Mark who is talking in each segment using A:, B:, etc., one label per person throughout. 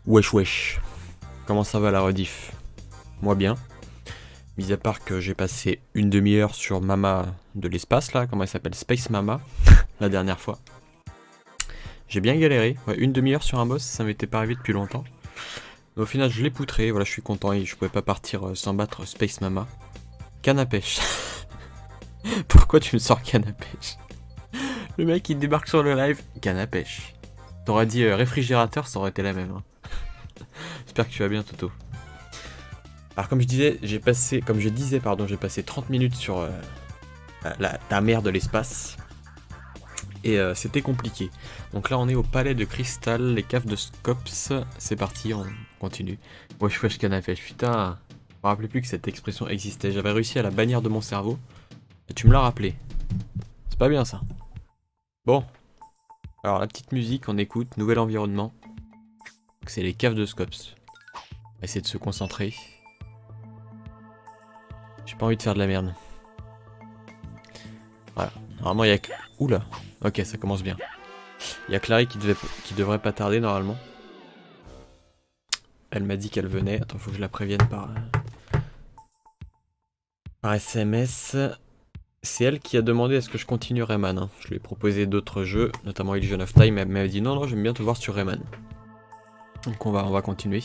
A: Wesh wesh, comment ça va la rediff? Moi bien, mis à part que j'ai passé une demi-heure sur Mama de l'espace là, comment elle s'appelle? Space Mama, la dernière fois. J'ai bien galéré, ouais, une demi-heure sur un boss, ça m'était pas arrivé depuis longtemps. Mais au final je l'ai poutré, voilà je suis content et je pouvais pas partir sans battre Space Mama. Canne à pêche. Pourquoi tu me sors canne à pêche? Le mec il débarque sur le live, canne à pêche. T'aurais dit réfrigérateur, ça aurait été la même. Hein. J'espère que tu vas bien Toto. Alors comme je disais, j'ai passé 30 minutes sur la mer de l'espace. Et c'était compliqué. Donc là on est au palais de cristal, les caves de Scops. C'est parti, on continue. Wesh canne à pêche, putain. Je me rappelais plus que cette expression existait. J'avais réussi à la bannir de mon cerveau. Et tu me l'as rappelé. C'est pas bien ça. Bon. Alors la petite musique, on écoute, nouvel environnement. C'est les caves de Scops. On va essayer de se concentrer. J'ai pas envie de faire de la merde. Voilà. Normalement, il y a... Oula. Ok, ça commence bien. Il y a Clary qui devrait pas tarder, normalement. Elle m'a dit qu'elle venait. Attends, faut que je la prévienne par SMS. C'est elle qui a demandé est-ce que je continue Rayman. Hein. Je lui ai proposé d'autres jeux, notamment Illusion of Time, mais elle m'a dit non, j'aime bien te voir sur Rayman. Donc on va continuer.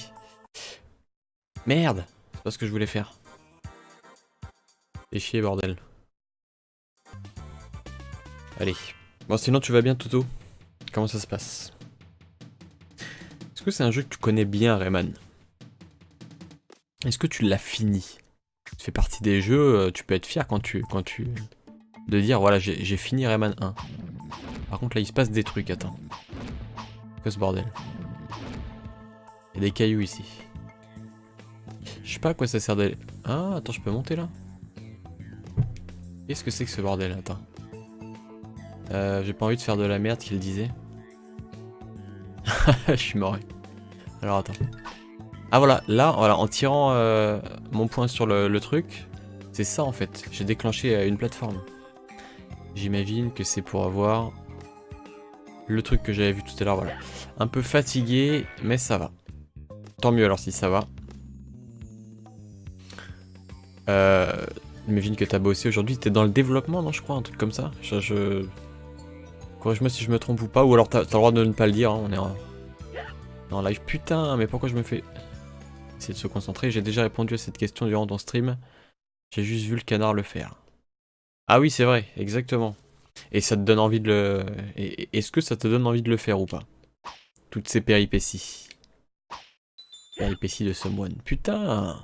A: Merde! C'est pas ce que je voulais faire. Fais chier, bordel. Allez. Bon, sinon tu vas bien, Toto? Comment ça se passe? Est-ce que c'est un jeu que tu connais bien, Rayman? Est-ce que tu l'as fini? Ça fait partie des jeux, tu peux être fier quand tu... De dire, voilà, j'ai fini Rayman 1. Par contre, là, il se passe des trucs, attends. Que ce bordel? Il y a des cailloux ici. Je sais pas à quoi ça sert d'aller... Ah, attends, je peux monter là? Qu'est-ce que c'est que ce bordel? Attends. J'ai pas envie de faire de la merde qu'il disait. Je suis mort. Alors attends. Ah voilà, là, voilà, en tirant mon poing sur le truc, c'est ça en fait. J'ai déclenché une plateforme. J'imagine que c'est pour avoir le truc que j'avais vu tout à l'heure, voilà. Un peu fatigué, mais ça va. Tant mieux alors si ça va. Imagine que t'as bossé aujourd'hui, t'es dans le développement, non je crois, un truc comme ça. Corrige-moi si je me trompe ou pas, ou alors t'as le droit de ne pas le dire, hein, on est en live. Putain, mais pourquoi je me fais... Essayer de se concentrer, j'ai déjà répondu à cette question durant ton stream. J'ai juste vu le canard le faire. Ah oui, c'est vrai, exactement. Et ça te donne envie de le... Est-ce que ça te donne envie de le faire ou pas? Toutes ces péripéties. Péripéties de Someone. Putain!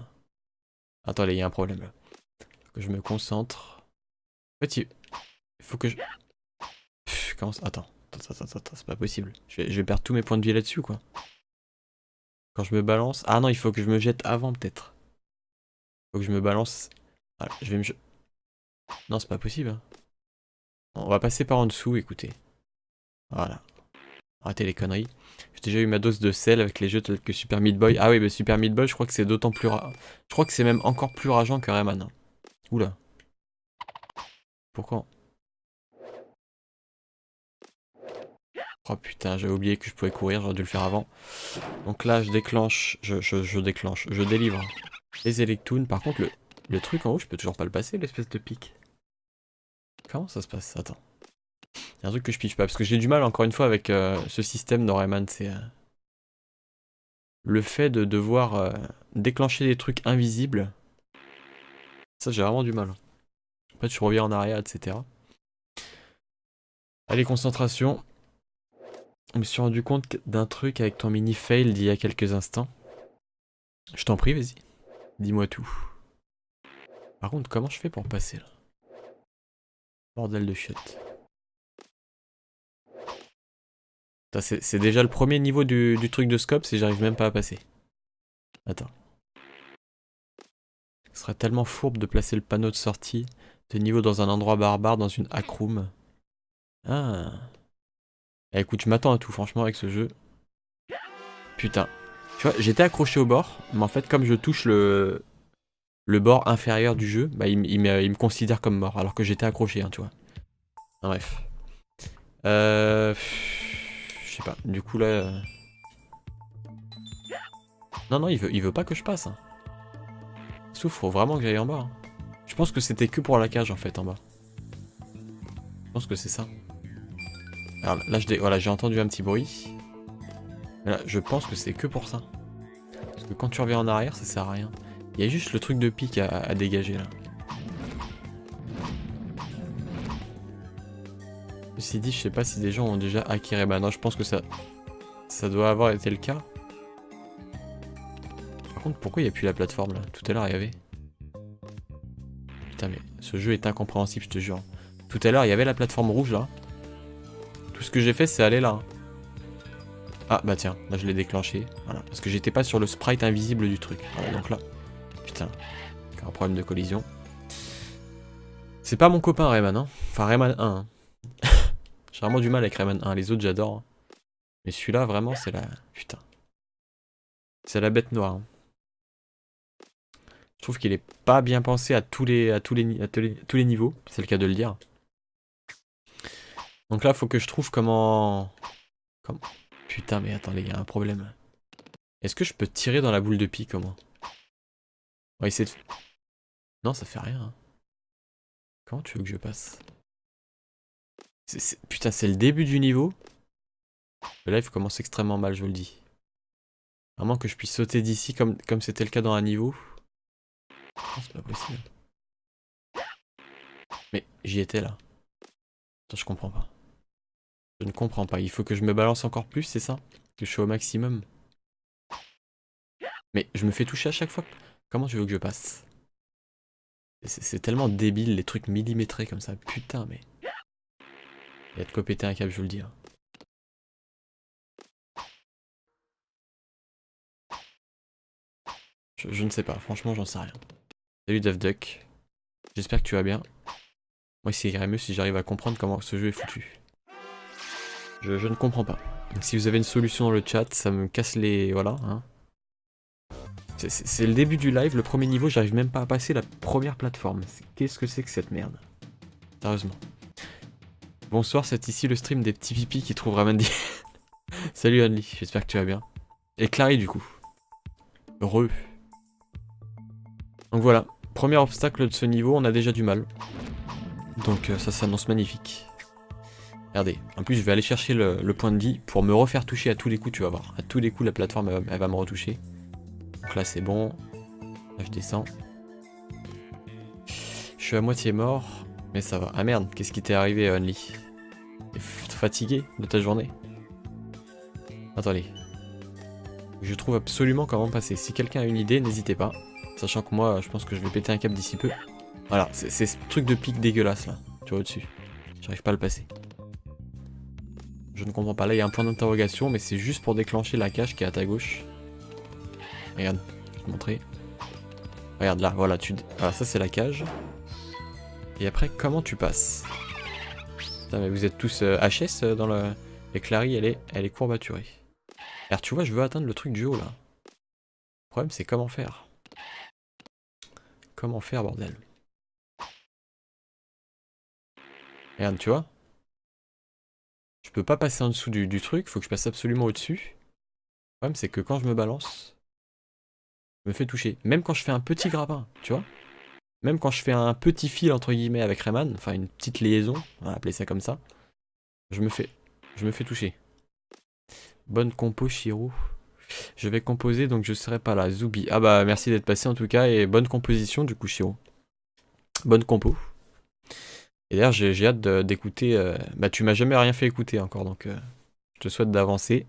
A: Attends, il y a un problème là. Faut que je me concentre. En fait, il faut que je... comment ça... Attends, c'est pas possible. Je vais perdre tous mes points de vie là-dessus, quoi. Quand je me balance... Ah non, il faut que je me jette avant, peut-être. Faut que je me balance... Voilà, je vais me... Non, c'est pas possible. Hein. On va passer par en dessous, écoutez. Voilà. Arrêtez les conneries. J'ai déjà eu ma dose de sel avec les jeux tels que Super Meat Boy. Ah oui, mais Super Meat Boy, je crois que c'est d'autant plus... Je crois que c'est même encore plus rageant que Rayman. Hein. Oula. Pourquoi? Oh putain, j'avais oublié que je pouvais courir, j'aurais dû le faire avant. Donc là, je déclenche, je délivre les Electoons. Par contre, le truc en haut, je peux toujours pas le passer, l'espèce de pic. Comment ça se passe? Attends. Il y a un truc que je piche pas, parce que j'ai du mal encore une fois avec ce système dans Rayman, c'est... le fait de devoir déclencher des trucs invisibles. Ça, j'ai vraiment du mal. En fait, je reviens en arrière, etc. Allez, concentration. Je me suis rendu compte d'un truc avec ton mini-fail d'il y a quelques instants. Je t'en prie, vas-y. Dis-moi tout. Par contre, comment je fais pour passer là? Bordel de chiottes. C'est déjà le premier niveau du truc de scope et j'arrive même pas à passer. Attends. Ce serait tellement fourbe de placer le panneau de sortie de niveau dans un endroit barbare, dans une hack room. Ah. Eh, écoute, je m'attends à tout, franchement, avec ce jeu. Putain. Tu vois, j'étais accroché au bord, mais en fait, comme je touche le bord inférieur du jeu, bah, il me considère comme mort, alors que j'étais accroché, hein, tu vois. Bref. Je sais pas, du coup là... Non, non, il veut pas que je passe. Hein. Sauf, faut vraiment que j'aille en bas. Hein. Je pense que c'était que pour la cage en fait en bas. Je pense que c'est ça. Alors là, voilà, j'ai entendu un petit bruit. Mais là, je pense que c'est que pour ça. Parce que quand tu reviens en arrière, ça sert à rien. Il y a juste le truc de pique à dégager là. Ceci dit, je sais pas si des gens ont déjà hacké. Bah non, je pense que ça doit avoir été le cas. Par contre, pourquoi il n'y a plus la plateforme là? Tout à l'heure, il y avait. Putain, mais ce jeu est incompréhensible, je te jure. Tout à l'heure, il y avait la plateforme rouge là. Tout ce que j'ai fait, c'est aller là. Ah, bah tiens, là je l'ai déclenché. Voilà, parce que j'étais pas sur le sprite invisible du truc. Voilà, donc là. Putain, un problème de collision. C'est pas mon copain Rayman, hein. Enfin, Rayman 1. Hein. J'ai vraiment du mal avec Rayman 1. Les autres, j'adore. Hein. Mais celui-là, vraiment, c'est la. Putain. C'est la bête noire. Hein. Je trouve qu'il est pas bien pensé à tous les niveaux. C'est le cas de le dire. Donc là, faut que je trouve comment. Putain, mais attends, il y a un problème. Est-ce que je peux tirer dans la boule de pique, comment? On va essayer de. Non, ça fait rien. Hein. Comment tu veux que je passe? Putain, c'est le début du niveau. Le live commence extrêmement mal, je vous le dis. Vraiment que je puisse sauter d'ici comme c'était le cas dans un niveau. Oh, c'est pas possible. Mais j'y étais là. Attends, je comprends pas. Je ne comprends pas. Il faut que je me balance encore plus, c'est ça? Que je sois au maximum. Mais je me fais toucher à chaque fois. Comment tu veux que je passe? C'est tellement débile les trucs millimétrés comme ça. Putain, mais. Il y a de quoi péter un câble, je vous le dis. Hein. Je ne sais pas, franchement, j'en sais rien. Salut Dave Duck. J'espère que tu vas bien. Moi, c'est irait mieux si j'arrive à comprendre comment ce jeu est foutu. Je ne comprends pas. Donc, si vous avez une solution dans le chat, ça me casse les. Voilà. Hein. C'est le début du live, le premier niveau, j'arrive même pas à passer la première plateforme. Qu'est-ce que c'est que cette merde? Sérieusement. Bonsoir, c'est ici le stream des petits pipis qui trouvent Rayman. Salut Anli, j'espère que tu vas bien. Et Clary du coup. Heureux. Donc voilà, premier obstacle de ce niveau, on a déjà du mal. Donc ça s'annonce magnifique. Regardez, en plus je vais aller chercher le point de vie pour me refaire toucher à tous les coups, tu vas voir. À tous les coups la plateforme elle va me retoucher. Donc là c'est bon. Là je descends. Je suis à moitié mort, mais ça va. Ah merde, qu'est-ce qui t'est arrivé Only? T'es fatigué de ta journée? Attendez. Je trouve absolument comment passer. Si quelqu'un a une idée, n'hésitez pas. Sachant que moi, je pense que je vais péter un câble d'ici peu. Voilà, c'est ce truc de pique dégueulasse là. Tu vois au-dessus. J'arrive pas à le passer. Je ne comprends pas. Là, il y a un point d'interrogation, mais c'est juste pour déclencher la cage qui est à ta gauche. Regarde, je vais te montrer. Regarde là, voilà, voilà, ça c'est la cage. Et après, comment tu passes? Putain, mais vous êtes tous HS dans le... Et Clary, elle est courbaturée. Alors tu vois, je veux atteindre le truc du haut là. Le problème, c'est comment faire. Comment faire, bordel? Regarde, tu vois? Je peux pas passer en dessous du truc, faut que je passe absolument au-dessus. Le problème, c'est que quand je me balance, je me fais toucher. Même quand je fais un petit grappin, tu vois? Même quand je fais un petit fil, entre guillemets, avec Rayman, enfin une petite liaison, on va appeler ça comme ça, je me fais toucher. Bonne compo, Shiro. Je vais composer, donc je serai pas là. Zoubi. Ah bah, merci d'être passé en tout cas, et bonne composition du coup, Shiro. Bonne compo. Et d'ailleurs, j'ai hâte d'écouter... Bah, tu m'as jamais rien fait écouter encore, donc je te souhaite d'avancer.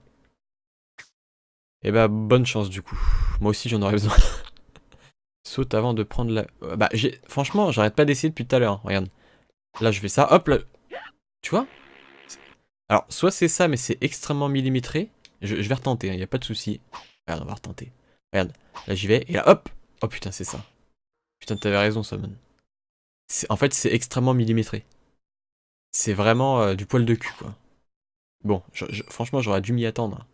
A: Et bah, bonne chance du coup. Moi aussi, j'en aurais besoin. Saute avant de prendre la... Bah, franchement, j'arrête pas d'essayer depuis tout à l'heure. Hein. Regarde. Là, je fais ça. Hop, là. Tu vois? Alors, soit c'est ça, mais c'est extrêmement millimétré. Je vais retenter, il n'y a pas de souci. Regarde, on va retenter. Regarde, là j'y vais, et là, hop. Oh putain, c'est ça. Putain, t'avais raison, Summon. En fait, c'est extrêmement millimétré. C'est vraiment du poil de cul, quoi. Bon, franchement, j'aurais dû m'y attendre.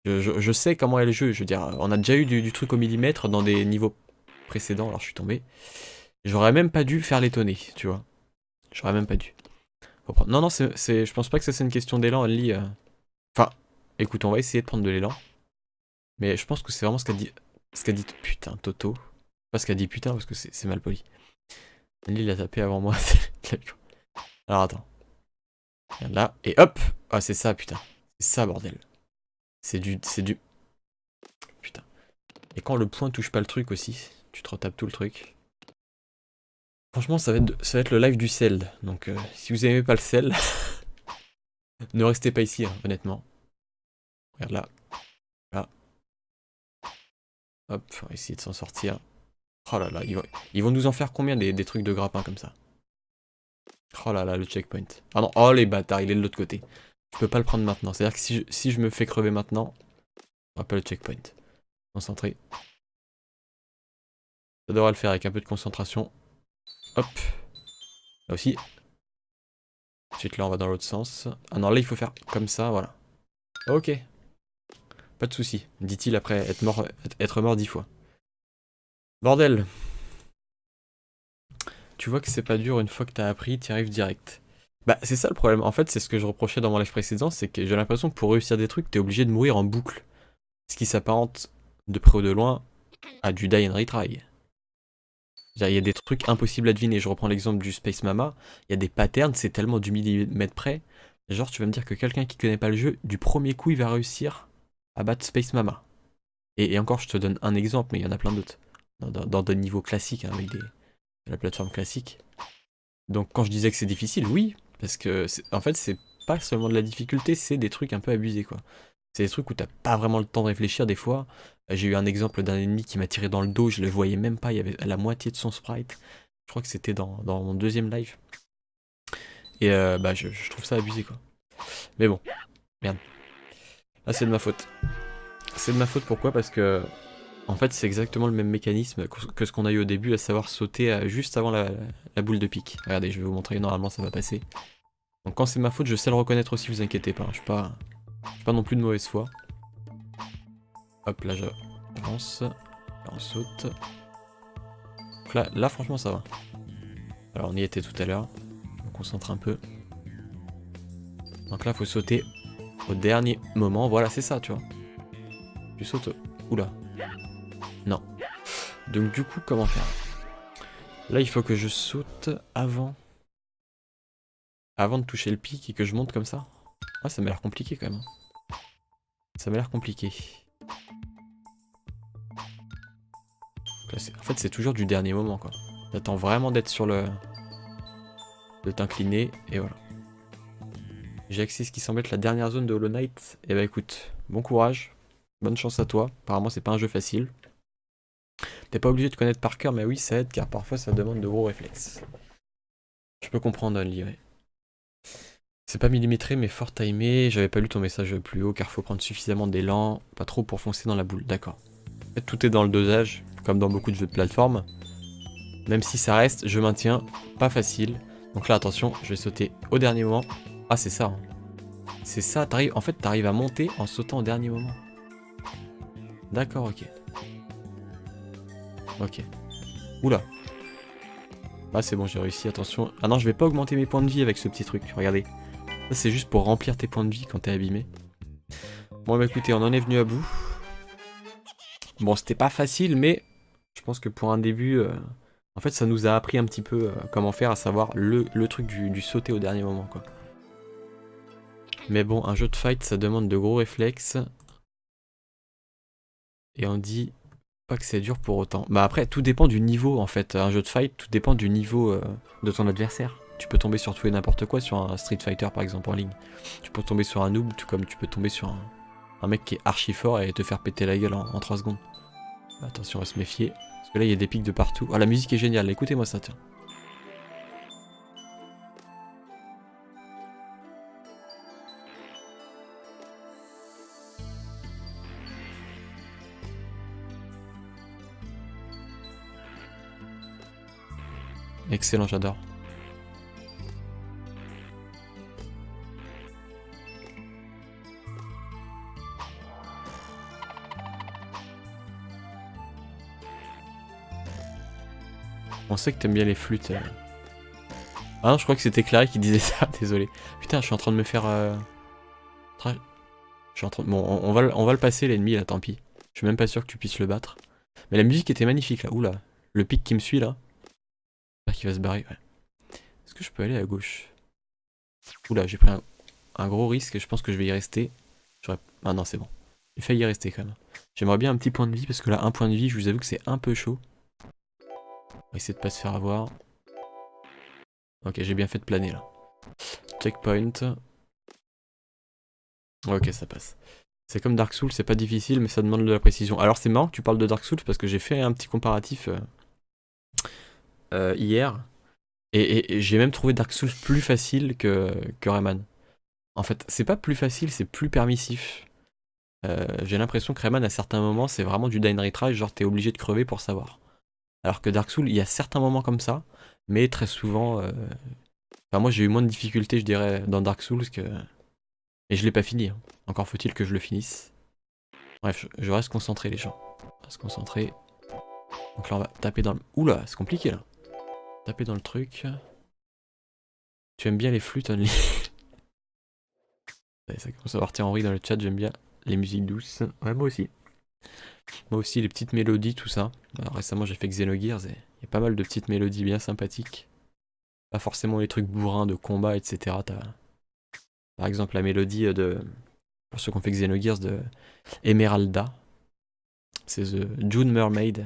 A: Je sais comment est le jeu, je veux dire, on a déjà eu du truc au millimètre dans des niveaux précédents, alors je suis tombé. J'aurais même pas dû faire l'étonner, tu vois. J'aurais même pas dû. Non, non, je pense pas que ça c'est une question d'élan, elle lit... Enfin, écoute, on va essayer de prendre de l'élan. Mais je pense que c'est vraiment ce qu'a dit putain Toto. Pas ce qu'a dit putain parce que c'est mal poli. Lui il a tapé avant moi. Alors attends. Regarde là et hop. Ah c'est ça putain. C'est ça bordel. C'est du putain. Et quand le point touche pas le truc aussi, tu te retapes tout le truc. Franchement ça va être le live du sel. Donc si vous aimez pas le sel, ne restez pas ici hein, honnêtement. Regarde là. Là. Hop, on va essayer de s'en sortir. Oh là là, ils vont nous en faire combien des trucs de grappin comme ça? Oh là là, le checkpoint. Ah non, oh les bâtards, il est de l'autre côté. Je peux pas le prendre maintenant. C'est-à-dire que si je me fais crever maintenant, on va pas le checkpoint. Concentré. Ça devrait le faire avec un peu de concentration. Hop. Là aussi. Ensuite là, on va dans l'autre sens. Ah non, là, il faut faire comme ça, voilà. Ok. Pas de soucis, dit-il après être mort 10 fois. Bordel. Tu vois que c'est pas dur une fois que t'as appris, t'y arrives direct. Bah c'est ça le problème, en fait c'est ce que je reprochais dans mon live précédent, c'est que j'ai l'impression que pour réussir des trucs, t'es obligé de mourir en boucle. Ce qui s'apparente, de près ou de loin, à du die and retry. Il y a des trucs impossibles à deviner, je reprends l'exemple du Space Mama, il y a des patterns, c'est tellement du millimètre près. Genre tu vas me dire que quelqu'un qui connaît pas le jeu, du premier coup il va réussir à battre Space Mama. Et encore je te donne un exemple, mais il y en a plein d'autres. Dans des niveaux classiques, hein, avec la plateforme classique. Donc quand je disais que c'est difficile, oui, parce que en fait c'est pas seulement de la difficulté, c'est des trucs un peu abusés quoi. C'est des trucs où t'as pas vraiment le temps de réfléchir des fois. J'ai eu un exemple d'un ennemi qui m'a tiré dans le dos, je le voyais même pas, il y avait la moitié de son sprite. Je crois que c'était dans mon deuxième live. Et bah je trouve ça abusé quoi. Mais bon, merde. Là c'est de ma faute. C'est de ma faute pourquoi? Parce que en fait c'est exactement le même mécanisme que ce qu'on a eu au début, à savoir sauter juste avant la boule de pique. Regardez, je vais vous montrer, normalement ça va passer. Donc quand c'est ma faute, je sais le reconnaître aussi, vous inquiétez pas, je suis pas non plus de mauvaise foi. Hop, là j'avance, là on saute. Donc là franchement ça va. Alors on y était tout à l'heure, on concentre un peu. Donc là faut sauter au dernier moment, voilà c'est ça tu vois. Tu sautes, oula. Non. Donc du coup comment faire? Là il faut que je saute avant de toucher le pic et que je monte comme ça. Ah ça m'a l'air compliqué quand même. Ça m'a l'air compliqué. Là, en fait c'est toujours du dernier moment quoi. T'attends vraiment d'être sur le... de t'incliner et voilà. J'ai accès à ce qui semble être la dernière zone de Hollow Knight. Et bah écoute, bon courage. Bonne chance à toi. Apparemment c'est pas un jeu facile. T'es pas obligé de connaître par cœur, mais oui ça aide car parfois ça demande de gros réflexes. Je peux comprendre Only, ouais. C'est pas millimétré mais fort timé, j'avais pas lu ton message plus haut car faut prendre suffisamment d'élan, pas trop pour foncer dans la boule, d'accord. En fait tout est dans le dosage, comme dans beaucoup de jeux de plateforme. Même si ça reste, je maintiens, pas facile. Donc là attention, je vais sauter au dernier moment. Ah c'est ça, hein. C'est ça, en fait t'arrives à monter en sautant au dernier moment. D'accord, ok. Ok. Oula. Ah c'est bon, j'ai réussi, attention. Ah non, je vais pas augmenter mes points de vie avec ce petit truc, regardez. Ça c'est juste pour remplir tes points de vie quand t'es abîmé. Bon bah écoutez, on en est venu à bout. Bon c'était pas facile mais je pense que pour un début, en fait ça nous a appris un petit peu comment faire, à savoir le truc du sauter au dernier moment quoi. Mais bon, un jeu de fight ça demande de gros réflexes. Et on dit pas que c'est dur pour autant. Bah après tout dépend du niveau en fait, un jeu de fight tout dépend du niveau de ton adversaire. Tu peux tomber sur tout et n'importe quoi, sur un Street Fighter par exemple en ligne. Tu peux tomber sur un noob, tout comme tu peux tomber sur un mec qui est archi fort et te faire péter la gueule en 3 secondes. Attention à se méfier, parce que là il y a des pics de partout. Ah la musique est géniale, écoutez-moi ça tiens. Excellent, j'adore. On sait que t'aimes bien les flûtes. Ah non, je crois que c'était Clary qui disait ça, désolé. Putain, je suis en train de me faire... Je suis en train de... Bon, on va le passer l'ennemi là, tant pis. Je suis même pas sûr que tu puisses le battre. Mais la musique était magnifique là. Oula, le pic qui me suit là. J'espère qu'il va se barrer. Ouais. Est-ce que je peux aller à gauche? Oula, j'ai pris un gros risque et je pense que je vais y rester. Ah non, c'est bon. J'ai failli y rester quand même. J'aimerais bien un petit point de vie parce que là, un point de vie, je vous avoue que c'est un peu chaud. On va essayer de pas se faire avoir. Ok, j'ai bien fait de planer là. Checkpoint. Ok, ça passe. C'est comme Dark Souls, c'est pas difficile, mais ça demande de la précision. Alors c'est marrant que tu parles de Dark Souls parce que j'ai fait un petit comparatif hier. Et j'ai même trouvé Dark Souls plus facile que Rayman. En fait, c'est pas plus facile, c'est plus permissif. J'ai l'impression que Rayman, à certains moments, c'est vraiment du die and retry, genre t'es obligé de crever pour savoir. Alors que Dark Souls, il y a certains moments comme ça, mais très souvent... Enfin, moi j'ai eu moins de difficultés, je dirais, dans Dark Souls que... Et je l'ai pas fini, hein. Encore faut-il que je le finisse. Bref, je reste concentré les gens. On va se concentrer. Donc là on va taper dans le... Oula, c'est compliqué là. Taper dans le truc. Tu aimes bien les flûtes, Only? Ça commence à partir en vrille dans le chat, j'aime bien les musiques douces. Ouais, moi aussi. Moi aussi, les petites mélodies, tout ça. Alors, récemment, j'ai fait Xenogears et il y a pas mal de petites mélodies bien sympathiques. Pas forcément les trucs bourrins de combat, etc. T'as, par exemple, la mélodie de... Pour ceux qui ont fait Xenogears, de Emeralda. C'est The June Mermaid.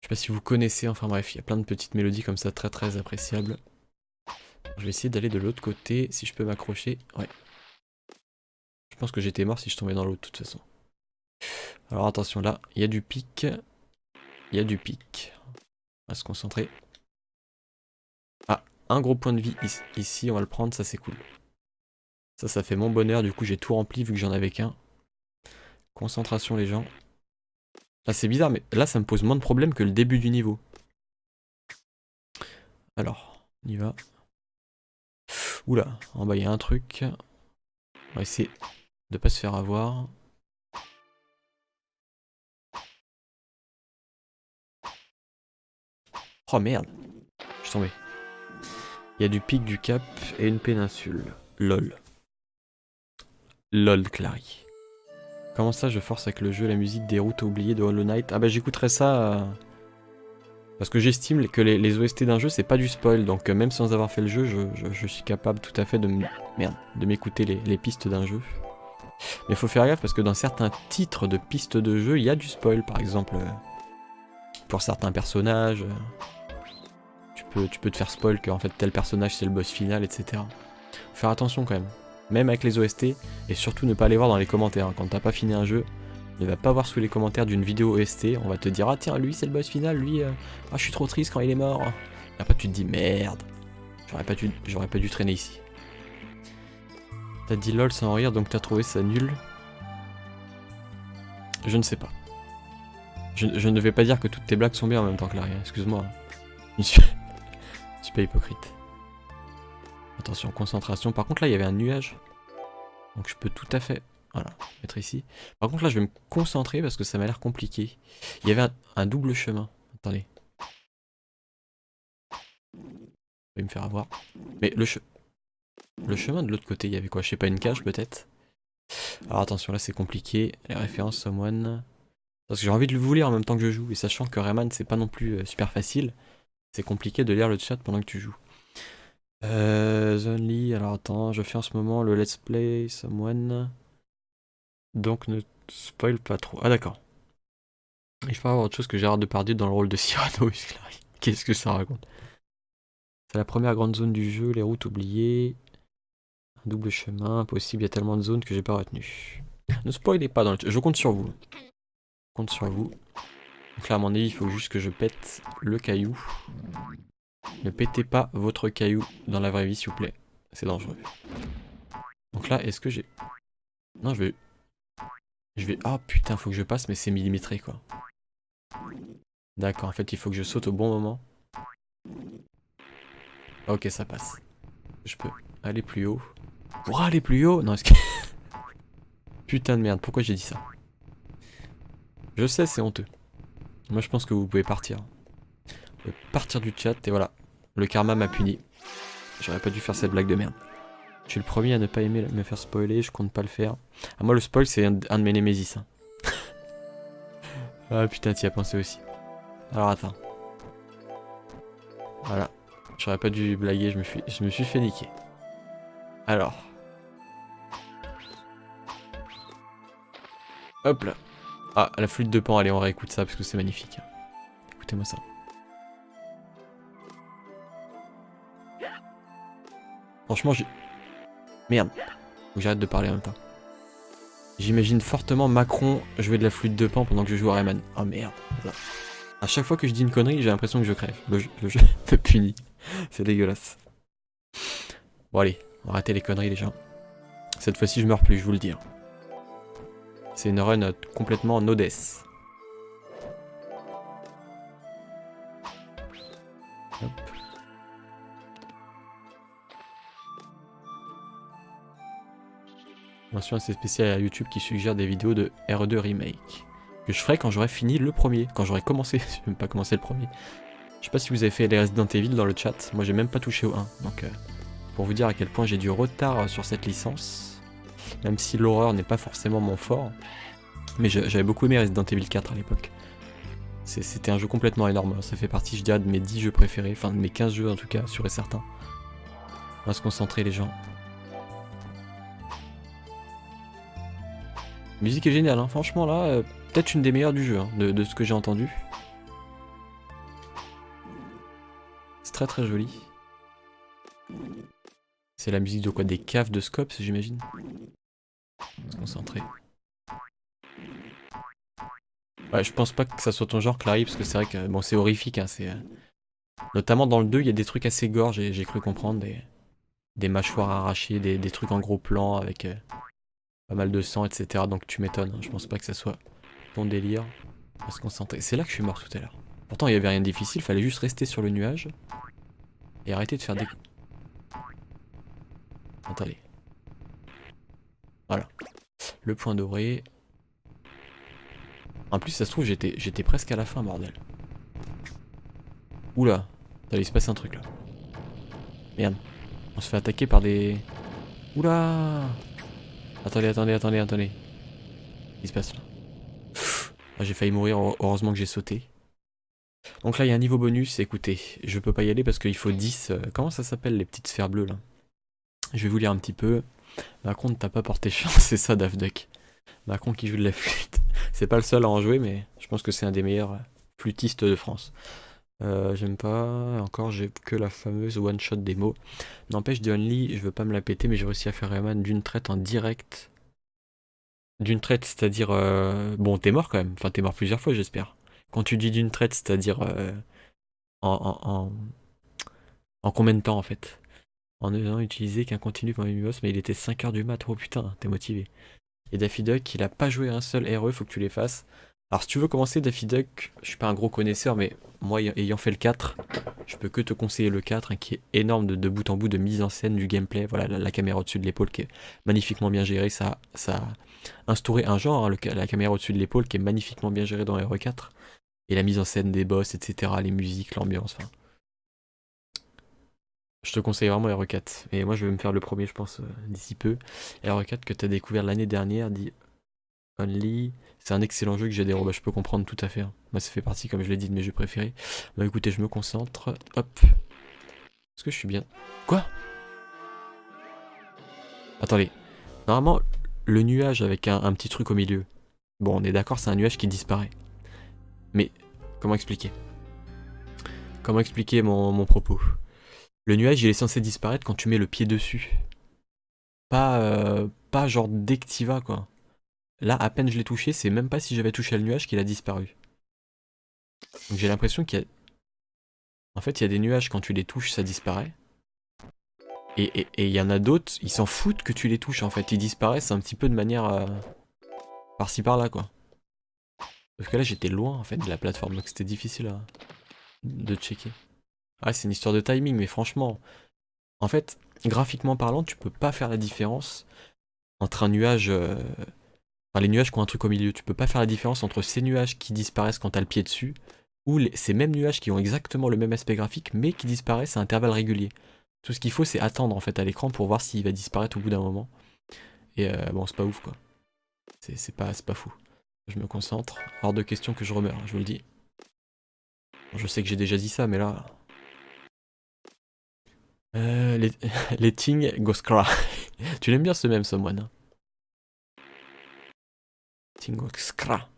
A: Je sais pas si vous connaissez, enfin bref, il y a plein de petites mélodies comme ça, très très appréciables. Je vais essayer d'aller de l'autre côté, si je peux m'accrocher. Ouais. Je pense que j'étais mort si je tombais dans l'eau de toute façon. Alors attention, là, il y a du pic. Il y a du pic. On va se concentrer. Ah, un gros point de vie ici, on va le prendre, ça c'est cool. Ça fait mon bonheur, du coup j'ai tout rempli vu que j'en avais qu'un. Concentration les gens. Là c'est bizarre, mais là ça me pose moins de problèmes que le début du niveau. Alors, on y va. Oula, en bas il y a un truc. On va essayer de pas se faire avoir. Oh merde, je suis tombé. Il y a du pic, du cap et une péninsule. LOL. LOL, Clary. Comment ça, je force avec le jeu la musique des routes oubliées de Hollow Knight? Ah bah j'écouterai ça... Parce que j'estime que les OST d'un jeu, c'est pas du spoil. Donc même sans avoir fait le jeu, je suis capable tout à fait de m'écouter les pistes d'un jeu. Mais faut faire gaffe parce que dans certains titres de pistes de jeu, il y a du spoil. Par exemple, pour certains personnages... Tu peux te faire spoil que en fait tel personnage c'est le boss final, etc. Faut faire attention quand même. Même avec les OST, et surtout ne pas aller voir dans les commentaires. Hein. Quand t'as pas fini un jeu, ne va pas voir sous les commentaires d'une vidéo OST, on va te dire ah tiens lui c'est le boss final, lui ah je suis trop triste quand il est mort. Et après tu te dis merde, j'aurais pas dû traîner ici. T'as dit lol sans rire donc t'as trouvé ça nul? Je ne sais pas. Je ne vais pas dire que toutes tes blagues sont bien en même temps que la rien, excuse-moi. Je suis pas hypocrite. Attention, concentration. Par contre là il y avait un nuage. Donc je peux tout à fait... Voilà, mettre ici. Par contre là je vais me concentrer parce que ça m'a l'air compliqué. Il y avait un double chemin. Attendez. Je vais me faire avoir. Mais le chemin de l'autre côté, il y avait quoi? Je sais pas, une cage peut-être? Alors attention, là c'est compliqué. Les références someone. Parce que j'ai envie de vous lire en même temps que je joue. Et sachant que Rayman c'est pas non plus super facile, c'est compliqué de lire le chat pendant que tu joues. Only, alors attends, je fais en ce moment le let's play someone. Donc ne spoil pas trop. Ah d'accord. Il faut avoir autre chose que Gérard Depardieu dans le rôle de Cyrano. Qu'est-ce que ça raconte? C'est la première grande zone du jeu, les routes oubliées. Un double chemin, possible, il y a tellement de zones que j'ai pas retenu. Ne spoilez pas dans le chat, je compte sur vous. Je compte sur vous. Donc là à mon avis il faut juste que je pète le caillou. Ne pétez pas votre caillou dans la vraie vie s'il vous plaît. C'est dangereux. Donc là est-ce que j'ai... Non je vais... Ah putain faut que je passe mais c'est millimétré quoi. D'accord en fait il faut que je saute au bon moment. Ok ça passe. Je peux aller plus haut. Pour aller plus haut? Non est-ce que... Putain de merde pourquoi j'ai dit ça? Je sais c'est honteux. Moi je pense que vous pouvez partir. Vous pouvez partir du chat et voilà. Le karma m'a puni. J'aurais pas dû faire cette blague de merde. Je suis le premier à ne pas aimer me faire spoiler, je compte pas le faire. Ah moi le spoil c'est un de mes némésis. Hein. Ah putain, t'y as pensé aussi. Alors attends. Voilà. J'aurais pas dû blaguer, je me suis fait niquer. Alors. Hop là. Ah, la flûte de Pan, allez, on réécoute ça parce que c'est magnifique. Écoutez-moi ça. Franchement, j'ai... Merde. Faut que j'arrête de parler en même temps. J'imagine fortement Macron jouer de la flûte de Pan pendant que je joue à Rayman. Oh merde. Voilà. À chaque fois que je dis une connerie, j'ai l'impression que je crève. Le jeu me punit. C'est dégueulasse. Bon allez, on va arrêter les conneries les gens. Cette fois-ci je meurs plus, je vous le dis. C'est une run complètement no death. Hop. Mention assez spéciale à YouTube qui suggère des vidéos de RE2 Remake. Que je ferai quand j'aurai fini le premier. Quand j'aurai commencé, je vais même pas commencé le premier. Je sais pas si vous avez fait les Resident Evil dans le chat. Moi j'ai même pas touché au 1. Donc pour vous dire à quel point j'ai du retard sur cette licence. Même si l'horreur n'est pas forcément mon fort. Mais j'avais beaucoup aimé Resident Evil 4 à l'époque. C'était un jeu complètement énorme. Ça fait partie, je dirais, de mes 10 jeux préférés. Enfin de mes 15 jeux en tout cas, sûr et certain. On va se concentrer les gens. La musique est géniale, hein. Franchement là, peut-être une des meilleures du jeu, hein, de ce que j'ai entendu. C'est très très joli. C'est la musique de quoi? Des caves de Scops, j'imagine. On va se concentrer. Ouais, je pense pas que ça soit ton genre, Clary, parce que c'est vrai que bon, c'est horrifique. Hein, notamment dans le 2, il y a des trucs assez gore, j'ai cru comprendre. Des mâchoires arrachées, des trucs en gros plan avec pas mal de sang, etc. Donc tu m'étonnes, hein. Je pense pas que ça soit ton délire. On va se concentrer. C'est là que je suis mort tout à l'heure. Pourtant, il y avait rien de difficile, fallait juste rester sur le nuage. Et arrêter de faire des... Attendez. Voilà. Le point doré. En plus, ça se trouve, j'étais presque à la fin, bordel. Oula. Il se passe un truc là. Merde. On se fait attaquer par des... Oula. Attendez. Qu'est-ce qui se passe là? Ah, j'ai failli mourir, heureusement que j'ai sauté. Donc là, il y a un niveau bonus. Écoutez, je peux pas y aller parce qu'il faut 10... comment ça s'appelle les petites sphères bleues là? Je vais vous lire un petit peu. Macron, t'as pas porté chance, c'est ça, Daft Duck. Macron qui joue de la flûte. C'est pas le seul à en jouer, mais je pense que c'est un des meilleurs flûtistes de France. J'aime pas. Encore, j'ai que la fameuse one-shot démo. N'empêche, The Only, je veux pas me la péter, mais j'ai réussi à faire Rayman d'une traite en direct. D'une traite, c'est-à-dire... Bon, t'es mort quand même. Enfin, t'es mort plusieurs fois, j'espère. Quand tu dis d'une traite, c'est-à-dire... en combien de temps, en fait? En n'ayant utilisé qu'un continu pour mes boss, mais il était 5h du mat. Oh putain, t'es motivé. Et Daffy Duck, il a pas joué un seul RE, faut que tu les fasses. Alors si tu veux commencer Daffy Duck, je suis pas un gros connaisseur, mais moi ayant fait le 4, je peux que te conseiller le 4, hein, qui est énorme de bout en bout de mise en scène, du gameplay. Voilà, la caméra au-dessus de l'épaule qui est magnifiquement bien gérée, ça a instauré un genre, hein, la caméra au-dessus de l'épaule qui est magnifiquement bien gérée dans RE4. Et la mise en scène des boss, etc., les musiques, l'ambiance, enfin... Je te conseille vraiment RE4. Et moi je vais me faire le premier je pense d'ici peu. RE4 que tu as découvert l'année dernière, dit Only. C'est un excellent jeu que j'adhère. Bah, je peux comprendre tout à fait. Hein. Moi ça fait partie comme je l'ai dit de mes jeux préférés. Bah écoutez je me concentre. Hop. Est-ce que je suis bien? Quoi? Attendez. Normalement le nuage avec un petit truc au milieu. Bon on est d'accord c'est un nuage qui disparaît. Mais comment expliquer? Comment expliquer mon propos? Le nuage il est censé disparaître quand tu mets le pied dessus. Pas genre dès que t'y vas quoi. Là à peine je l'ai touché, c'est même pas si j'avais touché le nuage qu'il a disparu. Donc j'ai l'impression qu'il y a... En fait il y a des nuages quand tu les touches ça disparaît. Et il y en a d'autres, ils s'en foutent que tu les touches en fait. Ils disparaissent un petit peu de manière par-ci par-là quoi. Parce que là j'étais loin en fait de la plateforme donc c'était difficile de checker. Ah c'est une histoire de timing mais franchement... En fait, graphiquement parlant, tu peux pas faire la différence entre un nuage... Enfin, les nuages qui ont un truc au milieu. Tu peux pas faire la différence entre ces nuages qui disparaissent quand t'as le pied dessus, ou ces mêmes nuages qui ont exactement le même aspect graphique, mais qui disparaissent à intervalles réguliers. Tout ce qu'il faut, c'est attendre en fait à l'écran pour voir s'il va disparaître au bout d'un moment. Et bon, c'est pas ouf quoi. C'est pas fou. Je me concentre. Hors de question que je remeure, je vous le dis. Je sais que j'ai déjà dit ça, mais là... les Ting Goskra. Tu l'aimes bien ce même, Someone, hein? Ting Goskra.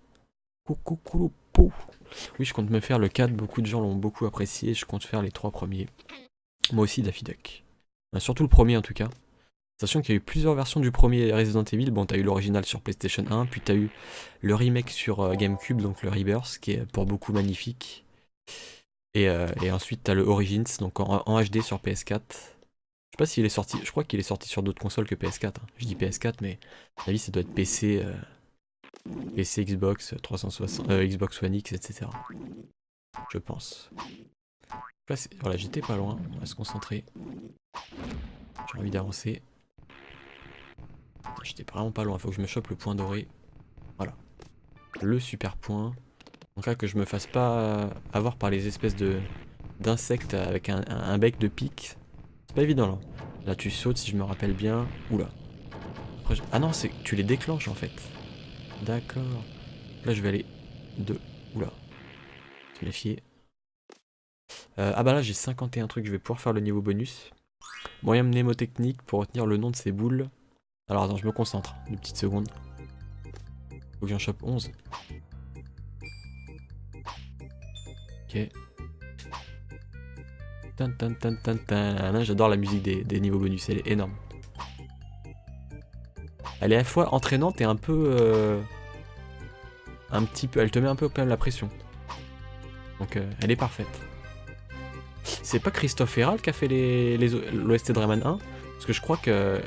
A: Coucou. Oui, je compte me faire le 4, beaucoup de gens l'ont beaucoup apprécié, je compte faire les 3 premiers. Moi aussi, Daffy Duck. Surtout le premier en tout cas. Sachant qu'il y a eu plusieurs versions du premier Resident Evil, bon t'as eu l'original sur PlayStation 1, puis t'as eu le remake sur GameCube, donc le Rebirth, qui est pour beaucoup magnifique. Et ensuite t'as le Origins, donc en HD sur PS4. Je sais pas s'il est sorti, je crois qu'il est sorti sur d'autres consoles que PS4. Hein. Je dis PS4, mais à mon avis ça doit être PC, PC, Xbox 360, Xbox One X, etc. Je pense. Là, voilà, j'étais pas loin, on va se concentrer. J'ai envie d'avancer. J'étais vraiment pas loin, faut que je me chope le point doré. Voilà. Le super point. Donc là, que je me fasse pas avoir par les espèces d'insectes avec un bec de pique. C'est pas évident là. Là, tu sautes si je me rappelle bien. Oula. Après, ah non, c'est tu les déclenches en fait. D'accord. Là, je vais aller de... Oula. Se méfier. Ah bah là, j'ai 51 trucs, je vais pouvoir faire le niveau bonus. Moyen mnémotechnique pour retenir le nom de ces boules. Alors attends, je me concentre, une petite seconde. Faut que j'en chope 11. Ok. J'adore la musique des niveaux bonus, elle est énorme. Elle est à la fois entraînante et un peu... un petit peu... Elle te met un peu quand même la pression. Donc elle est parfaite. C'est pas Christophe Herald qui a fait l'OST de Rayman 1? Parce que je crois que...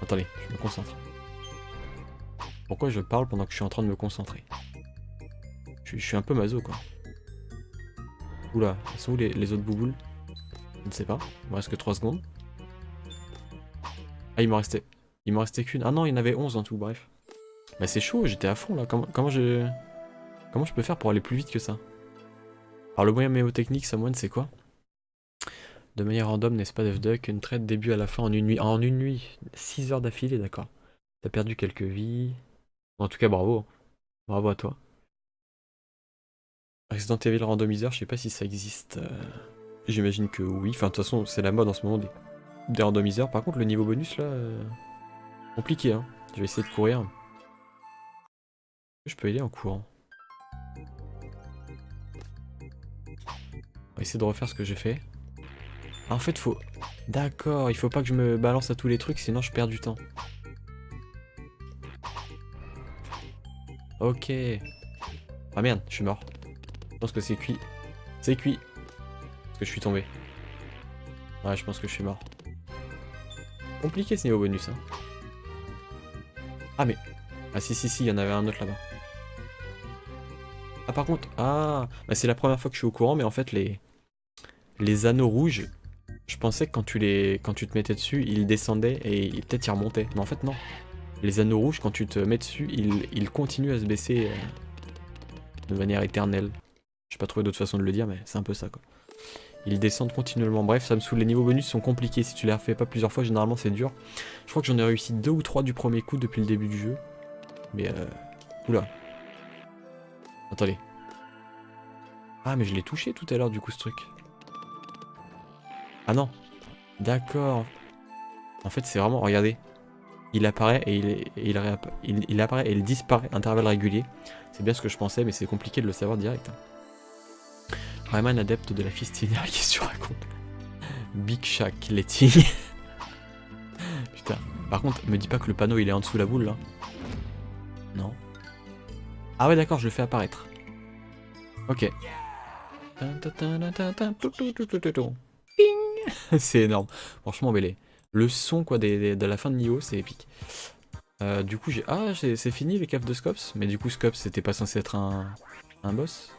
A: Attendez, je me concentre. Pourquoi je parle pendant que je suis en train de me concentrer? Je suis un peu maso quoi. Oula, ils sont où les autres bouboules? Je ne sais pas, il me reste que 3 secondes. Ah, il m'en restait qu'une. Ah non, il y en avait 11 en tout, bref. Bah c'est chaud, j'étais à fond là. Comment je peux faire pour aller plus vite que ça? Alors le moyen mémotechnique, Someone, c'est quoi? De manière random, n'est-ce pas, Daffy Duck? Une traite début à la fin en une nuit. En une nuit, 6 heures d'affilée, d'accord. T'as perdu quelques vies. En tout cas, bravo. Bravo à toi. Resident Evil Randomizer, je sais pas si ça existe. J'imagine que oui. Enfin, de toute façon, c'est la mode en ce moment des randomiseurs. Par contre, le niveau bonus, là... compliqué, hein. Je vais essayer de courir. Je peux y aller en courant. On va essayer de refaire ce que j'ai fait. Ah, en fait, faut... D'accord, il faut pas que je me balance à tous les trucs, sinon je perds du temps. Ok. Ah merde, je suis mort. Je pense que c'est cuit. C'est cuit. Parce que je suis tombé. Ouais, je pense que je suis mort. Compliqué ce niveau bonus, hein. Ah mais... Ah si, il y en avait un autre là-bas. Ah par contre... Ah bah, c'est la première fois que je suis au courant, mais en fait les anneaux rouges, je pensais que quand tu te mettais dessus, ils descendaient et peut-être ils remontaient. Mais en fait non. Les anneaux rouges, quand tu te mets dessus, ils continuent à se baisser de manière éternelle. Je sais pas trouvé d'autre façon de le dire, mais c'est un peu ça quoi. Ils descendent continuellement. Bref, ça me saoule. Les niveaux bonus sont compliqués. Si tu les refais pas plusieurs fois, généralement c'est dur. Je crois que j'en ai réussi 2 ou 3 du premier coup depuis le début du jeu. Mais oula. Attendez. Ah mais je l'ai touché tout à l'heure du coup ce truc. Ah non. D'accord. En fait c'est vraiment... Regardez. Il apparaît et il apparaît et il disparaît à intervalles réguliers. C'est bien ce que je pensais, mais c'est compliqué de le savoir direct. Hein. Rayman adepte de la fistinière, qu'est-ce que tu racontes? Big Shack Letty. Putain. Par contre, me dis pas que le panneau il est en dessous la boule là. Non. Ah ouais d'accord, je le fais apparaître. Ok. C'est énorme. Franchement, mais le son quoi de la fin de Nioh, c'est épique. Du coup, c'est fini les caves de Scops. Mais du coup, Scops, c'était pas censé être un boss.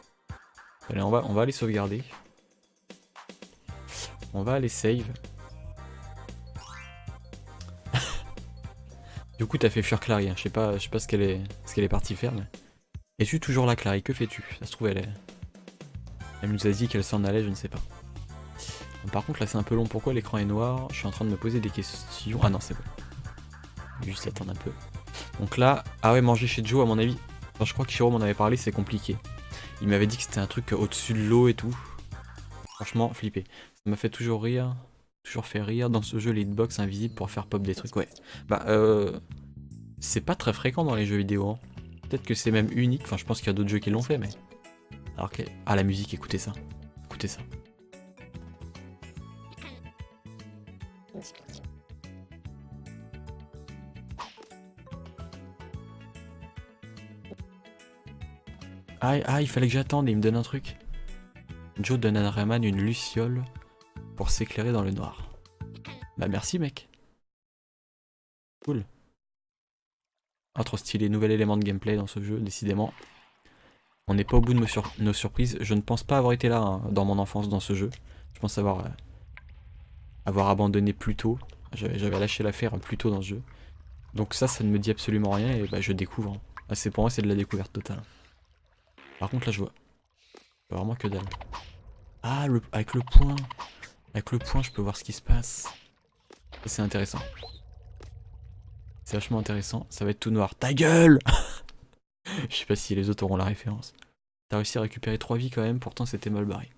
A: Allez, on va aller sauvegarder. On va aller save. Du coup, t'as fait fuir Clary. Hein. Je sais pas ce qu'elle est partie faire. Mais... Es-tu toujours là, Clary? Que fais-tu? Ça se trouve, elle nous a dit qu'elle s'en allait, je ne sais pas. Par contre, là, c'est un peu long. Pourquoi l'écran est noir? Je suis en train de me poser des questions. Ah non, c'est bon. Juste attendre un peu. Donc là, ah ouais, manger chez Joe, à mon avis. Enfin, je crois que Shiro m'en avait parlé, c'est compliqué. Il m'avait dit que c'était un truc au-dessus de l'eau et tout. Franchement, flippé. Ça m'a fait toujours rire. Toujours fait rire. Dans ce jeu, les hitbox invisibles pour faire pop des trucs. Ouais. Bah, c'est pas très fréquent dans les jeux vidéo. Hein. Peut-être que c'est même unique. Enfin, je pense qu'il y a d'autres jeux qui l'ont fait, mais. Alors que. Ah, la musique, écoutez ça. Écoutez ça. Ah, il fallait que j'attende, il me donne un truc. Joe donne à Rayman une luciole pour s'éclairer dans le noir. Bah merci mec. Cool. Ah trop stylé, nouvel élément de gameplay dans ce jeu, décidément. On n'est pas au bout de nos surprises. Je ne pense pas avoir été là hein, dans mon enfance dans ce jeu. Je pense avoir abandonné plus tôt. J'avais lâché l'affaire plus tôt dans ce jeu. Donc ça ne me dit absolument rien et bah je découvre. Hein. Ah, pour moi c'est de la découverte totale. Par contre là je vois vraiment que dalle. Ah avec le point. Avec le point je peux voir ce qui se passe. C'est intéressant. C'est vachement intéressant. Ça va être tout noir. Ta gueule. Je sais pas si les autres auront la référence. T'as réussi à récupérer 3 vies quand même, pourtant c'était mal barré.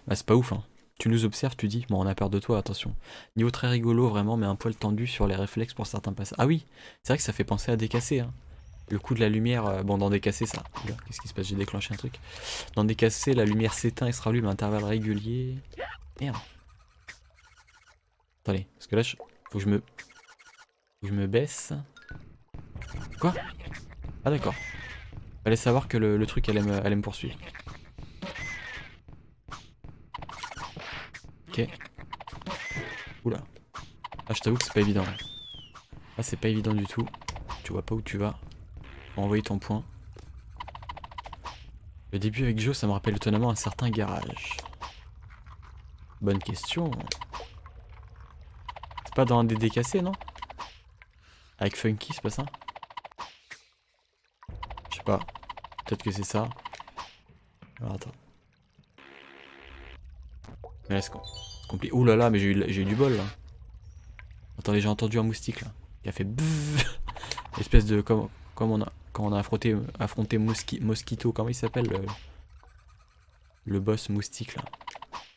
A: Bah c'est pas ouf hein. Tu nous observes, tu dis, bon on a peur de toi, attention. Niveau très rigolo vraiment, mais un poil tendu sur les réflexes pour certains passages. Ah oui, c'est vrai que ça fait penser à Décassé hein. Le coup de la lumière, bon dans Décassé ça. Qu'est-ce qui se passe? J'ai déclenché un truc. Dans Décassé, la lumière s'éteint et se rallume à intervalles réguliers. Merde. Attendez, parce que là, faut que je me baisse. Quoi? Ah d'accord. Fallait savoir que le truc allait me poursuivre. Ok. Oula. Ah je t'avoue que c'est pas évident. Ah c'est pas évident du tout. Tu vois pas où tu vas. Faut envoyer ton point. Le début avec Joe, ça me rappelle étonnamment un certain garage. Bonne question. C'est pas dans un des décassés, non? Avec Funky, c'est pas ça? Je sais pas. Peut-être que c'est ça. Alors attends. Mais là c'est compliqué. Ouh là là, mais j'ai eu du bol là. Attendez, j'ai entendu un moustique là. Qui a fait bzzz. Espèce de. Comme quand on a affronté Mosquito. Comment il s'appelle le boss moustique là.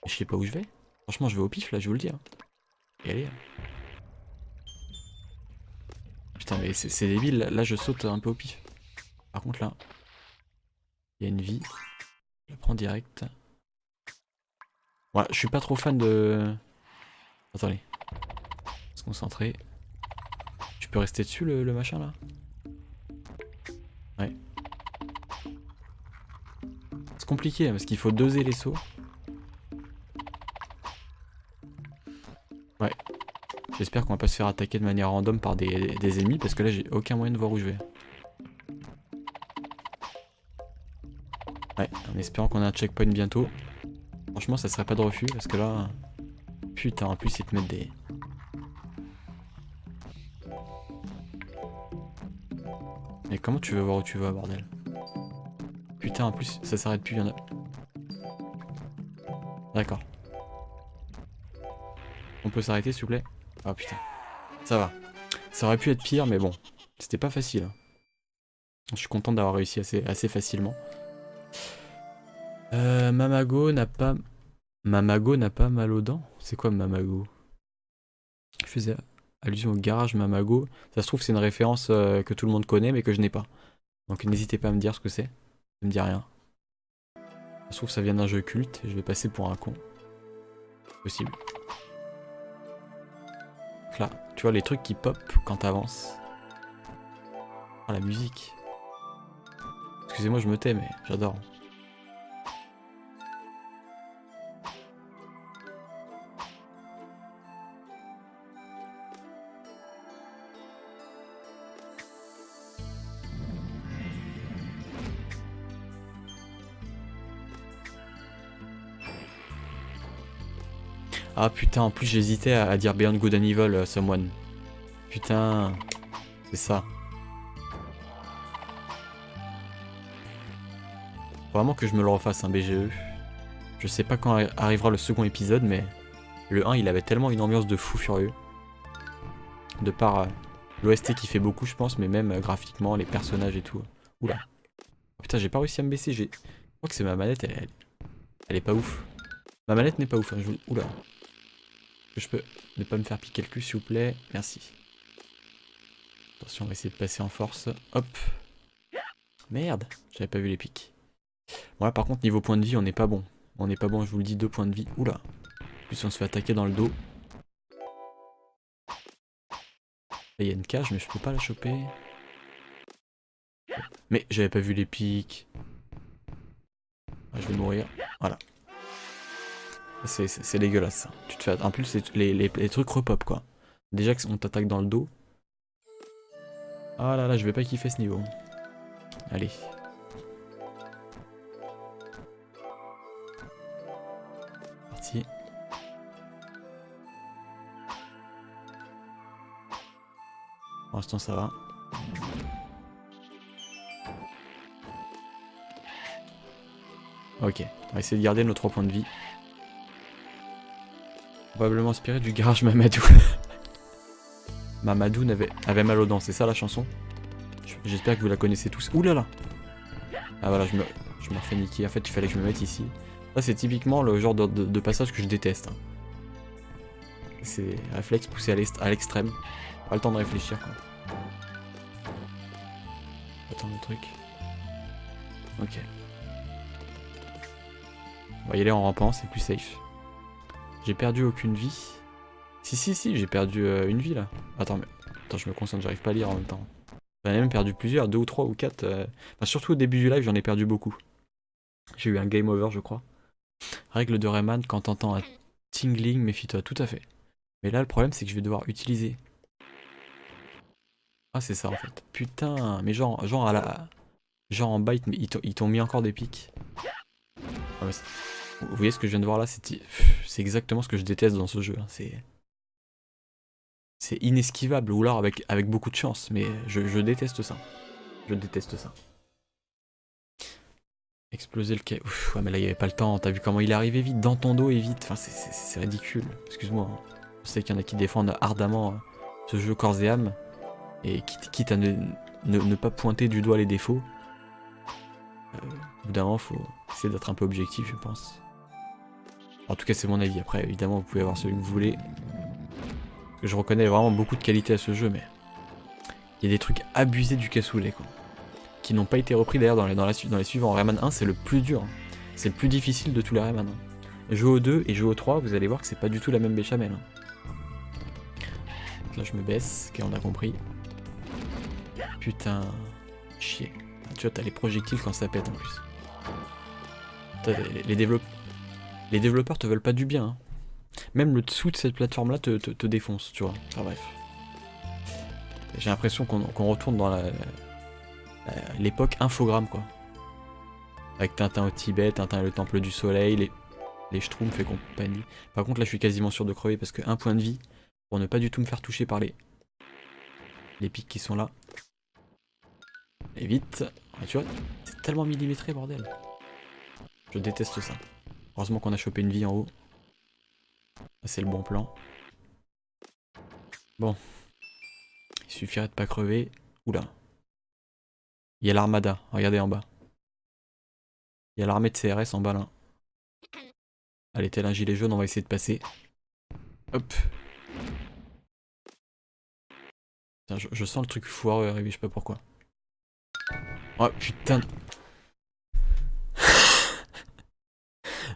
A: Je sais pas où je vais. Franchement, je vais au pif là, je vous le dis. Hein. Et allez. Putain, mais c'est débile. Là, je saute un peu au pif. Par contre, là, il y a une vie. Je la prends direct. Ouais, je suis pas trop fan de. Attendez. Se concentrer. Tu peux rester dessus le machin là? Ouais. C'est compliqué hein, parce qu'il faut doser les sauts. Ouais. J'espère qu'on va pas se faire attaquer de manière random par des ennemis parce que là j'ai aucun moyen de voir où je vais. Ouais, en espérant qu'on a un checkpoint bientôt. Franchement ça serait pas de refus parce que là... Putain en plus ils te mettent des... Mais comment tu veux voir où tu vas bordel? Putain en plus ça s'arrête plus, y'en a... D'accord. On peut s'arrêter s'il vous plaît? Ah putain. Ça va. Ça aurait pu être pire mais bon. C'était pas facile. Je suis content d'avoir réussi assez facilement. Mamago n'a pas mal aux dents? C'est quoi Mamago? Je faisais allusion au garage Mamago. Ça se trouve c'est une référence que tout le monde connaît mais que je n'ai pas. Donc n'hésitez pas à me dire ce que c'est. Ça me dit rien. Ça se trouve ça vient d'un jeu culte et je vais passer pour un con. Possible. Donc là, tu vois les trucs qui pop quand t'avances. Oh la musique. Excusez-moi je me tais mais j'adore. Ah putain, en plus j'hésitais à dire Beyond Good and Evil, Someone. Putain, c'est ça. Faut vraiment que je me le refasse un BGE. Je sais pas quand arrivera le second épisode, mais le 1 il avait tellement une ambiance de fou furieux. De par l'OST qui fait beaucoup je pense, mais même graphiquement, les personnages et tout. Oula. Oh, putain, j'ai pas réussi à me baisser. Je crois que c'est ma manette, elle est pas ouf. Ma manette n'est pas ouf. Hein. Oula. Je peux ne pas me faire piquer le cul, s'il vous plaît. Merci. Attention, on va essayer de passer en force. Hop. Merde, j'avais pas vu les pics. Bon là par contre niveau point de vie on n'est pas bon. On n'est pas bon, je vous le dis, 2 points de vie. Oula. En plus on se fait attaquer dans le dos. Là il y a une cage mais je peux pas la choper. Mais j'avais pas vu les pics. Ah, je vais mourir. Voilà. C'est dégueulasse. Tu te fais... En plus les trucs repop quoi. Déjà qu'on t'attaque dans le dos. Ah là là, je vais pas kiffer ce niveau. Allez. Parti. Pour l'instant ça va. Ok, on va essayer de garder nos 3 points de vie. Probablement inspiré du garage Mamadou. Mamadou avait mal aux dents, c'est ça la chanson? J'espère que vous la connaissez tous. Ouh là là. Ah voilà, je me refais niquer. En fait, il fallait que je me mette ici. Ça, c'est typiquement le genre de passage que je déteste. Hein. C'est réflexe poussé à l'extrême. Pas le temps de réfléchir quoi. Attends le truc. Ok. On va y aller en rampant, c'est plus safe. J'ai perdu aucune vie. Si, j'ai perdu une vie là. Attends, je me concentre, j'arrive pas à lire en même temps. J'en ai même perdu plusieurs, 2 ou 3 ou 4. Enfin, surtout au début du live, j'en ai perdu beaucoup. J'ai eu un game over, je crois. Règle de Rayman, quand t'entends un tingling, méfie-toi, tout à fait. Mais là, le problème, c'est que je vais devoir utiliser. Ah, c'est ça en fait. Putain, mais genre à la. Genre en bite, mais ils t'ont mis encore des pics. Ah, mais vous voyez ce que je viens de voir là? C'est exactement ce que je déteste dans ce jeu. Hein. C'est inesquivable, ou alors avec beaucoup de chance, mais je déteste ça. Je déteste ça. Exploser le quai. Ouf, ouais, mais là il n'y avait pas le temps. T'as vu comment il est arrivé vite dans ton dos et vite. Enfin, c'est ridicule. Excuse-moi. Hein. Je sais qu'il y en a qui défendent ardemment ce jeu corps et âme. Et quitte à ne pas pointer du doigt les défauts. Au bout d'un moment, faut essayer d'être un peu objectif, je pense. En tout cas, c'est mon avis. Après, évidemment, vous pouvez avoir celui que vous voulez. Parce que je reconnais vraiment beaucoup de qualité à ce jeu, mais il y a des trucs abusés du cassoulet, quoi. Qui n'ont pas été repris d'ailleurs dans les suivants. Rayman 1, c'est le plus dur. Hein. C'est le plus difficile de tous les Rayman. Hein. Jouer au 2 et jouer au 3, vous allez voir que c'est pas du tout la même béchamel. Hein. Là, je me baisse. Ok, on a compris. Putain. Chier. Tu vois, t'as les projectiles quand ça pète en plus. Les développeurs te veulent pas du bien. Hein. Même le dessous de cette plateforme là te défonce, tu vois. Enfin bref. J'ai l'impression qu'on retourne dans l'époque infogramme quoi. Avec Tintin au Tibet, Tintin et le Temple du Soleil, les Schtroumpfs et compagnie. Par contre là je suis quasiment sûr de crever parce que 1 point de vie pour ne pas du tout me faire toucher par les pics qui sont là. Et vite. Ah, tu vois, c'est tellement millimétré bordel. Je déteste ça. Heureusement qu'on a chopé une vie en haut. C'est le bon plan. Bon. Il suffirait de pas crever. Oula. Il y a l'armada, regardez en bas. Il y a l'armée de CRS en bas là. Allez, tel un gilet jaune, on va essayer de passer. Hop. Putain, je sens le truc foireux arriver, je sais pas pourquoi. Oh putain.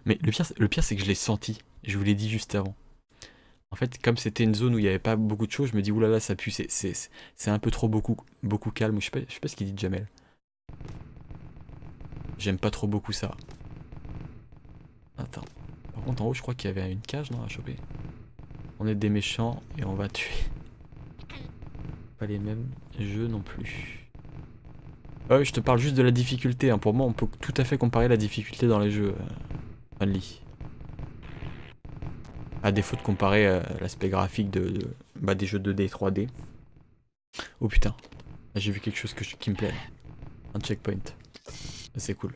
A: Mais le pire c'est que je l'ai senti. Je vous l'ai dit juste avant. En fait, comme c'était une zone où il n'y avait pas beaucoup de choses, je me dis oulala, ça pue, c'est un peu trop beaucoup calme. Je sais pas ce qu'il dit Jamel. J'aime pas trop beaucoup ça. Attends. Par contre, en haut, je crois qu'il y avait une cage, non, à choper. On est des méchants et on va tuer. Pas les mêmes jeux non plus. Ah oui, je te parle juste de la difficulté. Hein. Pour moi, on peut tout à fait comparer la difficulté dans les jeux Only. À défaut de comparer l'aspect graphique des jeux 2D et 3D. Oh putain. J'ai vu quelque chose qui me plaît. Là. Un checkpoint. Ça c'est cool.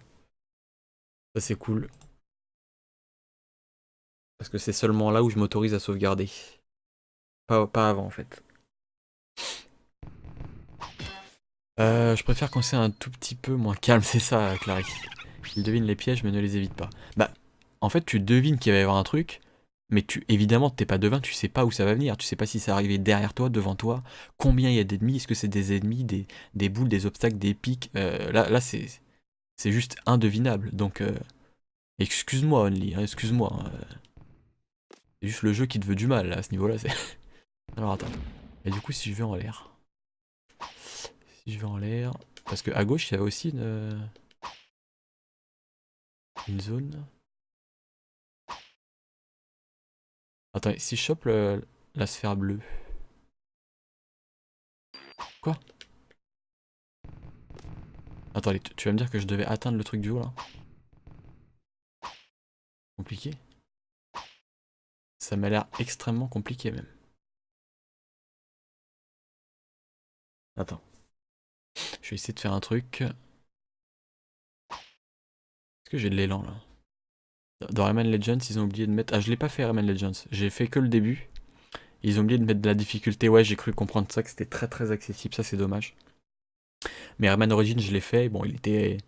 A: Ça c'est cool. Parce que c'est seulement là où je m'autorise à sauvegarder. Pas avant en fait. Je préfère quand c'est un tout petit peu moins calme, c'est ça, Clary. Il devine les pièges mais ne les évite pas. Bah, en fait, tu devines qu'il va y avoir un truc, mais évidemment, t'es pas devin, tu sais pas où ça va venir. Tu sais pas si ça va arriver derrière toi, devant toi, combien il y a d'ennemis, est-ce que c'est des ennemis, des boules, des obstacles, des pics. Là c'est juste indevinable. Donc, excuse-moi, Only, hein, excuse-moi, hein. C'est juste le jeu qui te veut du mal, là, à ce niveau-là. Alors, attends. Et du coup, si je vais en l'air. Si je vais en l'air. Parce que à gauche, il y avait aussi une zone. Attends, si je chope la sphère bleue. Quoi? Attends, allez, tu vas me dire que je devais atteindre le truc du haut là? Compliqué? Ça m'a l'air extrêmement compliqué même. Attends. Je vais essayer de faire un truc. Est-ce que j'ai de l'élan là? Dans Rayman Legends, ils ont oublié de mettre. Ah, je l'ai pas fait Rayman Legends. J'ai fait que le début. Ils ont oublié de mettre de la difficulté. Ouais, j'ai cru comprendre ça, que c'était très très accessible. Ça, c'est dommage. Mais Rayman Origins, je l'ai fait. Bon, il était.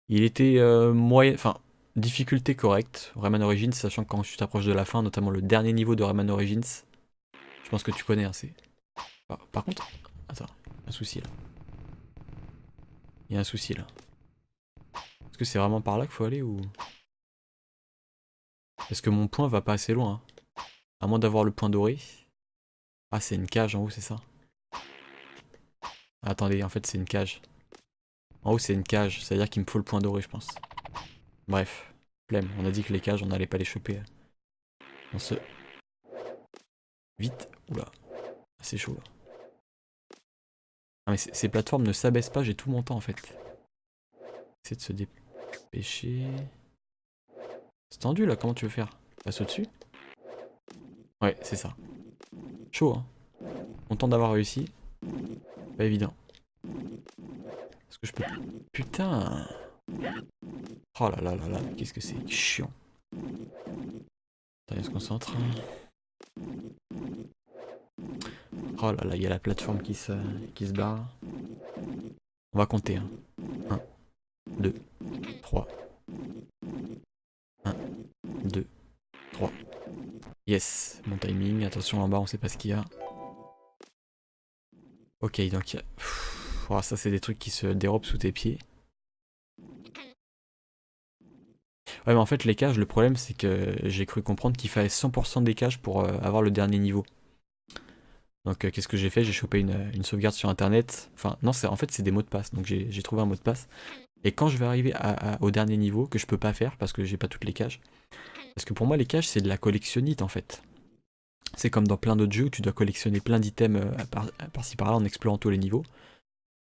A: Il était moyen. Enfin, difficulté correcte. Rayman Origins, sachant que quand tu t'approches de la fin, notamment le dernier niveau de Rayman Origins, je pense que tu connais, hein, c'est. Par contre. Attends, un souci là. Il y a un souci là. Est-ce que c'est vraiment par là qu'il faut aller ou. Est-ce que mon point va pas assez loin, hein? À moins d'avoir le point doré. Ah, c'est une cage en haut, c'est ça? Attendez, en fait, c'est une cage. En haut, c'est une cage. C'est-à-dire qu'il me faut le point doré, je pense. Bref. Flemme. On a dit que les cages, on n'allait pas les choper. On se. Vite. Oula. C'est chaud là. Ah, mais ces plateformes ne s'abaissent pas, j'ai tout mon temps en fait. Essayer de se dépêcher. C'est tendu là, comment tu veux faire? Passe au-dessus? Ouais, c'est ça. Chaud, hein. Content d'avoir réussi. Pas évident. Est-ce que je peux. Putain! Oh là là là là, qu'est-ce que c'est chiant. Attends, on se concentre. Oh là là, il y a la plateforme qui se barre. On va compter. 1, 2, 3. 1, 2, 3. Yes, mon timing. Attention en bas, on sait pas ce qu'il y a. Ok, donc il y a. Oh, ça, c'est des trucs qui se dérobent sous tes pieds. Ouais, mais en fait, les cages, le problème, c'est que j'ai cru comprendre qu'il fallait 100% des cages pour avoir le dernier niveau. Donc, qu'est-ce que j'ai fait? J'ai chopé une sauvegarde sur internet. Enfin, non, en fait, c'est des mots de passe. Donc, j'ai trouvé un mot de passe. Et quand je vais arriver au dernier niveau, que je peux pas faire parce que j'ai pas toutes les cages. Parce que pour moi, les cages, c'est de la collectionnite en fait. C'est comme dans plein d'autres jeux où tu dois collectionner plein d'items par-ci par-là en explorant tous les niveaux.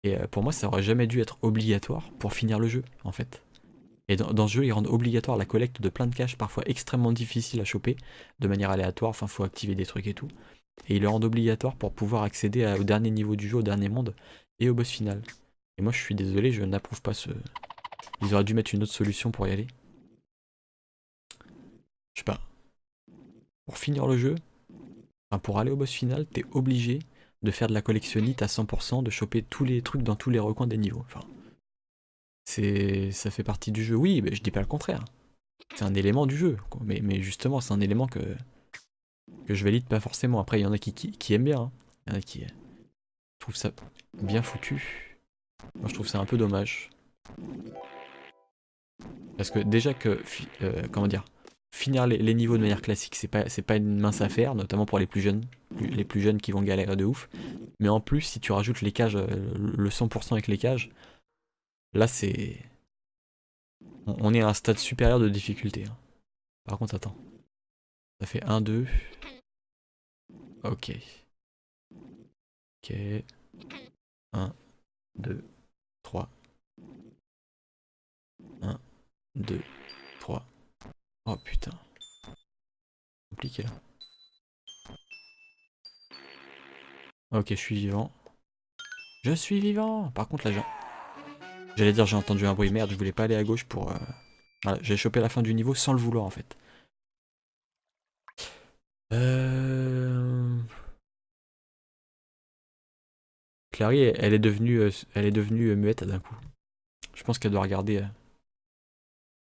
A: Et pour moi, ça aurait jamais dû être obligatoire pour finir le jeu en fait. Et dans ce jeu, ils rendent obligatoire la collecte de plein de caches, parfois extrêmement difficiles à choper, de manière aléatoire, enfin faut activer des trucs et tout. Et ils le rendent obligatoire pour pouvoir accéder au dernier niveau du jeu, au dernier monde, et au boss final. Et moi je suis désolé, je n'approuve pas ce. Ils auraient dû mettre une autre solution pour y aller. Je sais pas. Pour finir le jeu, enfin, pour aller au boss final, t'es obligé de faire de la collectionnite à 100%, de choper tous les trucs dans tous les recoins des niveaux. Enfin, ça fait partie du jeu. Oui, mais je dis pas le contraire. C'est un élément du jeu. Mais justement, c'est un élément que je valide pas forcément. Après, il y en a qui aiment bien, hein. Il y en a qui trouvent ça bien foutu. Moi, je trouve ça un peu dommage. Parce que déjà que, comment dire, finir les niveaux de manière classique, c'est pas une mince affaire, notamment pour les plus jeunes qui vont galérer de ouf. Mais en plus, si tu rajoutes les cages, le 100% avec les cages, là c'est. On est à un stade supérieur de difficulté, hein. Par contre, attends. Ça fait 1, 2. Ok. Ok. 1, 2, 3. 1, 2, 3. Oh putain. Compliqué là. Ok, je suis vivant. Je suis vivant. Par contre, là, j'allais dire j'ai entendu un bruit. Merde, je voulais pas aller à gauche pour. Voilà, j'ai chopé la fin du niveau sans le vouloir en fait. Euh... Clary, elle est devenue muette d'un coup. Je pense qu'elle doit regarder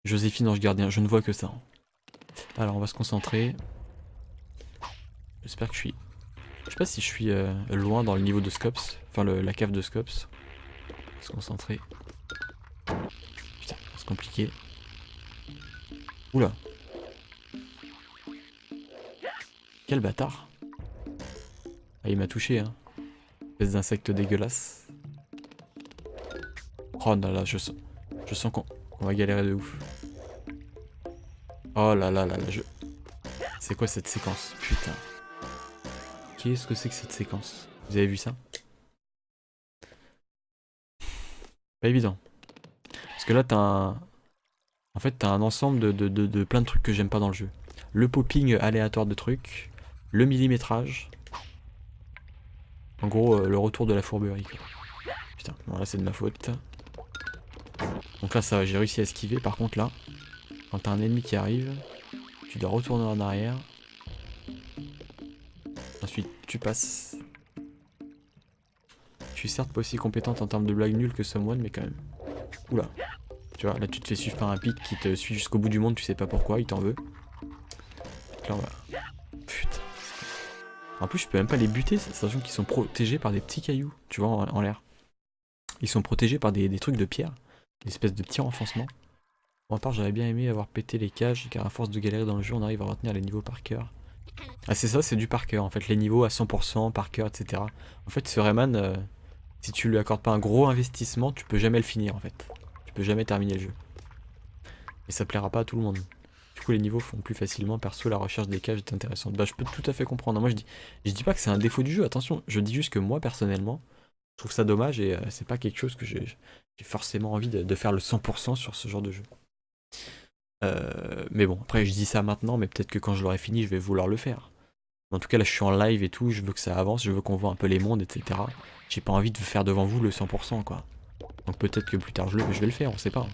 A: Joséphine Ange Gardien. Je ne vois que ça. Alors, on va se concentrer. J'espère que je suis... Je sais pas si je suis loin dans le niveau de Scops. Enfin, la cave de Scops. On va se concentrer. Putain, c'est compliqué. Oula. Quel bâtard. Ah, il m'a touché, hein. Espèce d'insecte dégueulasse. Oh là là, je sens qu'on va galérer de ouf. Oh là là là là, C'est quoi cette séquence? Putain. Qu'est-ce que c'est que cette séquence? Vous avez vu ça? Pas évident. Parce que là, t'as un... En fait, t'as un ensemble de plein de trucs que j'aime pas dans le jeu. Le popping aléatoire de trucs. Le millimétrage. En gros, le retour de la fourberie, quoi. Putain, bon là c'est de ma faute. Donc là ça va, j'ai réussi à esquiver. Par contre là, quand t'as un ennemi qui arrive, tu dois retourner en arrière. Ensuite tu passes. Je suis certes pas aussi compétente en termes de blagues nulles que Someone, mais quand même. Oula. Tu vois, là tu te fais suivre par un pic qui te suit jusqu'au bout du monde, tu sais pas pourquoi, il t'en veut. Donc là on va... Putain. En plus je peux même pas les buter, sachant qu'ils sont protégés par des petits cailloux, tu vois, en l'air. Ils sont protégés par des trucs de pierre. Une espèce de petit renfoncement. Pour ma part, j'aurais bien aimé avoir pété les cages, car à force de galérer dans le jeu, on arrive à retenir les niveaux par cœur. Ah c'est ça, c'est du par cœur en fait, les niveaux à 100%, par cœur, etc. En fait, ce Rayman, si tu lui accordes pas un gros investissement, tu peux jamais le finir en fait. Tu peux jamais terminer le jeu. Et ça plaira pas à tout le monde. Du coup, les niveaux font plus facilement, perso, la recherche des cages est intéressante. Bah, je peux tout à fait comprendre. Moi, je dis pas que c'est un défaut du jeu, attention, je dis juste que moi, personnellement, je trouve ça dommage et c'est pas quelque chose que j'ai forcément envie de faire le 100% sur ce genre de jeu. Mais bon, après je dis ça maintenant, mais peut-être que quand je l'aurai fini, je vais vouloir le faire. En tout cas, là je suis en live et tout, je veux que ça avance, je veux qu'on voit un peu les mondes, etc. J'ai pas envie de faire devant vous le 100%, quoi. Donc peut-être que plus tard je vais le faire, on sait pas.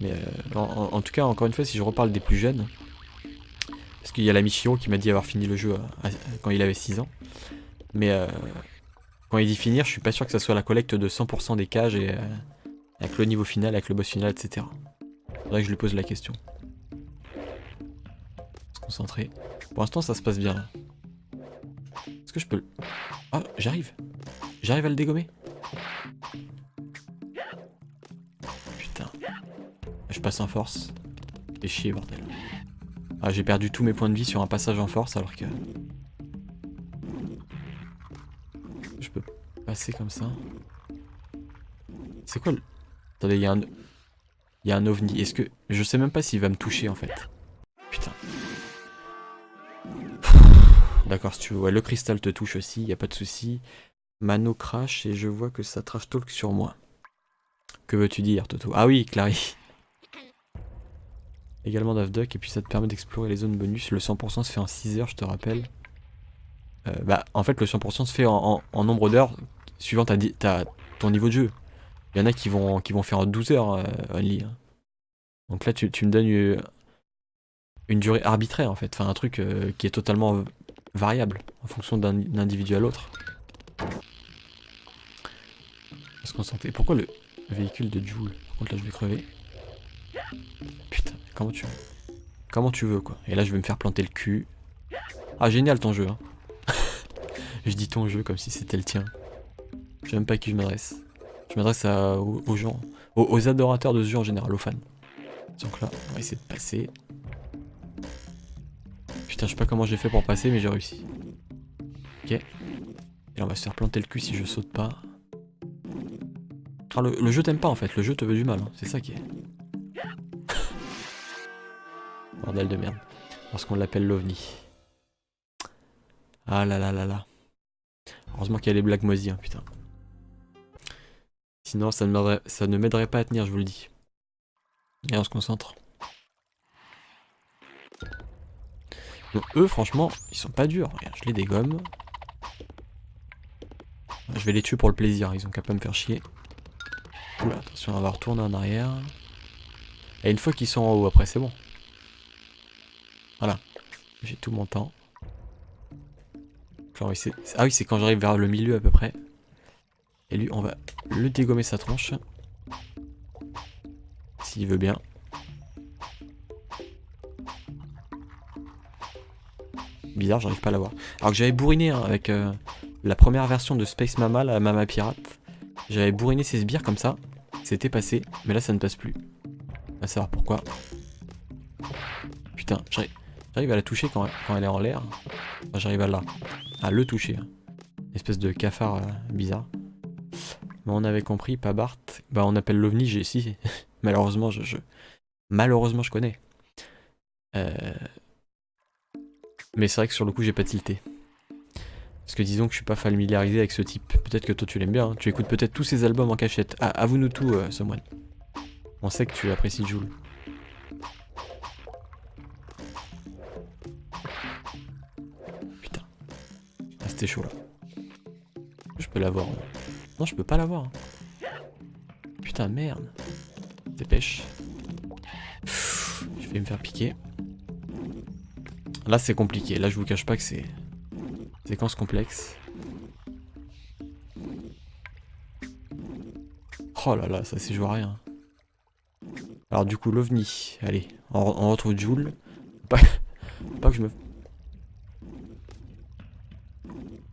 A: Mais en tout cas, encore une fois, si je reparle des plus jeunes, parce qu'il y a la Michiro qui m'a dit avoir fini le jeu quand il avait 6 ans, mais quand il dit finir, je suis pas sûr que ça soit la collecte de 100% des cages et avec le niveau final, avec le boss final, etc. Faudrait que je lui pose la question. Se concentrer. Pour l'instant, ça se passe bien. Est-ce que je peux le... Ah, j'arrive. J'arrive à le dégommer. Putain. Je passe en force. Fais chier, bordel. Ah, j'ai perdu tous mes points de vie sur un passage en force alors que... Je peux passer comme ça. C'est quoi le... Attendez, il y a un ovni. Est-ce que... Je sais même pas s'il va me toucher en fait. Putain. D'accord, si tu veux. Ouais, le cristal te touche aussi, y a pas de souci. Mano crash et je vois que ça trash talk sur moi. Que veux-tu dire, Toto? Ah oui, Clary. Également Daft Duck, et puis ça te permet d'explorer les zones bonus. Le 100% se fait en 6 heures, je te rappelle. Bah, en fait, le 100% se fait en nombre d'heures suivant ton niveau de jeu. Il y en a qui vont faire en 12 heures only. Hein. Donc là, tu me donnes une durée arbitraire, en fait. Enfin, un truc qui est totalement variable en fonction d'un individu à l'autre. On va se concentrer. Pourquoi le véhicule de Joule? Par contre, là, je vais crever. Putain, comment tu veux, quoi. Et là, je vais me faire planter le cul. Ah, génial ton jeu, hein. Je dis ton jeu comme si c'était le tien. Je sais même pas à qui je m'adresse. Je m'adresse aux gens, aux adorateurs de ce jeu en général, aux fans. Donc là, on va essayer de passer. Putain, je sais pas comment j'ai fait pour passer, mais j'ai réussi. Ok. Et là, on va se faire planter le cul si je saute pas. Ah, le jeu t'aime pas en fait, le jeu te veut du mal, hein. C'est ça qui est. Bordel de merde. Parce qu'on l'appelle l'OVNI. Ah là là là là. Heureusement qu'il y a les blagues moisies, hein, putain. Sinon, ça ne m'aiderait pas à tenir, je vous le dis. Et on se concentre. Donc eux, franchement, ils sont pas durs. Regarde, je les dégomme. Je vais les tuer pour le plaisir, ils ont qu'à pas me faire chier. Oula, attention, on va retourner en arrière. Et une fois qu'ils sont en haut, après c'est bon. Voilà. J'ai tout mon temps. Genre, ah oui, c'est quand j'arrive vers le milieu à peu près. Et lui, on va le dégommer sa tronche. S'il veut bien. Bizarre, j'arrive pas à l'avoir. Alors que j'avais bourriné hein, avec la première version de Space Mama, la Mama Pirate. J'avais bourriné ses sbires comme ça. C'était passé, mais là ça ne passe plus. On va savoir pourquoi. Putain, j'arrive à la toucher quand elle est en l'air. Enfin, j'arrive à le toucher. Une espèce de cafard bizarre. Mais on avait compris, pas Bart. Bah on appelle l'OVNI, j'ai si. Malheureusement, malheureusement je connais. Mais c'est vrai que sur le coup j'ai pas tilté. Parce que disons que je suis pas familiarisé avec ce type. Peut-être que toi tu l'aimes bien, hein. Tu écoutes peut-être tous ses albums en cachette. Ah, avoue-nous tout, Someone. On sait que tu apprécies Jul. Putain. Ah c'était chaud là. Je peux l'avoir. Non je peux pas l'avoir. Putain merde. Dépêche. Je vais me faire piquer. Là c'est compliqué, là je vous cache pas que c'est séquence complexe. Oh là là, ça c'est joué à rien. Alors du coup l'OVNI, allez, on retrouve Jul. Pas que je me...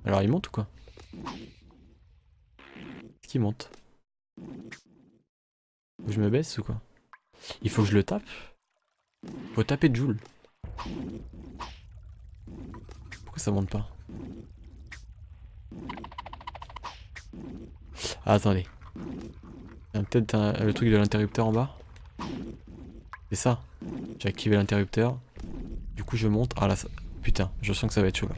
A: Alors il monte ou quoi? Est-ce qu'il monte? Faut que je me baisse ou quoi? Il faut que je le tape? Faut taper Jul. Pourquoi ça monte pas? Ah, attendez. Il y a peut-être le truc de l'interrupteur en bas. C'est ça. J'ai activé l'interrupteur. Du coup je monte. Ah là ça... Putain, je sens que ça va être chaud là.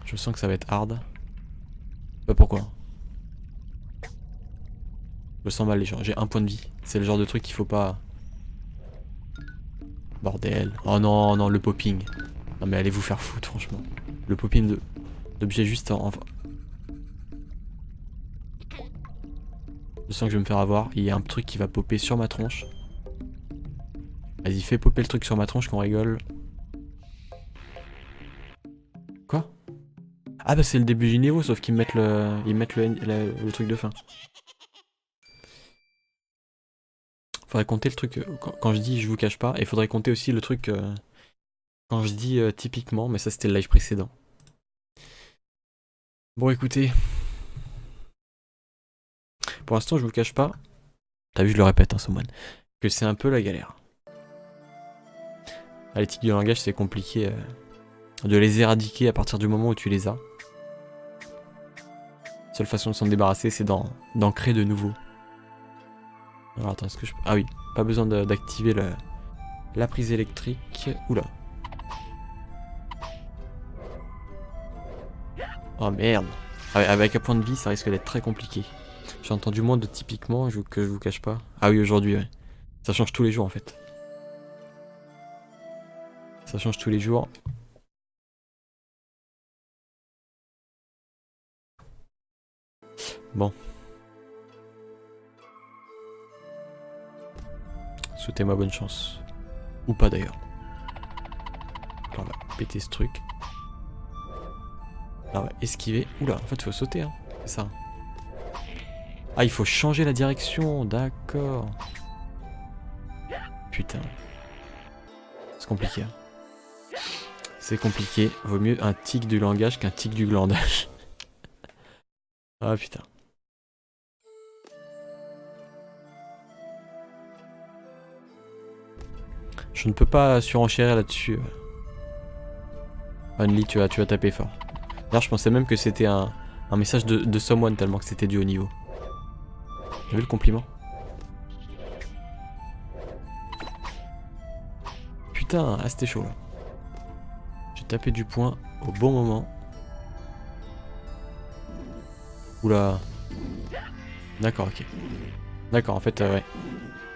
A: Je sens que ça va être hard. Pas pourquoi. Je me sens mal les gens. J'ai un point de vie. C'est le genre de truc qu'il faut pas... Bordel. Oh non, non, le popping. Non mais allez vous faire foutre franchement. Le popping d'objets juste en... Je sens que je vais me faire avoir. Il y a un truc qui va popper sur ma tronche. Vas-y, fais popper le truc sur ma tronche qu'on rigole. Quoi? Ah bah c'est le début du niveau, sauf qu'ils mettent le truc de fin. Faudrait compter le truc quand je dis je vous cache pas. Et faudrait compter aussi le truc quand je dis typiquement. Mais ça c'était le live précédent. Bon écoutez. Pour l'instant je vous cache pas. T'as vu je le répète hein Someone. Que c'est un peu la galère. Ah, les tics du langage c'est compliqué de les éradiquer à partir du moment où tu les as. Seule façon de s'en débarrasser c'est d'en créer de nouveaux. Alors attends, est-ce que je peux... Ah oui, pas besoin d'activer la prise électrique. Oula. Oh merde. Avec un point de vie, ça risque d'être très compliqué. J'ai entendu moins de typiquement que je vous cache pas. Ah oui, aujourd'hui, ouais. Ça change tous les jours en fait. Ça change tous les jours. Bon. Souhaitez-moi bonne chance. Ou pas d'ailleurs. On va péter ce truc. Là on va esquiver. Oula, en fait il faut sauter hein. C'est ça. Ah il faut changer la direction. D'accord. Putain. C'est compliqué hein. C'est compliqué. Vaut mieux un tic du langage qu'un tic du glandage. Ah putain. Je ne peux pas surenchérir là-dessus. Only, tu vas taper fort. D'ailleurs, je pensais même que c'était un message de Someone tellement que c'était du haut niveau. J'ai vu le compliment. Putain, ah c'était chaud là. J'ai tapé du poing au bon moment. Oula. D'accord, ok. D'accord, en fait, ouais.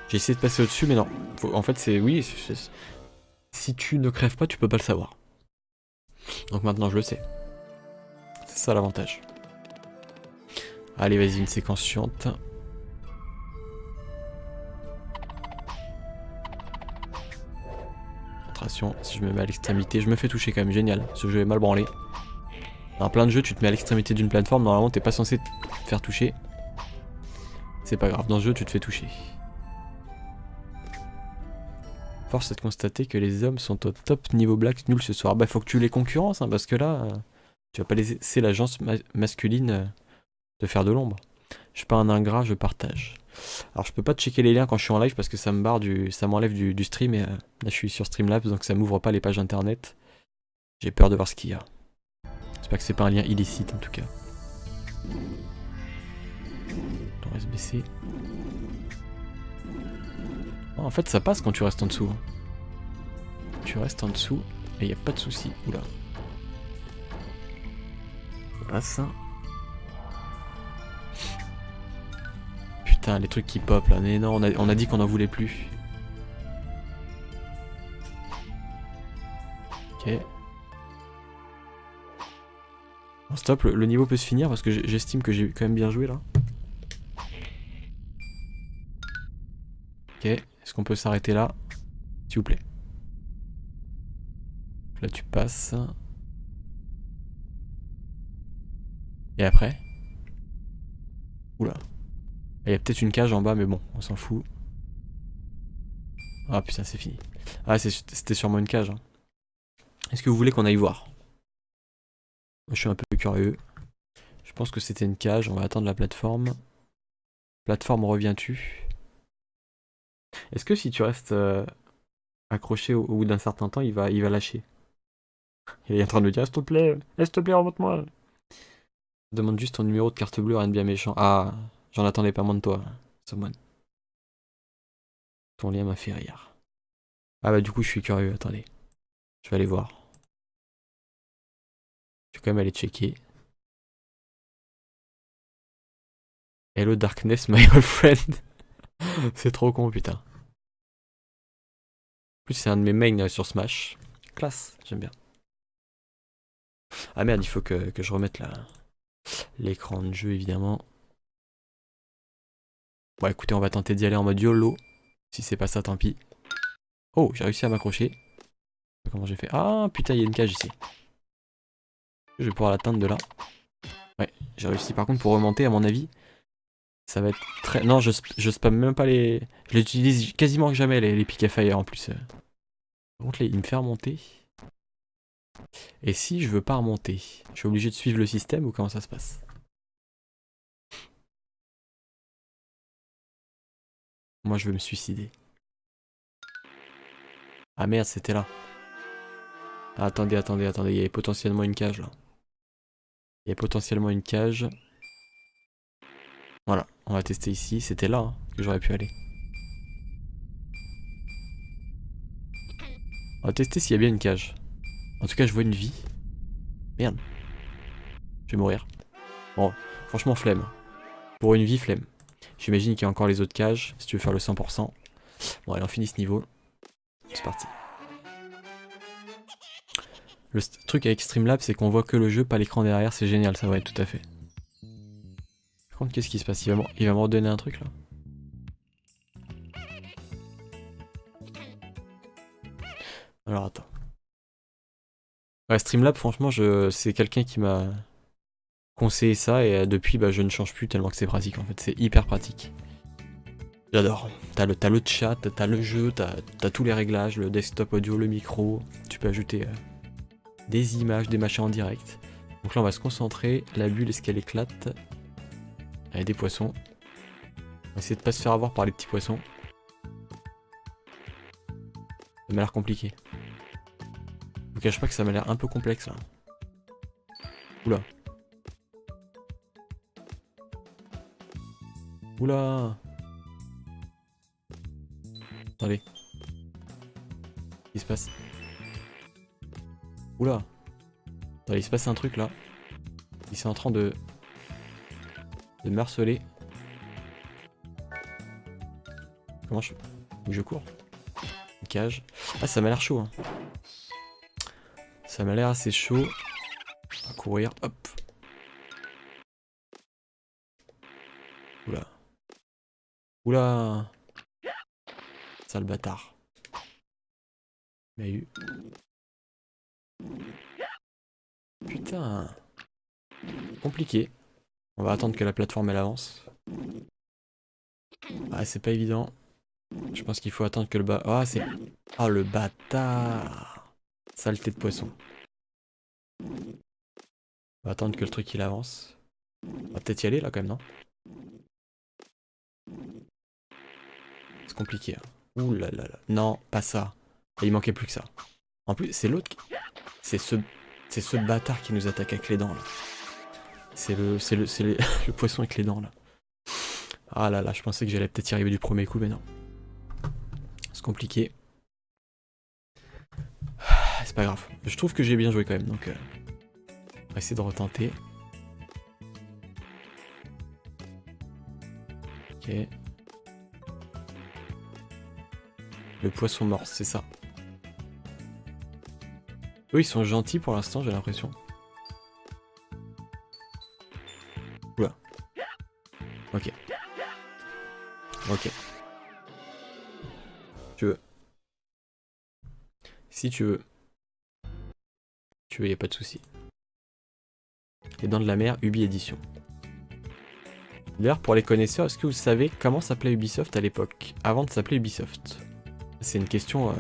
A: J'ai essayé de passer au-dessus, mais non. En fait, c'est... Oui, si tu ne crèves pas, tu peux pas le savoir. Donc maintenant, je le sais. C'est ça l'avantage. Allez, vas-y, une séquence chiante. Concentration, si je me mets à l'extrémité, je me fais toucher quand même, génial. Ce jeu est mal branlé. Dans plein de jeux, tu te mets à l'extrémité d'une plateforme, normalement t'es pas censé te faire toucher. C'est pas grave, dans ce jeu tu te fais toucher. Force est de constater que les hommes sont au top niveau black nul ce soir. Bah faut que tu les concurrences, hein, parce que là, tu vas pas laisser l'agence masculine te faire de l'ombre. Je suis pas un ingrat, je partage. Alors je peux pas checker les liens quand je suis en live parce que ça me barre ça m'enlève du stream et là je suis sur Streamlabs donc ça m'ouvre pas les pages internet. J'ai peur de voir ce qu'il y a. J'espère que c'est pas un lien illicite en tout cas. On va se baisser. Oh, en fait ça passe quand tu restes en dessous. Tu restes en dessous et y a pas de souci. Oula. Ça passe. Putain les trucs qui pop là. Mais non on a dit qu'on en voulait plus. Ok. Bon, stop, le niveau peut se finir parce que j'estime que j'ai quand même bien joué là. Ok, est-ce qu'on peut s'arrêter là? S'il vous plaît. Là tu passes. Et après? Oula. Il y a peut-être une cage en bas mais bon, on s'en fout. Ah putain c'est fini. Ah c'était sûrement une cage. Hein. Est-ce que vous voulez qu'on aille voir? Moi je suis un peu curieux. Je pense que c'était une cage, on va attendre la plateforme. Plateforme, reviens-tu? Est-ce que si tu restes accroché au bout d'un certain temps, il va lâcher? Il est en train de me dire, s'il te plaît, remonte-moi. Demande juste ton numéro de carte bleue, rien de bien méchant. Ah, j'en attendais pas moins de toi, Someone. Ton lien m'a fait rire. Ah bah du coup je suis curieux, attendez. Je vais aller voir. Je vais quand même aller checker. Hello Darkness, my old friend. C'est trop con, putain. En plus, c'est un de mes mains sur Smash. Classe, j'aime bien. Ah merde, il faut que je remette l'écran de jeu, évidemment. Bon, écoutez, on va tenter d'y aller en mode YOLO. Si c'est pas ça, tant pis. Oh, j'ai réussi à m'accrocher. Comment j'ai fait? Ah, putain, il y a une cage ici. Je vais pouvoir l'atteindre de là. Ouais, j'ai réussi. Par contre, pour remonter, à mon avis, ça va être très... Non, je spam même pas les... Je l'utilise quasiment jamais, les pick à fire, en plus. Par contre, là, il me fait remonter. Et si je veux pas remonter, je suis obligé de suivre le système ou comment ça se passe? Moi, je veux me suicider. Ah merde, c'était là. Ah, attendez, il y avait potentiellement une cage, là. Il y a potentiellement une cage. Voilà, on va tester ici. C'était là hein, que j'aurais pu aller. On va tester s'il y a bien une cage. En tout cas, je vois une vie. Merde. Je vais mourir. Bon, franchement, flemme. Pour une vie, flemme. J'imagine qu'il y a encore les autres cages, si tu veux faire le 100%. Bon, allez, on finit ce niveau. C'est parti. Le truc avec Streamlabs, c'est qu'on voit que le jeu, pas l'écran derrière. C'est génial, ça va être tout à fait. Par contre, qu'est-ce qui se passe? Il va me redonner un truc, là? Alors, attends. Ouais, Streamlabs, franchement, c'est quelqu'un qui m'a conseillé ça et depuis, bah, je ne change plus tellement que c'est pratique, en fait. C'est hyper pratique. J'adore. T'as le chat, t'as le jeu, t'as tous les réglages, le desktop audio, le micro. Tu peux ajouter des images, des machins en direct. Donc là, on va se concentrer. La bulle, est-ce qu'elle éclate? Avec des poissons. On va essayer de pas se faire avoir par les petits poissons. Ça m'a l'air compliqué. Je vous cache pas que ça m'a l'air un peu complexe là. Oula. Oula. Attendez. Qu'est-ce qui se passe? Oula. Attendez, il se passe un truc là. Il est en train de me harceler. Comment je cours? Une cage. Ah, ça m'a l'air chaud. Hein. Ça m'a l'air assez chaud. On va courir. Hop. Oula. Oula. Sale bâtard. Il m'a eu. Putain. Compliqué. On va attendre que la plateforme elle avance. Ah, c'est pas évident. Je pense qu'il faut attendre que le bas... Ah, c'est... Ah, le bâtard. Saleté de poisson. On va attendre que le truc il avance. On va peut-être y aller là quand même, non? C'est compliqué. Hein. Ouh là là là. Non, pas ça. Il manquait plus que ça. En plus, c'est l'autre qui... C'est ce bâtard qui nous attaque avec les dents là. C'est le poisson avec les dents là. Ah là là, je pensais que j'allais peut-être y arriver du premier coup, mais non. C'est compliqué. C'est pas grave. Je trouve que j'ai bien joué quand même, donc on va essayer de retenter. Ok. Le poisson mort, c'est ça. Eux, ils sont gentils pour l'instant, j'ai l'impression. Oula. Ok. Ok. Tu veux. Si tu veux. Tu veux, y a pas de souci. Les Dents de la Mer, Ubi Édition. D'ailleurs, pour les connaisseurs, est-ce que vous savez comment s'appelait Ubisoft à l'époque, avant de s'appeler Ubisoft? C'est une question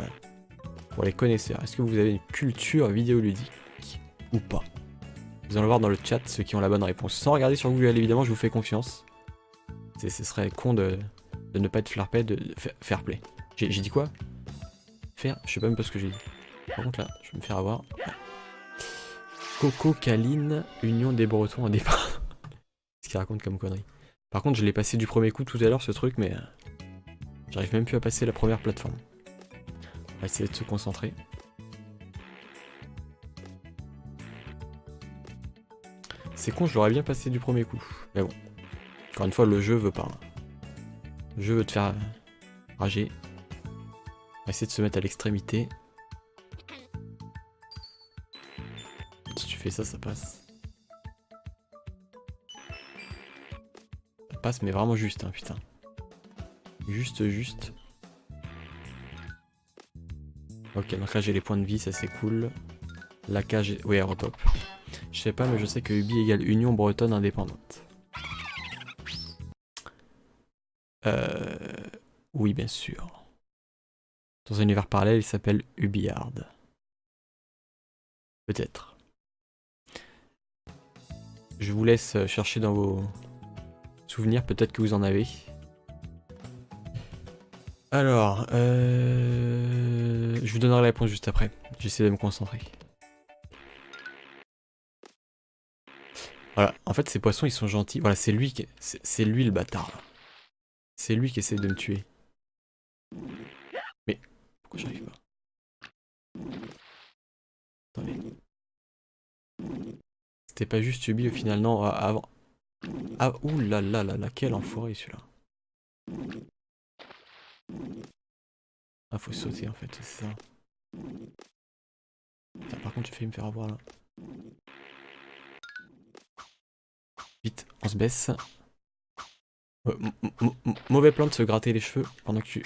A: pour les connaisseurs. Est-ce que vous avez une culture vidéoludique ou pas? Vous allez le voir dans le chat, ceux qui ont la bonne réponse. Sans regarder sur Google, évidemment, je vous fais confiance. Ce serait con de ne pas être fair play. J'ai dit quoi? Faire? Je sais pas même pas ce que j'ai dit. Par contre là, je vais me faire avoir. Coco Caline, Union des Bretons en départ. Ce qu'il raconte comme connerie. Par contre, je l'ai passé du premier coup tout à l'heure ce truc, mais j'arrive même plus à passer la première plateforme. On va essayer de se concentrer. C'est con, je l'aurais bien passé du premier coup. Mais bon. Encore une fois, le jeu veut pas. Le jeu veut te faire rager. On va essayer de se mettre à l'extrémité. Si tu fais ça, ça passe. Ça passe, mais vraiment juste, hein, putain. Juste. Ok, donc là j'ai les points de vie, ça c'est cool. La cage, oui, elle repop. Je sais pas, mais je sais que Ubi égale Union Bretonne Indépendante. Oui, bien sûr. Dans un univers parallèle, il s'appelle Ubiard. Peut-être. Je vous laisse chercher dans vos souvenirs, peut-être que vous en avez. Alors, je vous donnerai la réponse juste après. J'essaie de me concentrer. Voilà, en fait ces poissons ils sont gentils. Voilà, c'est lui le bâtard. C'est lui qui essaie de me tuer. Mais pourquoi j'arrive pas? Attendez. C'était pas juste Ubi au final, non, avant. Ah, ouh là là là là, quel enfoiré celui-là. Ah, faut sauter en fait, c'est ça. Tiens, par contre, j'ai failli me faire avoir là. Vite, on se baisse. Mauvais plan de se gratter les cheveux pendant que tu...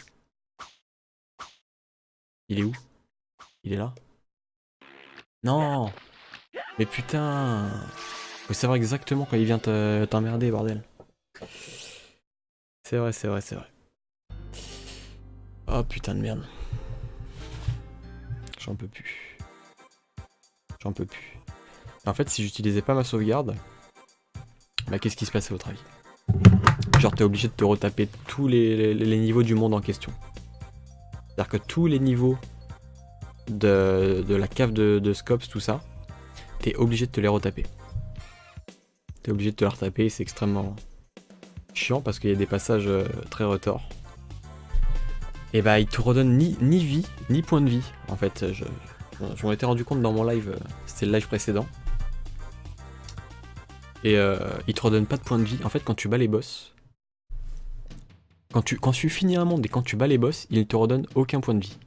A: Il est où? Il est là? Non! Mais putain! Faut savoir exactement quand il vient t'emmerder, bordel. C'est vrai. Oh putain de merde. J'en peux plus. En fait, si j'utilisais pas ma sauvegarde, bah qu'est-ce qui se passe à votre avis? Genre t'es obligé de te retaper tous les niveaux du monde en question. C'est-à-dire que tous les niveaux de la cave de Scops, tout ça, t'es obligé de te les retaper. T'es obligé de te les retaper, c'est extrêmement chiant parce qu'il y a des passages très retors. Et bah il te redonne ni vie, ni point de vie. En fait, je m'en étais rendu compte dans mon live, c'était le live précédent. Et il te redonne pas de points de vie. En fait, quand tu bats les boss, quand tu finis un monde et quand tu bats les boss, il ne te redonne aucun point de vie.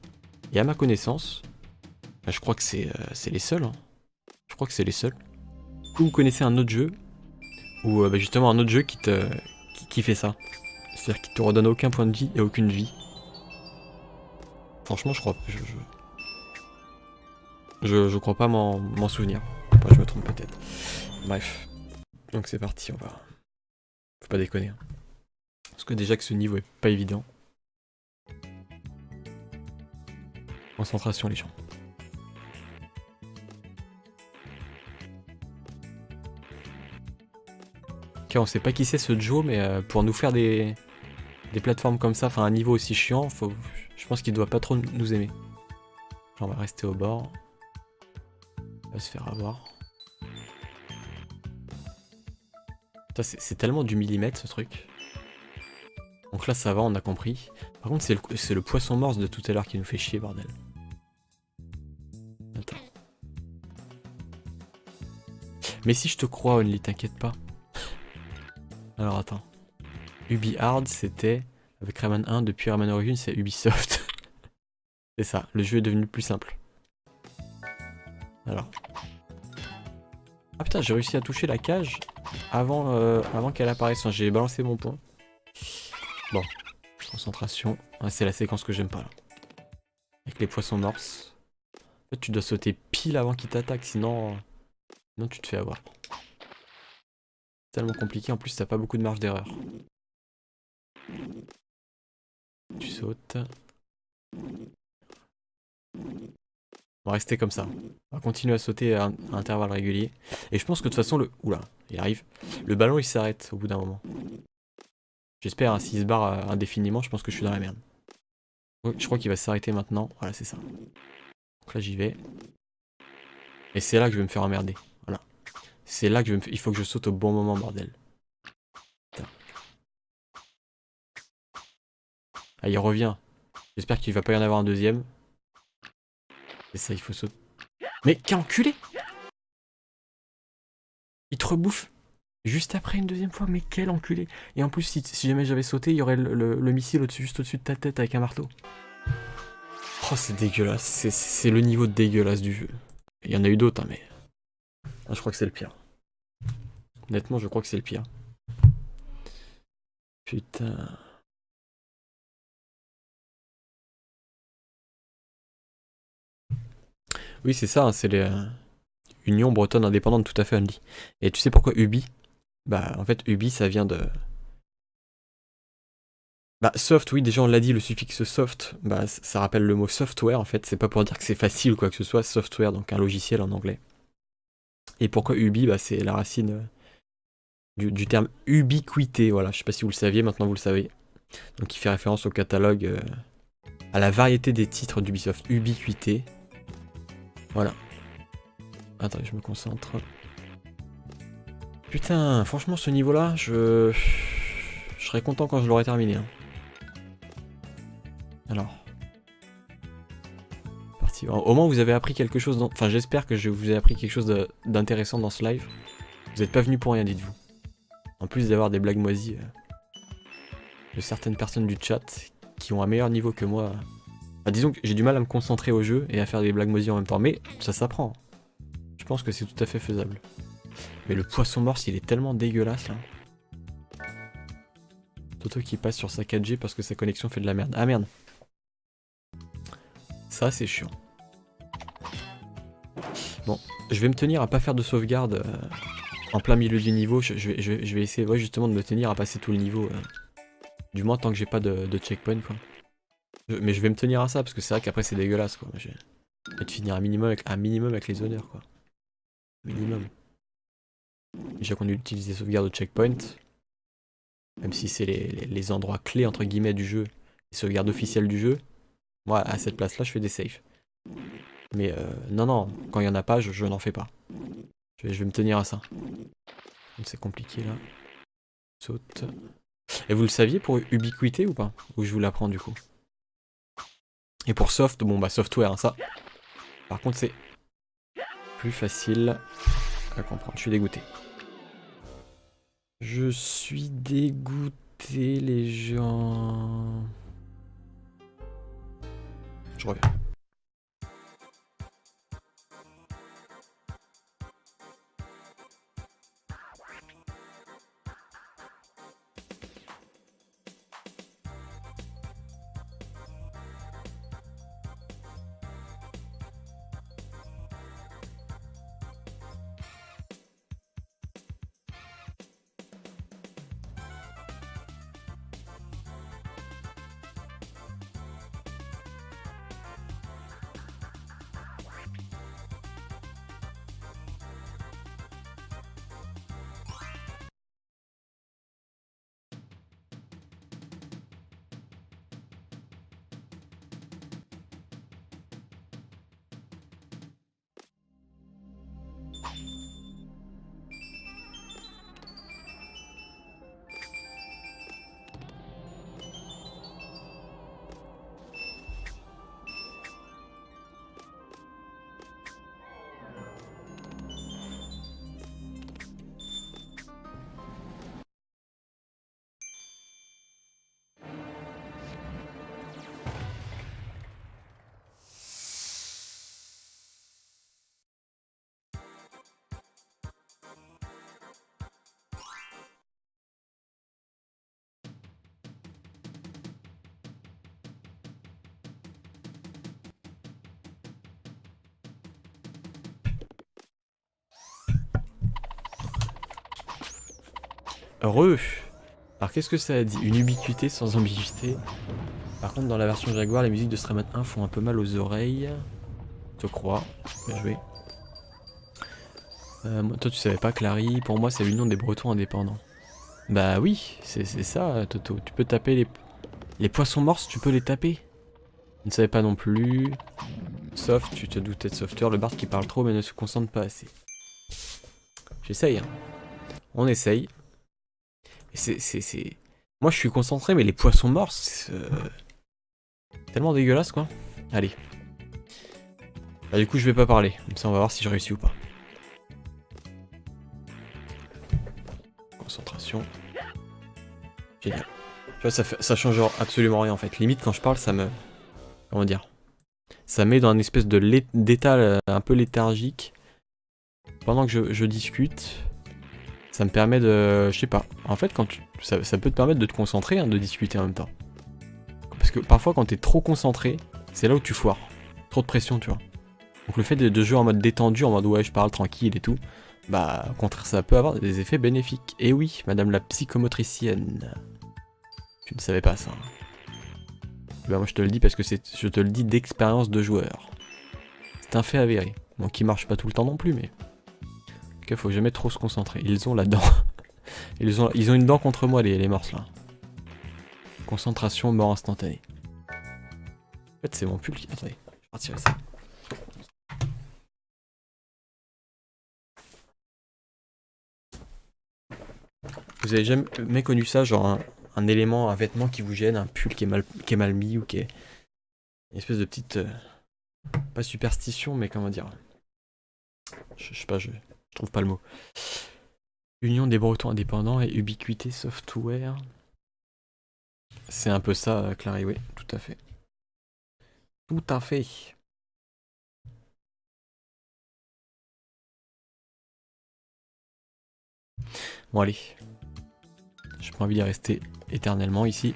A: Et à ma connaissance, bah, je crois que c'est les seuls. Hein. Je crois que c'est les seuls. Vous connaissez un autre jeu, ou bah, justement un autre jeu qui fait ça. C'est-à-dire qu'il te redonne aucun point de vie et aucune vie. Franchement, je crois. Je crois pas m'en souvenir. Enfin, je me trompe peut-être. Bref. Donc c'est parti, on va... Faut pas déconner. Hein. Parce que déjà que ce niveau est pas évident. Concentration les gens. Ok, on sait pas qui c'est ce Joe, mais pour nous faire des plateformes comme ça, enfin un niveau aussi chiant, je pense qu'il doit pas trop nous aimer. On va rester au bord. On va se faire avoir. C'est tellement du millimètre ce truc. Donc là ça va, on a compris. Par contre c'est le poisson morse de tout à l'heure qui nous fait chier, bordel. Attends. Mais si je te crois, Only, t'inquiète pas. Alors attends. Ubi Hard, c'était avec Rayman 1, depuis Rayman Origins, c'est Ubisoft. C'est ça, le jeu est devenu plus simple. Alors. Ah putain, j'ai réussi à toucher la cage avant qu'elle apparaisse. Enfin, j'ai balancé mon point. Bon, concentration. Ouais, c'est la séquence que j'aime pas là. Avec les poissons morses. En fait, tu dois sauter pile avant qu'ils t'attaquent, sinon tu te fais avoir. C'est tellement compliqué, en plus t'as pas beaucoup de marge d'erreur. Tu sautes. On va rester comme ça. On va continuer à sauter à intervalles réguliers. Et je pense que de toute façon, Oula, il arrive. Le ballon il s'arrête au bout d'un moment. J'espère, hein, s'il se barre indéfiniment, je pense que je suis dans la merde. Je crois qu'il va s'arrêter maintenant. Voilà, c'est ça. Donc là, j'y vais. Et c'est là que je vais me faire emmerder. Voilà. C'est là que il faut que je saute au bon moment, bordel. Putain. Ah, il revient. J'espère qu'il va pas y en avoir un deuxième. C'est ça, il faut sauter. Mais quel enculé! Il te rebouffe juste après une deuxième fois, mais quel enculé! Et en plus, si jamais j'avais sauté, il y aurait le missile juste au-dessus de ta tête avec un marteau. Oh, c'est dégueulasse. C'est le niveau dégueulasse du jeu. Il y en a eu d'autres, hein, mais... Ah, je crois que c'est le pire. Honnêtement, je crois que c'est le pire. Putain... Oui, c'est ça, hein, c'est les... Union bretonne indépendante, tout à fait, Only. Et tu sais pourquoi Ubi? Bah, en fait, Ubi, ça vient de... Bah, soft, oui, déjà on l'a dit, le suffixe soft, bah, ça rappelle le mot software, en fait. C'est pas pour dire que c'est facile ou quoi que ce soit, software, donc un logiciel en anglais. Et pourquoi Ubi? Bah, c'est la racine du terme ubiquité, voilà. Je sais pas si vous le saviez, maintenant vous le savez. Donc il fait référence au catalogue, à la variété des titres d'Ubisoft. Ubiquité. Voilà. Attends, je me concentre. Putain, franchement, ce niveau-là, je serais content quand je l'aurai terminé. Hein. Alors. Parti. Au moins, vous avez appris quelque chose. Enfin, j'espère que je vous ai appris quelque chose d'intéressant dans ce live. Vous n'êtes pas venu pour rien, dites-vous. En plus d'avoir des blagues moisies de certaines personnes du chat qui ont un meilleur niveau que moi. Enfin, disons que j'ai du mal à me concentrer au jeu et à faire des blagues moisies en même temps, mais ça s'apprend. Je pense que c'est tout à fait faisable. Mais le poisson morse, il est tellement dégueulasse là. Toto qui passe sur sa 4G parce que sa connexion fait de la merde. Ah merde. Ça, c'est chiant. Bon, je vais me tenir à pas faire de sauvegarde en plein milieu du niveau. Je vais essayer justement de me tenir à passer tout le niveau. Du moins tant que j'ai pas de checkpoint quoi. Mais je vais me tenir à ça parce que c'est vrai qu'après c'est dégueulasse quoi. Je vais te finir un minimum avec les honneurs quoi. Minimum. Déjà qu'on utilise des sauvegardes de checkpoint. Même si c'est les endroits clés entre guillemets du jeu. Les sauvegardes officielles du jeu. Moi à cette place là je fais des saves. Mais non, quand il y en a pas je n'en fais pas. Je vais me tenir à ça. C'est compliqué là. Saute. Et vous le saviez pour ubiquité ou pas? Ou je vous l'apprends du coup? Et pour soft, bon bah software, hein, ça. Par contre c'est plus facile à comprendre. Je suis dégoûté. Je suis dégoûté les gens. Je reviens. Heureux. Alors qu'est-ce que ça a dit? Une ubiquité sans ambiguïté. Par contre dans la version Jaguar, les musiques de Strayman 1 font un peu mal aux oreilles. Je te crois. Bien joué. Toi tu savais pas Clary, pour moi c'est l'union des Bretons indépendants. Bah oui, c'est ça Toto. Tu peux taper les poissons morses, tu peux les taper. Je ne savais pas non plus. Soft, tu te doutais de Softer, le bard qui parle trop mais ne se concentre pas assez. J'essaye, hein. On essaye. C'est... Moi je suis concentré mais les poissons morts, c'est tellement dégueulasse quoi. Allez. Bah, du coup je vais pas parler, comme ça on va voir si je réussis ou pas. Concentration. Génial. Tu vois ça change absolument rien en fait. Limite quand je parle ça me... Comment dire? Ça met dans une espèce d'état un peu léthargique. Pendant que je discute, ça me permet de... Je sais pas. En fait, ça peut te permettre de te concentrer, hein, de discuter en même temps. Parce que parfois, quand t'es trop concentré, c'est là où tu foires. Trop de pression, tu vois. Donc le fait de jouer en mode détendu, en mode ouais, je parle tranquille et tout, bah, au contraire, ça peut avoir des effets bénéfiques. Et oui, madame la psychomotricienne. Tu ne savais pas ça. Bah moi je te le dis parce que je te le dis d'expérience de joueur. C'est un fait avéré. Donc il marche pas tout le temps non plus, mais... En tout cas, faut jamais trop se concentrer. Ils ont la dent. ils ont une dent contre moi, les morses là. Concentration, mort instantanée. En fait, c'est mon pull qui... Attendez, je vais retirer ça. Vous avez jamais connu ça, genre un élément, un vêtement qui vous gêne, un pull qui est mal mis ou qui est... Une espèce de petite... pas superstition, mais comment dire... Je sais pas, je trouve pas le mot. Union des Bretons indépendants et ubiquité software. C'est un peu ça, Clary, oui, tout à fait. Tout à fait. Bon allez. J'ai pas envie d'y rester éternellement ici.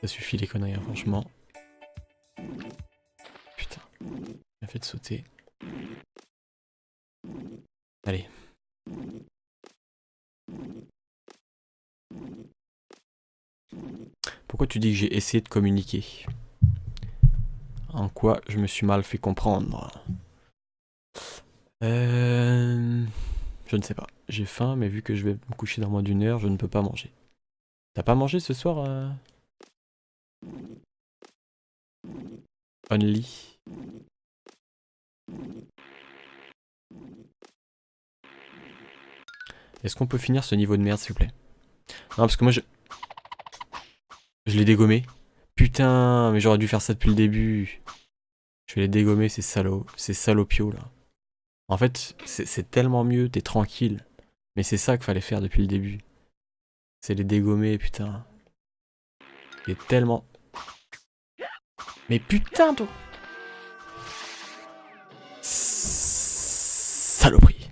A: Ça suffit les conneries, hein, franchement. Putain. Bien fait de sauter. Allez. Pourquoi tu dis que j'ai essayé de communiquer? En quoi je me suis mal fait comprendre? Je ne sais pas. J'ai faim, mais vu que je vais me coucher dans moins d'une heure, je ne peux pas manger. T'as pas mangé ce soir Only. Est-ce qu'on peut finir ce niveau de merde, s'il vous plaît? Non, parce que moi, je l'ai dégommé. Putain, mais j'aurais dû faire ça depuis le début. Je vais les dégommer, ces salauds. Ces salopios, là. En fait, c'est tellement mieux, t'es tranquille. Mais c'est ça qu'il fallait faire depuis le début. C'est les dégommer, putain. C'est tellement... Mais putain, toi! Saloperie.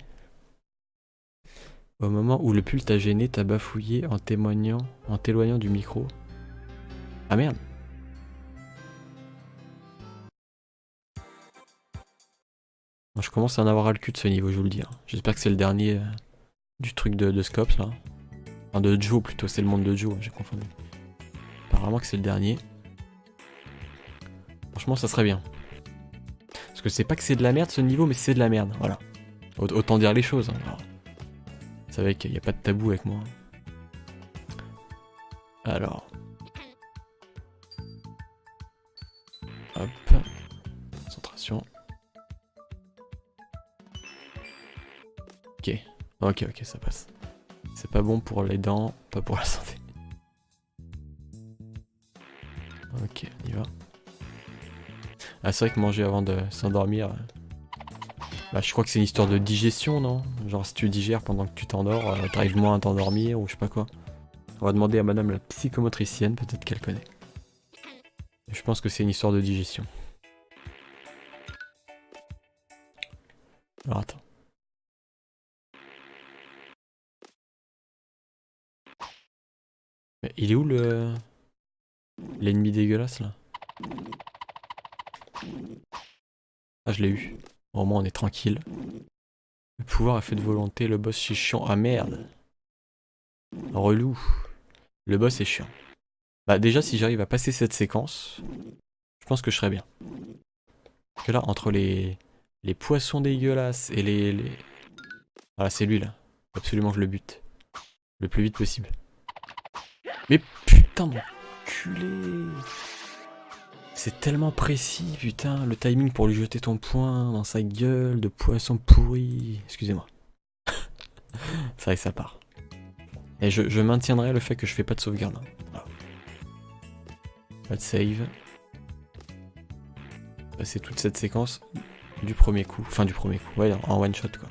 A: Au moment où le pull t'a gêné, t'as bafouillé en t'éloignant du micro. Ah merde. Je commence à en avoir ras le cul de ce niveau, je vous le dis. Hein. J'espère que c'est le dernier du truc de Scops là. Enfin de Joe plutôt, c'est le monde de Joe, j'ai confondu. Apparemment que c'est le dernier. Franchement ça serait bien. Parce que c'est pas que c'est de la merde ce niveau, mais c'est de la merde, voilà. Autant dire les choses. Hein. Vous savez qu'il n'y a pas de tabou avec moi. Alors. Hop. Concentration. Ok. Ok, ça passe. C'est pas bon pour les dents, pas pour la santé. Ok, on y va. Ah, c'est vrai que manger avant de s'endormir... Bah, je crois que c'est une histoire de digestion, non? Genre, si tu digères pendant que tu t'endors, t'arrives moins à t'endormir ou je sais pas quoi. On va demander à madame la psychomotricienne, peut-être qu'elle connaît. Je pense que c'est une histoire de digestion. Alors, attends. Mais il est où l'ennemi dégueulasse, là? Ah, je l'ai eu. Au moins, on est tranquille. Le pouvoir est fait de volonté, le boss c'est chiant. Ah merde. Relou. Le boss est chiant. Bah déjà, si j'arrive à passer cette séquence, je pense que je serais bien. Parce que là, entre les poissons dégueulasses et les... Voilà, c'est lui là. Faut absolument que je le bute. Le plus vite possible. Mais putain d'enculé. C'est tellement précis, putain. Le timing pour lui jeter ton poing dans sa gueule de poisson pourri. Excusez-moi. C'est vrai que ça part. Et je maintiendrai le fait que je fais pas de sauvegarde. Voilà. Pas de save. Passer toute cette séquence du premier coup. Enfin du premier coup. Ouais, en one shot quoi.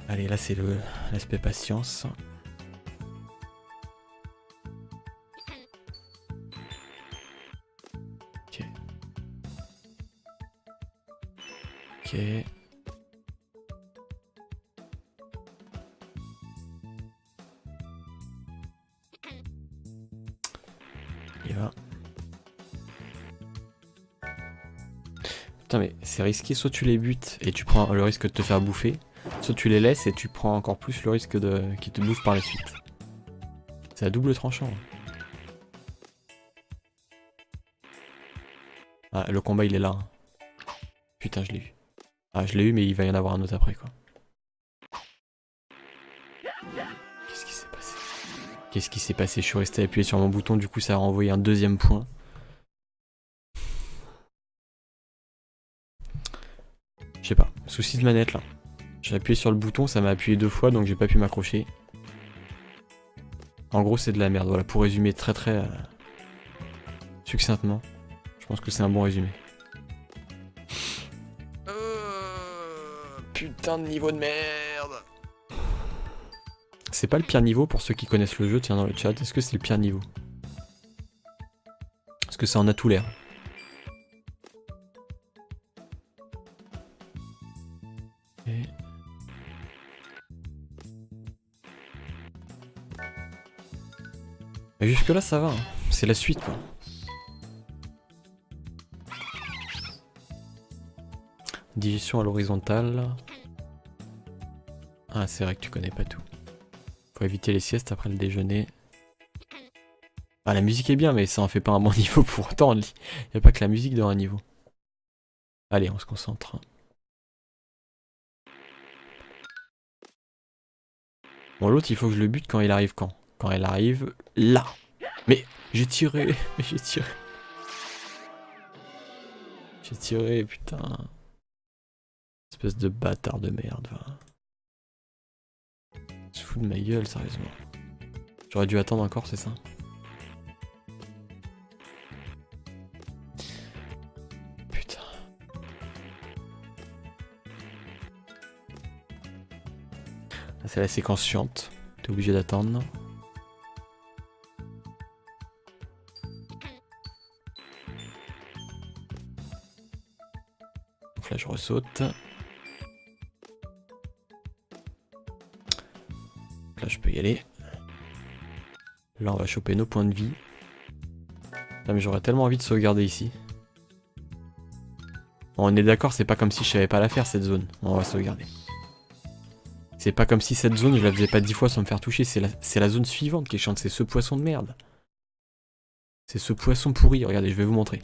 A: Allez, là c'est l'aspect patience. Ok. Ok. Il va. Putain mais c'est risqué, soit tu les butes et tu prends le risque de te faire bouffer, soit tu les laisses et tu prends encore plus le risque de qu'ils te bouffent par la suite. C'est à double tranchant. Ah, le combat il est là. Putain, je l'ai eu. Ah, je l'ai eu, mais il va y en avoir un autre après quoi. Qu'est-ce qui s'est passé? Qu'est-ce qui s'est passé? Je suis resté appuyé sur mon bouton, du coup ça a renvoyé un deuxième point. Je sais pas, souci de manette là. J'ai appuyé sur le bouton, ça m'a appuyé 2 fois donc j'ai pas pu m'accrocher. En gros c'est de la merde, voilà, pour résumer très succinctement. Je pense que c'est un bon résumé. Putain de niveau de merde. C'est pas le pire niveau pour ceux qui connaissent le jeu, tiens dans le chat, est-ce que c'est le pire niveau? Parce que ça en a tout l'air. Et... Mais jusque là ça va, hein. C'est la suite quoi. Digestion à l'horizontale. Ah c'est vrai que tu connais pas tout. Faut éviter les siestes après le déjeuner. Ah la musique est bien mais ça en fait pas un bon niveau pour autant. Y a pas que la musique dans un niveau. Allez on se concentre. Bon l'autre il faut que je le bute quand il arrive quand? Quand il arrive là. Mais j'ai tiré. Mais j'ai tiré. J'ai tiré putain. Espèce de bâtard de merde va. Se fout de ma gueule sérieusement. J'aurais dû attendre encore c'est ça? Putain. Là c'est la séquence chiante. T'es obligé d'attendre. Donc là je ressaute. Là je peux y aller. Là on va choper nos points de vie. Là mais j'aurais tellement envie de sauvegarder ici. Bon, on est d'accord, c'est pas comme si je savais pas la faire cette zone. On va sauvegarder. C'est pas comme si cette zone je la faisais pas 10 fois sans me faire toucher. C'est la zone suivante qui est chiante. C'est ce poisson de merde. C'est ce poisson pourri. Regardez, je vais vous montrer.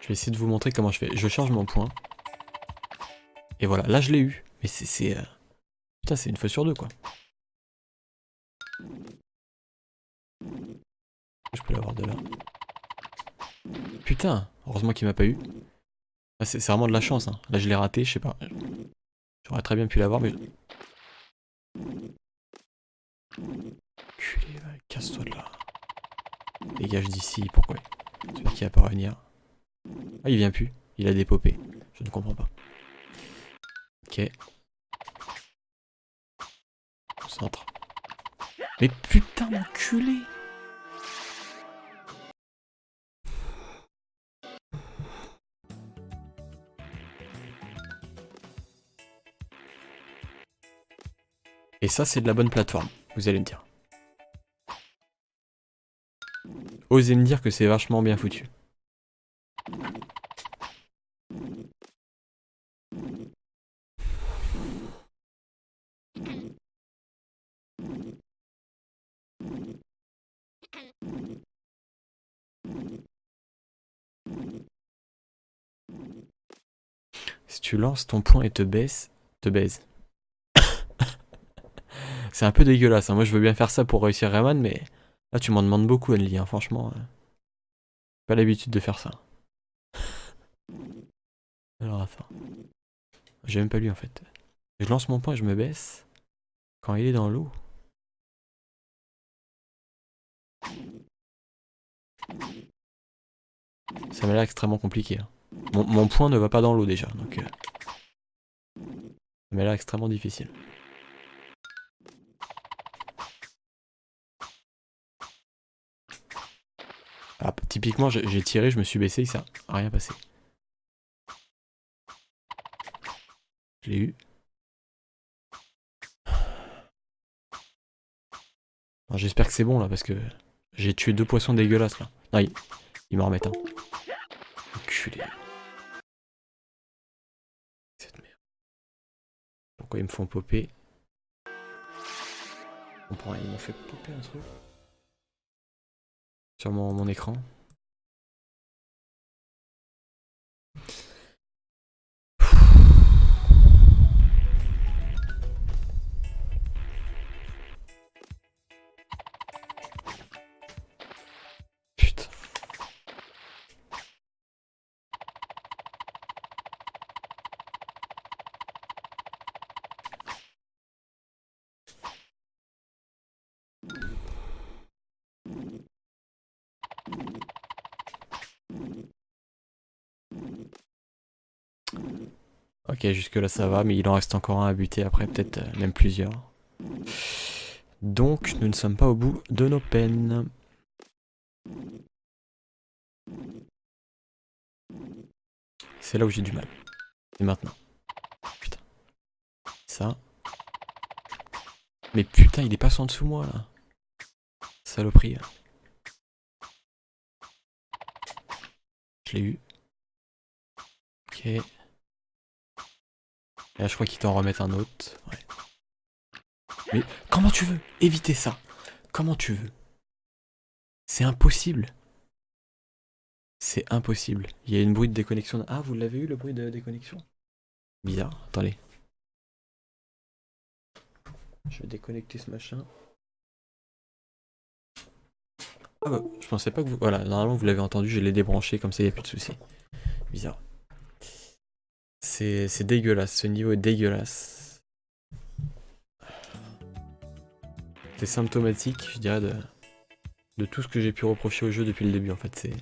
A: Je vais essayer de vous montrer comment je fais. Je charge mon point. Et voilà, là je l'ai eu. Mais c'est... Putain, c'est une fois sur deux quoi. Je peux l'avoir de là. Putain, heureusement qu'il m'a pas eu. Ah, c'est vraiment de la chance. Hein. Là je l'ai raté, je sais pas. J'aurais très bien pu l'avoir, mais... Culé, casse-toi de là. Dégage d'ici, pourquoi? J'espère qu'il va pas revenir. Ah, il vient plus. Il a dépopé. Je ne comprends pas. Ok. Centre. Mais putain d'enculé. Et ça c'est de la bonne plateforme, vous allez me dire. osez me dire que c'est vachement bien foutu. Si tu lances ton point et te baise. C'est un peu dégueulasse, hein. Moi je veux bien faire ça pour réussir Rayman, mais là tu m'en demandes beaucoup, Anli, hein. Franchement. Pas l'habitude de faire ça. Alors attends. J'ai même pas lu en fait. Je lance mon point et je me baisse. Quand il est dans l'eau. Ça m'a l'air extrêmement compliqué. Hein. Mon point ne va pas dans l'eau déjà, donc ça m'a l'air extrêmement difficile. Ah, typiquement, j'ai tiré, je me suis baissé, ça n'a rien passé. Je l'ai eu. J'espère que c'est bon là, parce que j'ai tué 2 poissons dégueulasses là. Non, ils m'en remettent un. Enculé. Cette merde. Pourquoi ils me font popper? Ils m'ont fait popper un truc. Sur mon écran. Putain. Ok, jusque là ça va, mais il en reste encore un à buter après, peut-être même plusieurs. Donc, nous ne sommes pas au bout de nos peines. C'est là où j'ai du mal. Et maintenant. Putain. Ça. Mais putain, il est pas en dessous moi là. Saloperie. Je l'ai eu. Ok. Et là, je crois qu'il t'en remet un autre. Ouais. Mais comment tu veux éviter ça? Comment tu veux? C'est impossible. C'est impossible. Il y a une bruit de déconnexion. Ah, vous l'avez eu le bruit de déconnexion? Bizarre. Attendez. Je vais déconnecter ce machin. Ah bah, je pensais pas que vous... Voilà, normalement vous l'avez entendu, je l'ai débranché, comme ça il n'y a plus de soucis. Bizarre. C'est dégueulasse, ce niveau est dégueulasse. C'est symptomatique, je dirais, de tout ce que j'ai pu reprocher au jeu depuis le début, en fait. C'est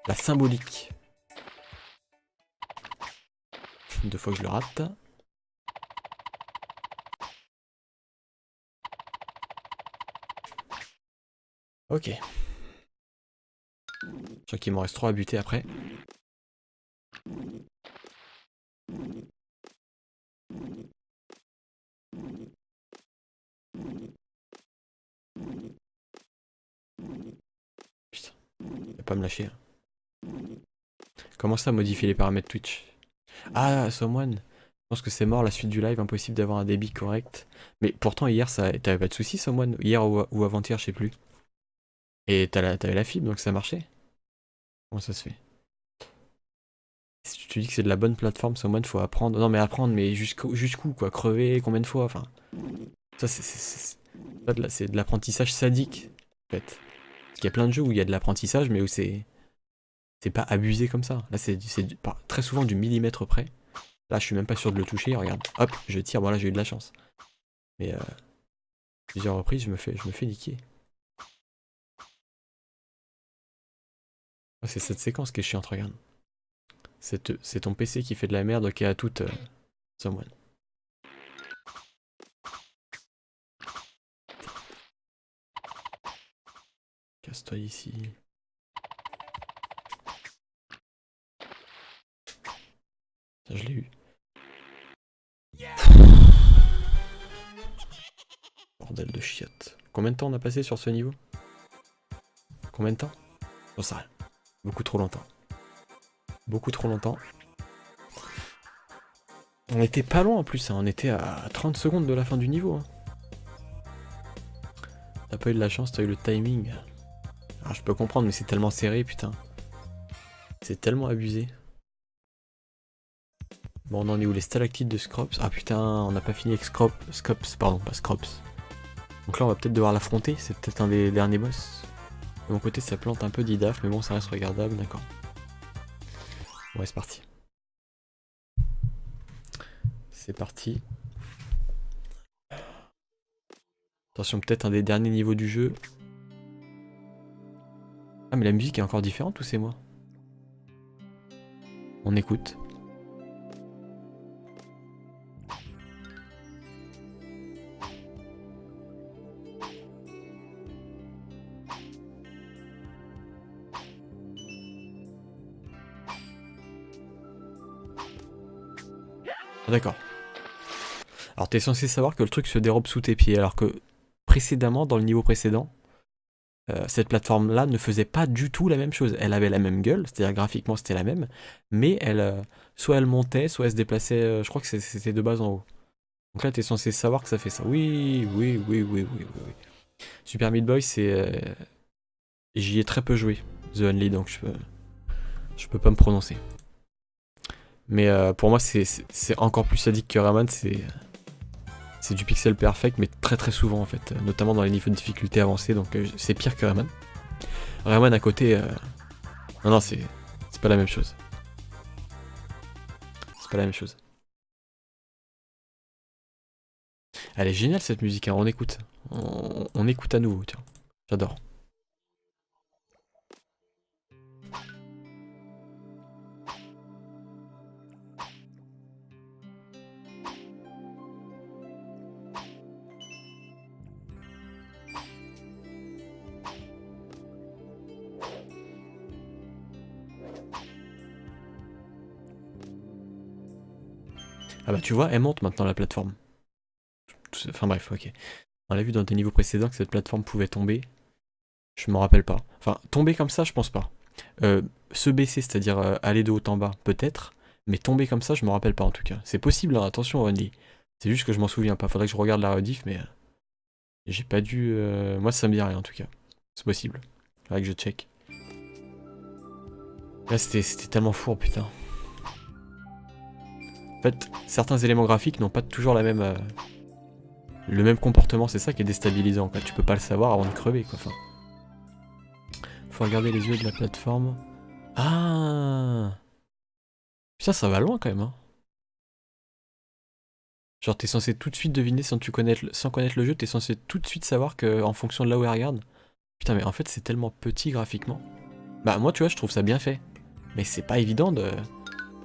A: la symbolique. 2 fois que je le rate. Ok. Je crois qu'il m'en reste 3 à buter après. Putain, il va pas me lâcher. Hein. Comment ça modifier les paramètres Twitch? Ah, Someone. Je pense que c'est mort la suite du live, impossible d'avoir un débit correct. Mais pourtant hier, t'avais pas de soucis, Someone? Hier ou avant-hier, je sais plus. Et t'avais la fibre, donc ça marchait? Comment ça se fait? Si tu dis que c'est de la bonne plateforme, Someone, faut apprendre. Non mais apprendre, mais jusqu'où quoi? Crever, combien de fois? Enfin, ça c'est de l'apprentissage sadique, en fait. Parce qu'il y a plein de jeux où il y a de l'apprentissage, mais où c'est pas abusé comme ça. Là, c'est très souvent du millimètre près. Là, je suis même pas sûr de le toucher. Regarde, hop, je tire. Bon là, j'ai eu de la chance. Mais plusieurs reprises, je me fais niquer. Oh, c'est cette séquence qui est chiante, regarde. C'est ton PC qui fait de la merde, ok, à toute Someone. Casse-toi ici. Ça, je l'ai eu. Bordel de chiottes. Combien de temps on a passé sur ce niveau? Combien de temps? J'en sais rien. Beaucoup trop longtemps. Beaucoup trop longtemps. On était pas loin en plus, hein. On était à 30 secondes de la fin du niveau. Hein. T'as pas eu de la chance, t'as eu le timing. Alors je peux comprendre, mais c'est tellement serré, putain. C'est tellement abusé. Bon, on en est où? Les stalactites de Scrops? Ah putain, on n'a pas fini avec Scops, pardon, pas Scrops. Donc là, on va peut-être devoir l'affronter, c'est peut-être un des derniers boss. De mon côté, ça plante un peu d'IDAF, mais bon, ça reste regardable, d'accord. Ouais, c'est parti. C'est parti. Attention, peut-être un des derniers niveaux du jeu. Ah, mais la musique est encore différente ou c'est moi? On écoute. Ah, d'accord. Alors t'es censé savoir que le truc se dérobe sous tes pieds, alors que précédemment, dans le niveau précédent, cette plateforme-là ne faisait pas du tout la même chose. Elle avait la même gueule, c'est-à-dire graphiquement c'était la même, mais elle, soit elle montait, soit elle se déplaçait, je crois que c'était de bas en haut. Donc là t'es censé savoir que ça fait ça. Oui, oui, oui, oui, oui, oui, oui. Super Meat Boy, c'est... j'y ai très peu joué, The Only, donc je peux pas me prononcer. Mais pour moi c'est encore plus sadique que Rayman, c'est du pixel perfect, mais très très souvent en fait, notamment dans les niveaux de difficulté avancés, donc c'est pire que Rayman. Rayman à côté, non non c'est pas la même chose. C'est pas la même chose. Elle est géniale cette musique, hein. On écoute. On écoute à nouveau, tiens. J'adore. Ah bah tu vois, elle monte maintenant la plateforme. Enfin bref, ok. On l'a vu dans des niveaux précédents que cette plateforme pouvait tomber. Je m'en rappelle pas. Enfin, tomber comme ça, je pense pas. Se baisser, c'est-à-dire aller de haut en bas, peut-être. Mais tomber comme ça, je me rappelle pas en tout cas. C'est possible, hein, attention Only. C'est juste que je m'en souviens pas. Faudrait que je regarde la rediff, mais j'ai pas dû... Moi ça me dit rien en tout cas. C'est possible. Faudrait que je check. Là c'était tellement fou, putain. En fait, certains éléments graphiques n'ont pas toujours la même... le même comportement, c'est ça qui est déstabilisant, quoi. Tu peux pas le savoir avant de crever, quoi. Enfin, faut regarder les yeux de la plateforme. Ah, putain, ça va loin quand même, hein. Genre, t'es censé tout de suite deviner sans connaître le jeu, t'es censé tout de suite savoir que en fonction de là où elle regarde. Putain, mais en fait, c'est tellement petit graphiquement. Bah, moi, tu vois, je trouve ça bien fait. Mais c'est pas évident de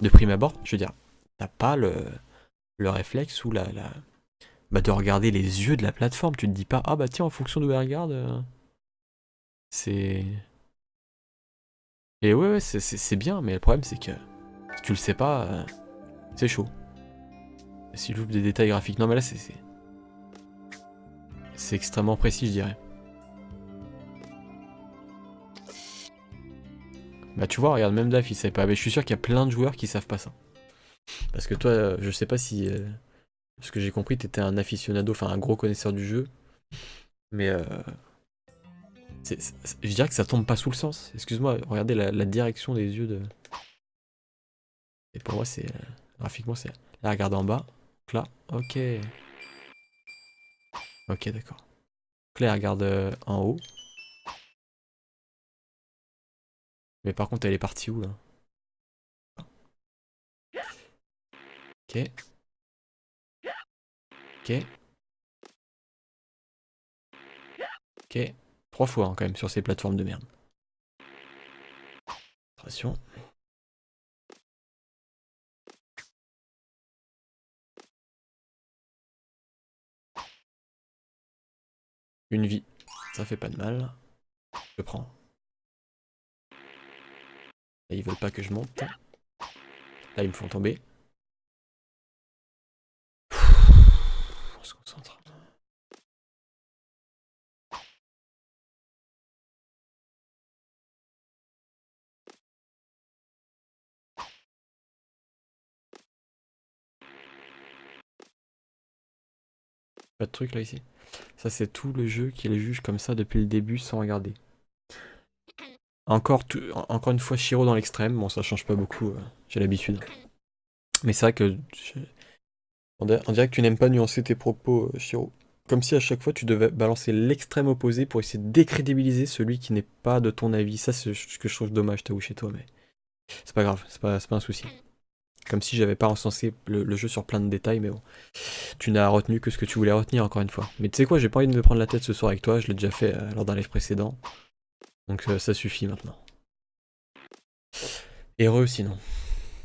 A: prime abord. Je veux dire, t'as pas le réflexe ou bah, de regarder les yeux de la plateforme. Tu te dis pas, ah bah tiens, en fonction d'où elle regarde, c'est. Et ouais, c'est bien, mais le problème, c'est que si tu le sais pas, c'est chaud. Si j'ouvre des détails graphiques. Non, mais là, c'est extrêmement précis, je dirais. Bah, tu vois, regarde, même Daf, il savait pas. Mais je suis sûr qu'il y a plein de joueurs qui savent pas ça. Parce que toi, je sais pas si. Ce que j'ai compris, t'étais un aficionado, enfin un gros connaisseur du jeu. Mais je dirais que ça tombe pas sous le sens. Excuse-moi, regardez la direction des yeux de. Et pour moi, c'est. Graphiquement, c'est. Là, regarde en bas. Donc là, ok. Ok, d'accord. Donc là, elle regarde en haut. Mais par contre, elle est partie où là? Ok. Ok. Ok. 3 fois hein, quand même sur ces plateformes de merde. Attention. Une vie. Ça fait pas de mal. Je prends. Là, ils veulent pas que je monte. Là, ils me font tomber. On se concentre. Pas de truc là ici. Ça c'est tout le jeu qui les juge comme ça depuis le début sans regarder. Encore une fois Shiro dans l'extrême, bon ça change pas beaucoup, j'ai l'habitude. Mais c'est vrai que on dirait que tu n'aimes pas nuancer tes propos, Shiro. Comme si à chaque fois tu devais balancer l'extrême opposé pour essayer de décrédibiliser celui qui n'est pas de ton avis. Ça c'est ce que je trouve dommage, t'avoue, chez toi, mais c'est pas grave, c'est pas un souci. Comme si j'avais pas recensé le jeu sur plein de détails, mais bon. Tu n'as retenu que ce que tu voulais retenir, encore une fois. Mais tu sais quoi, j'ai pas envie de me prendre la tête ce soir avec toi, je l'ai déjà fait lors d'un live précédent. Donc ça suffit maintenant. Heureux sinon.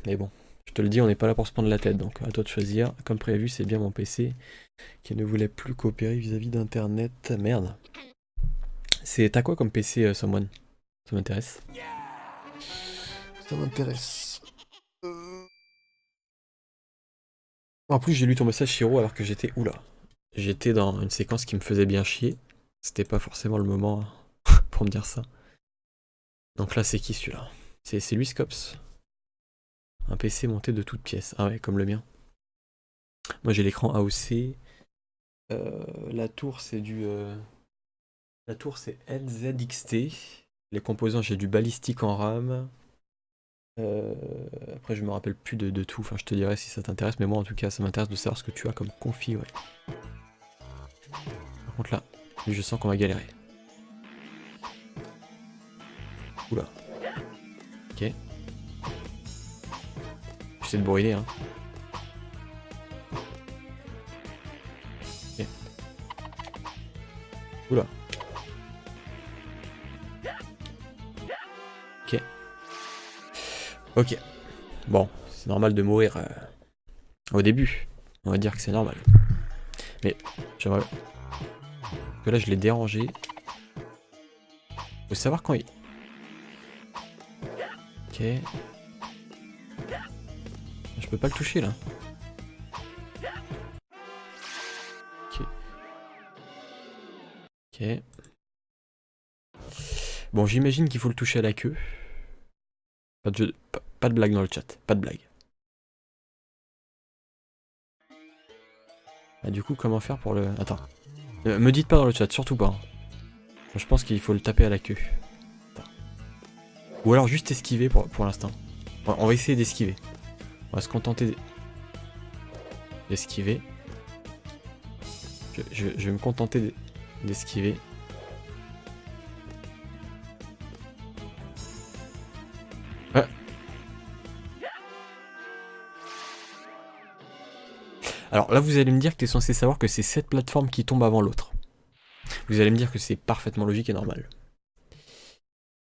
A: Mais bon, je te le dis, on n'est pas là pour se prendre la tête, donc à toi de choisir. Comme prévu, c'est bien mon PC qui ne voulait plus coopérer vis-à-vis d'internet. Merde. T'as quoi comme PC, Someone? Ça m'intéresse. Ça m'intéresse. En plus, j'ai lu ton message, Shiro, alors que j'étais... Oula. J'étais dans une séquence qui me faisait bien chier. C'était pas forcément le moment pour me dire ça. Donc là, c'est qui celui-là? C'est lui, Scops. Un PC monté de toutes pièces. Ah ouais, comme le mien. Moi, j'ai l'écran AOC. La tour, c'est du... La tour, c'est LZXT. Les composants, j'ai du balistique en RAM. Après, je me rappelle plus de tout. Enfin, je te dirai si ça t'intéresse. Mais moi, en tout cas, ça m'intéresse de savoir ce que tu as comme config, ouais. Par contre, là, je sens qu'on va galérer. Oula. Ok. J'essaie de bourriner, hein. Ok. Oula. Ok. Ok. Bon, c'est normal de mourir au début. On va dire que c'est normal. Mais j'aimerais... Parce que là, je l'ai dérangé. Faut savoir quand il... Ok. Je peux pas le toucher, là. Ok. Ok. Bon, j'imagine qu'il faut le toucher à la queue. Pas de blague dans le chat. Pas de blague. Ah, du coup, comment faire pour le... Attends. Me dites pas dans le chat, surtout pas. Je pense qu'il faut le taper à la queue. Attends. Ou alors juste esquiver pour l'instant. On va essayer d'esquiver. On va se contenter d'esquiver. Je vais me contenter d'esquiver. Ah. Alors là, vous allez me dire que tu es censé savoir que c'est cette plateforme qui tombe avant l'autre. Vous allez me dire que c'est parfaitement logique et normal.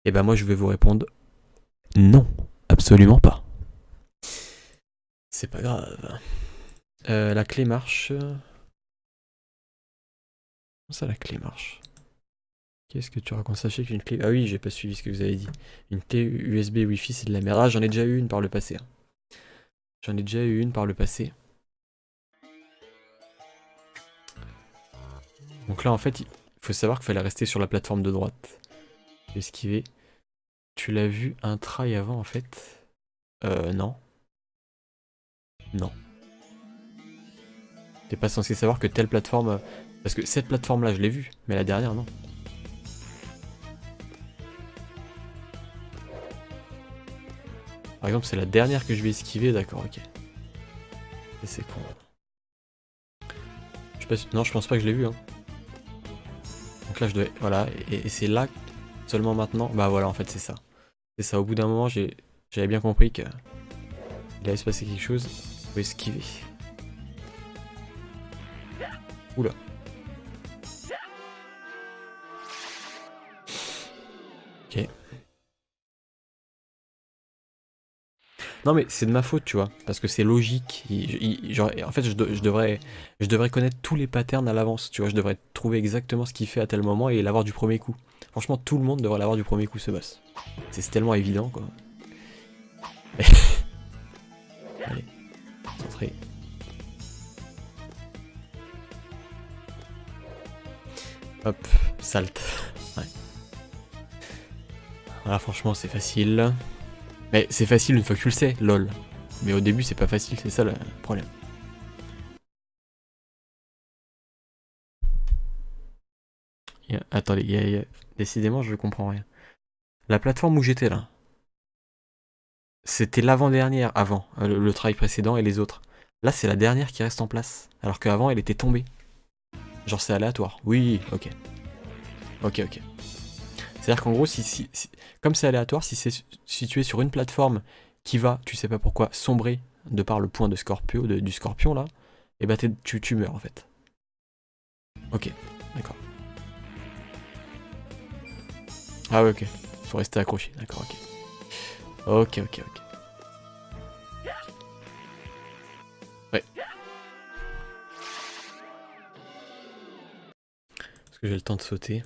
A: Et ben moi, je vais vous répondre non, absolument pas. C'est pas grave. La clé marche. Comment ça, la clé marche? Qu'est-ce que tu racontes? Sachez qu'une clé... Ah oui, j'ai pas suivi ce que vous avez dit. Une clé USB Wi-Fi, c'est de la merde. Ah, j'en ai déjà eu une par le passé. Hein. J'en ai déjà eu une par le passé. Donc là, en fait, il faut savoir qu'il fallait rester sur la plateforme de droite. Esquiver. Tu l'as vu un try avant, en fait? Non. Non. T'es pas censé savoir que telle plateforme... Parce que cette plateforme-là, je l'ai vue, mais la dernière, non. Par exemple, c'est la dernière que je vais esquiver, d'accord, ok. Et c'est con. Non, je pense pas que je l'ai vu, hein. Donc là, je dois... Voilà, et c'est là, seulement maintenant... Bah voilà, en fait, c'est ça. C'est ça, au bout d'un moment, j'avais bien compris que... Il allait se passer quelque chose. Faut esquiver. Oula. Ok. Non mais c'est de ma faute, tu vois, parce que c'est logique. Genre, en fait, je devrais connaître tous les patterns à l'avance, tu vois. Je devrais trouver exactement ce qu'il fait à tel moment et l'avoir du premier coup. Franchement, tout le monde devrait l'avoir du premier coup, ce boss. C'est tellement évident, quoi. Allez, centré. Hop, salte. Ouais. Voilà, franchement, c'est facile. Mais c'est facile une fois que tu le sais, lol. Mais au début, c'est pas facile, c'est ça le problème. Attendez, décidément, je comprends rien. La plateforme où j'étais là, c'était l'avant-dernière, avant, le travail précédent et les autres. Là, c'est la dernière qui reste en place, alors qu'avant, elle était tombée. Genre, c'est aléatoire. Oui, ok. Ok, ok. C'est-à-dire qu'en gros, comme c'est aléatoire, si c'est situé sur une plateforme qui va, tu sais pas pourquoi, sombrer de par le point de du scorpion là, et bah tu meurs en fait. Ok, d'accord. Ah ouais, ok. Faut rester accroché, d'accord, ok. Ok, ok, ok. Ouais. Est-ce que j'ai le temps de sauter?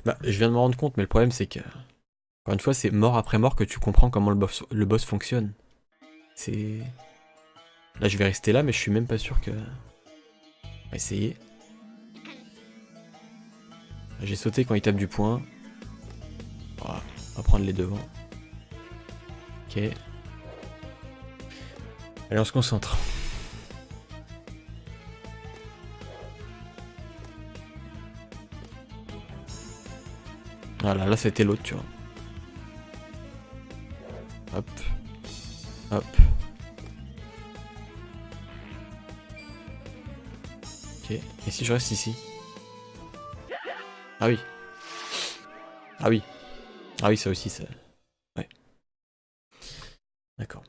A: Bah, je viens de me rendre compte, mais le problème c'est que, encore une fois, c'est mort après mort que tu comprends comment le boss fonctionne. C'est... Là, je vais rester là, mais je suis même pas sûr que... On va essayer. J'ai sauté quand il tape du poing. Voilà, on va prendre les devants. Ok. Allez, on se concentre. Voilà, là c'était l'autre, tu vois. Hop. Hop. Ok. Et si je reste ici? Ah oui. Ah oui. Ah oui, ça aussi, ça... Ouais. D'accord.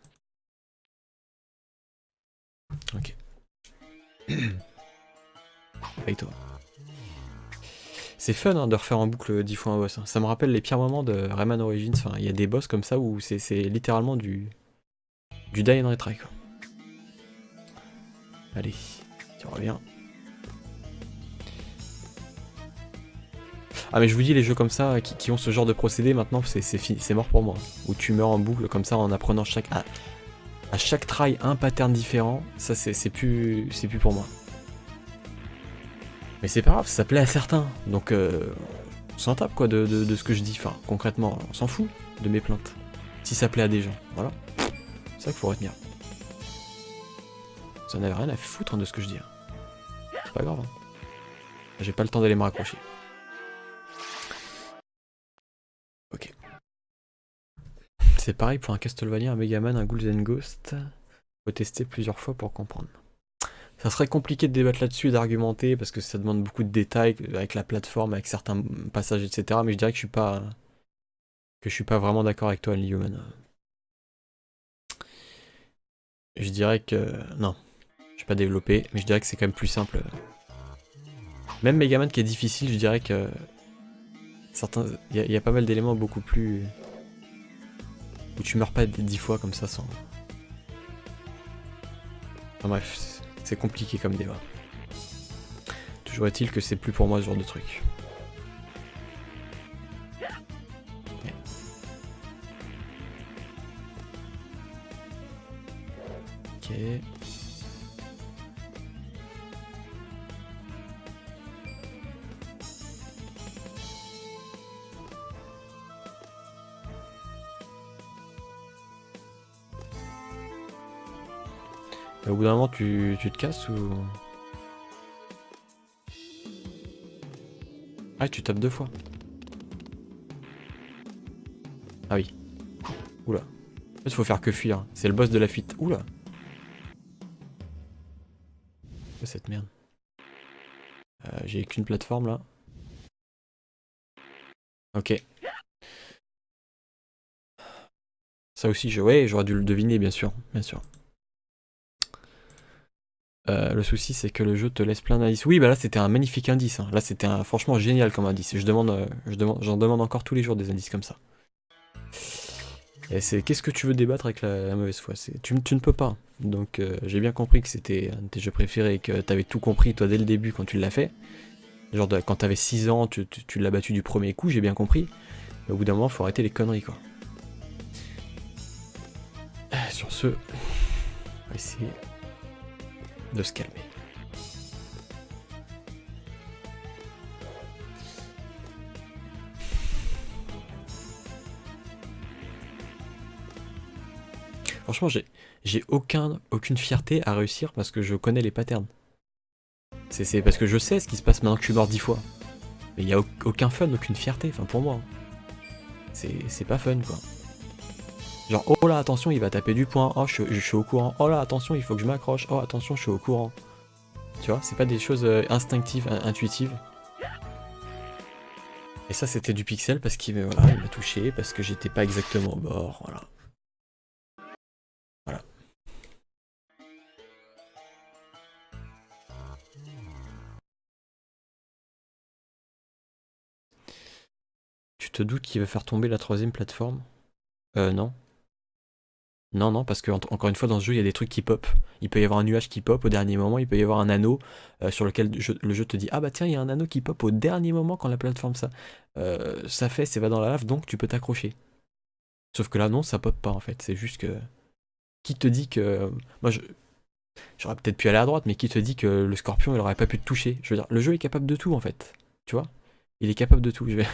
A: Ok. Et toi. C'est fun hein, de refaire en boucle 10 fois un boss. Hein. Ça me rappelle les pires moments de Rayman Origins. Enfin, il y a des boss comme ça où c'est littéralement du die and retry quoi. Allez, tu reviens. Ah mais je vous dis les jeux comme ça qui ont ce genre de procédé maintenant c'est mort pour moi. Où tu meurs en boucle comme ça en apprenant à chaque try un pattern différent, ça c'est plus pour moi. Mais c'est pas grave, ça plaît à certains. Donc on s'en tape quoi de ce que je dis. Enfin concrètement, on s'en fout de mes plaintes. Si ça plaît à des gens, voilà. C'est ça qu'il faut retenir. Ça n'avait rien à foutre hein, de ce que je dis. Hein. C'est pas grave. Hein. J'ai pas le temps d'aller me raccrocher. Ok. C'est pareil pour un Castlevania, un Megaman, un Ghouls and Ghosts. Faut tester plusieurs fois pour comprendre. Ça serait compliqué de débattre là-dessus et d'argumenter parce que ça demande beaucoup de détails avec la plateforme, avec certains passages, etc. Mais je dirais que je suis pas vraiment d'accord avec toi, Newman. Je dirais que non, je suis pas développé, mais je dirais que c'est quand même plus simple. Même Megaman qui est difficile, je dirais que certains, il y a pas mal d'éléments beaucoup plus où tu meurs pas 10 fois comme ça sans. Enfin bref, c'est compliqué comme débat. Toujours est-il que c'est plus pour moi ce genre de truc. Ok. Et au bout d'un moment, tu te casses ou... Ah, tu tapes 2 fois. Ah oui. Oula. En fait, faut faire que fuir. C'est le boss de la fuite. Oula. C'est cette merde. J'ai qu'une plateforme là. Ok. Ça aussi, ouais, j'aurais dû le deviner, bien sûr. Bien sûr. Le souci, c'est que le jeu te laisse plein d'indices. Oui, bah là, c'était un magnifique indice. Hein. Là, c'était franchement génial comme indice. J'en demande encore tous les jours des indices comme ça. Et c'est qu'est-ce que tu veux débattre avec la mauvaise foi? Tu ne peux pas. Donc, j'ai bien compris que c'était un de tes jeux préférés et que t'avais tout compris, toi, dès le début, quand tu l'as fait. Genre, quand t'avais 6 ans, tu l'as battu du premier coup, j'ai bien compris. Mais au bout d'un moment, faut arrêter les conneries, quoi. Sur ce, on va essayer de se calmer. Franchement, j'ai aucune fierté à réussir parce que je connais les patterns. C'est parce que je sais ce qui se passe maintenant que je suis mort 10 fois. Mais il n'y a aucun fun, aucune fierté, enfin pour moi. C'est pas fun quoi. Genre, oh là, attention, il va taper du poing, oh, je suis au courant, oh là, attention, il faut que je m'accroche, oh, attention, je suis au courant. Tu vois, c'est pas des choses instinctives, intuitives. Et ça, c'était du pixel parce qu'il voilà, il m'a touché, parce que j'étais pas exactement au bord, voilà. Voilà. Tu te doutes qu'il va faire tomber la troisième plateforme? Non. Non, non, parce que encore une fois, dans ce jeu, il y a des trucs qui pop. Il peut y avoir un nuage qui pop au dernier moment, il peut y avoir un anneau sur lequel le jeu te dit ah bah tiens, il y a un anneau qui pop au dernier moment quand la plateforme ça fait, c'est va dans la lave, donc tu peux t'accrocher. Sauf que là, non, ça pop pas en fait. C'est juste que. Qui te dit que. Moi, j'aurais peut-être pu aller à droite, mais qui te dit que le scorpion, il aurait pas pu te toucher? Je veux dire, le jeu est capable de tout en fait. Tu vois? Il est capable de tout. Je vais.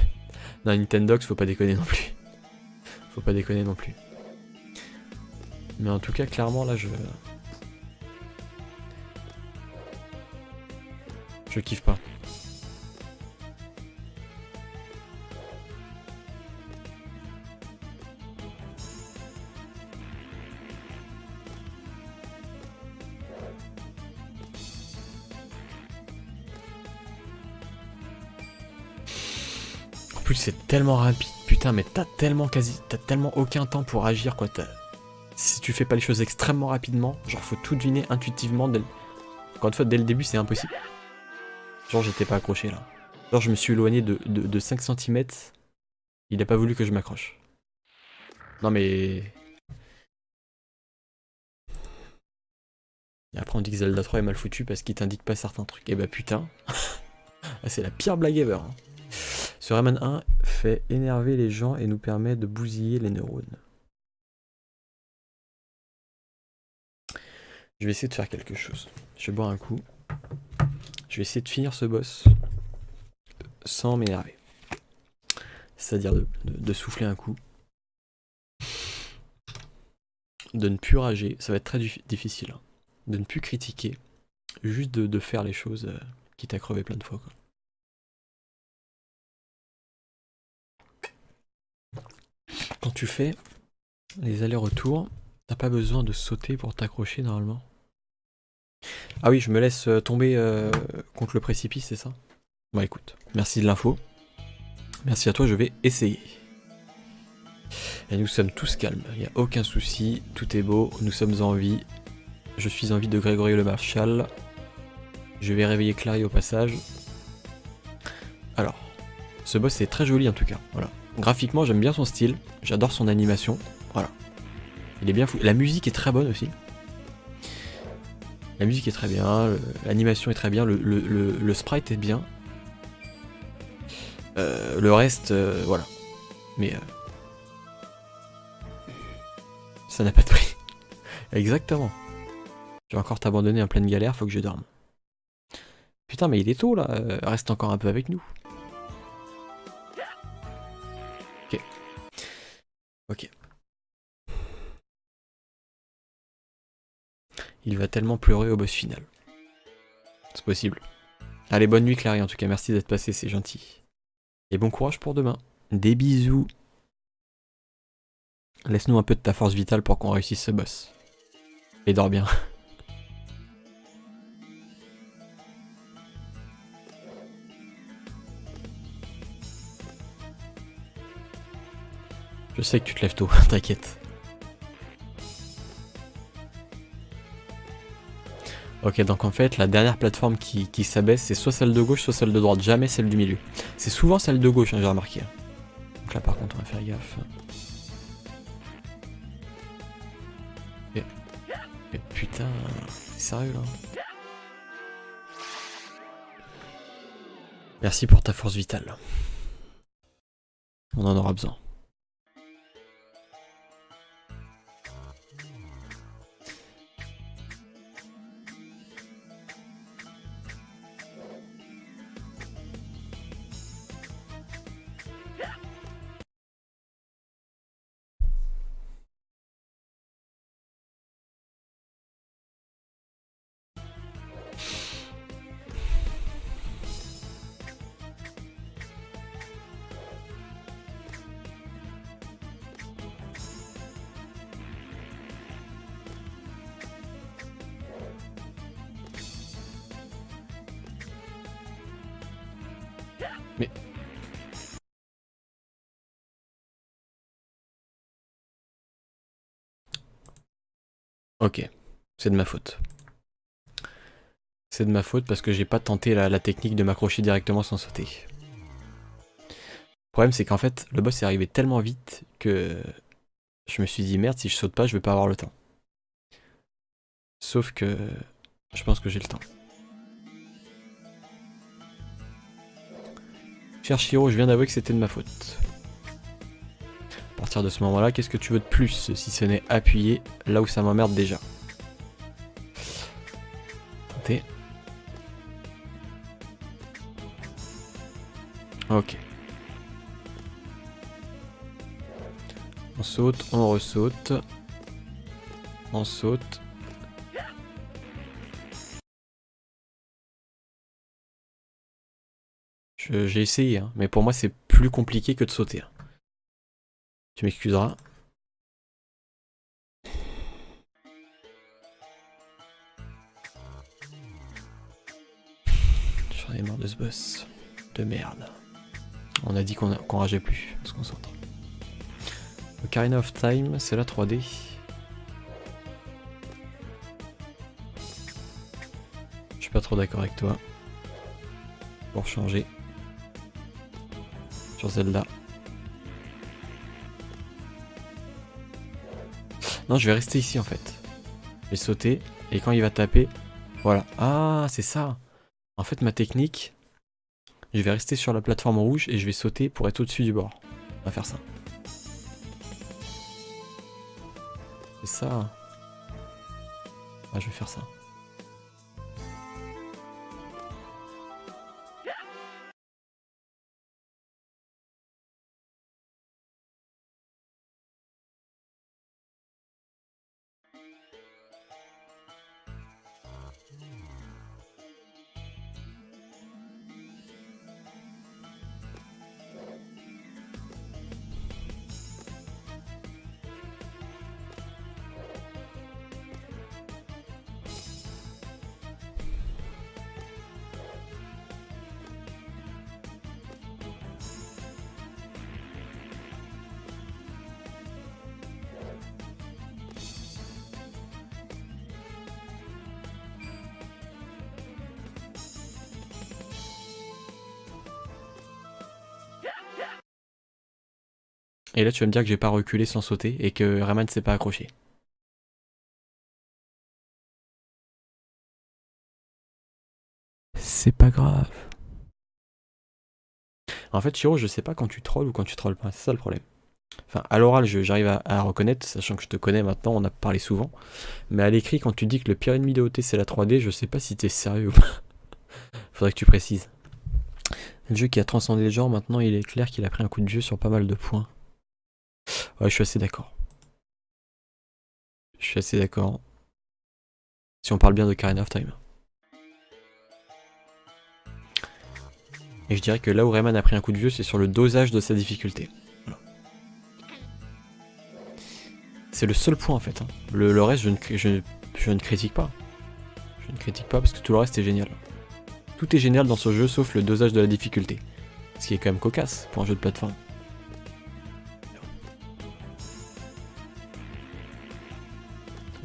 A: Dans Nintendox, faut pas déconner non plus. Faut pas déconner non plus. Mais en tout cas, clairement, là, je kiffe pas. En plus, c'est tellement rapide, putain, mais t'as tellement aucun temps pour agir, quoi. Si tu fais pas les choses extrêmement rapidement, genre, faut tout deviner intuitivement. Encore une fois, dès le début, c'est impossible. Genre, j'étais pas accroché, là. Genre, je me suis éloigné de 5 cm. Il a pas voulu que je m'accroche. Non, mais... Et après, on dit que Zelda 3 est mal foutu parce qu'il t'indique pas certains trucs. Et bah, putain. C'est la pire blague ever, hein. Ce Rayman 1 fait énerver les gens et nous permet de bousiller les neurones. Je vais essayer de faire quelque chose. Je vais boire un coup. Je vais essayer de finir ce boss sans m'énerver. C'est-à-dire de souffler un coup. De ne plus rager. Ça va être très difficile. Hein. De ne plus critiquer. Juste de faire les choses qui t'a crevé plein de fois. Quoi. Quand tu fais les allers-retours, t'as pas besoin de sauter pour t'accrocher normalement. Ah oui, je me laisse tomber contre le précipice, c'est ça? Bah écoute, merci de l'info. Merci à toi, je vais essayer. Et nous sommes tous calmes, il n'y a aucun souci, tout est beau, nous sommes en vie. Je suis en vie de Grégory le Marshal. Je vais réveiller Clary au passage. Alors, ce boss est très joli en tout cas, voilà. Graphiquement, j'aime bien son style, j'adore son animation, voilà. Il est bien fou. La musique est très bonne aussi. La musique est très bien, l'animation est très bien, le sprite est bien. Le reste, voilà. Mais ça n'a pas de prix. Exactement. Je vais encore t'abandonner en pleine galère, faut que je dorme. Putain, mais il est tôt là, reste encore un peu avec nous. Ok. Ok. Il va tellement pleurer au boss final. C'est possible. Allez, bonne nuit Clary, en tout cas, merci d'être passé, c'est gentil. Et bon courage pour demain. Des bisous. Laisse-nous un peu de ta force vitale pour qu'on réussisse ce boss. Et dors bien. Je sais que tu te lèves tôt, t'inquiète. Ok, donc en fait, la dernière plateforme qui s'abaisse, c'est soit celle de gauche, soit celle de droite, jamais celle du milieu. C'est souvent celle de gauche, hein, j'ai remarqué. Donc là, par contre, on va faire gaffe. Et putain, sérieux là. Merci pour ta force vitale. On en aura besoin. Ok, c'est de ma faute. C'est de ma faute parce que j'ai pas tenté la technique de m'accrocher directement sans sauter. Le problème c'est qu'en fait, le boss est arrivé tellement vite que je me suis dit merde, si je saute pas, je vais pas avoir le temps. Sauf que je pense que j'ai le temps. Cher Shiro, je viens d'avouer que c'était de ma faute. À partir de ce moment-là, qu'est-ce que tu veux de plus si ce n'est appuyer là où ça m'emmerde déjà? Tentez. Ok. On saute, on ressaute. On saute. J'ai essayé, hein, mais pour moi c'est plus compliqué que de sauter. Hein. Tu m'excuseras. J'en ai marre de ce boss. De merde. On a dit qu'on rageait plus, on se concentre. Ocarina of Time, c'est la 3D. Je suis pas trop d'accord avec toi. Pour changer. Sur Zelda. Non, je vais rester ici en fait. Je vais sauter, et quand il va taper, voilà. Ah, c'est ça. En fait, ma technique, je vais rester sur la plateforme rouge et je vais sauter pour être au-dessus du bord. On va faire ça. C'est ça. Ah, je vais faire ça. Et là, tu vas me dire que j'ai pas reculé sans sauter et que Rayman s'est pas accroché. C'est pas grave. En fait, Chiro, je sais pas quand tu trolls ou quand tu trolls pas, c'est ça le problème. Enfin, à l'oral, j'arrive à reconnaître, sachant que je te connais maintenant, on a parlé souvent. Mais à l'écrit, quand tu dis que le pire ennemi de OT c'est la 3D, je sais pas si t'es sérieux ou pas. Faudrait que tu précises. Le jeu qui a transcendé le genre, maintenant il est clair qu'il a pris un coup de vieux sur pas mal de points. Ouais, je suis assez d'accord. Je suis assez d'accord. Si on parle bien de Ocarina of Time. Et je dirais que là où Rayman a pris un coup de vieux, c'est sur le dosage de sa difficulté. Voilà. C'est le seul point en fait. Hein. Le reste, je ne critique pas. Je ne critique pas parce que tout le reste est génial. Tout est génial dans ce jeu sauf le dosage de la difficulté. Ce qui est quand même cocasse pour un jeu de plateforme.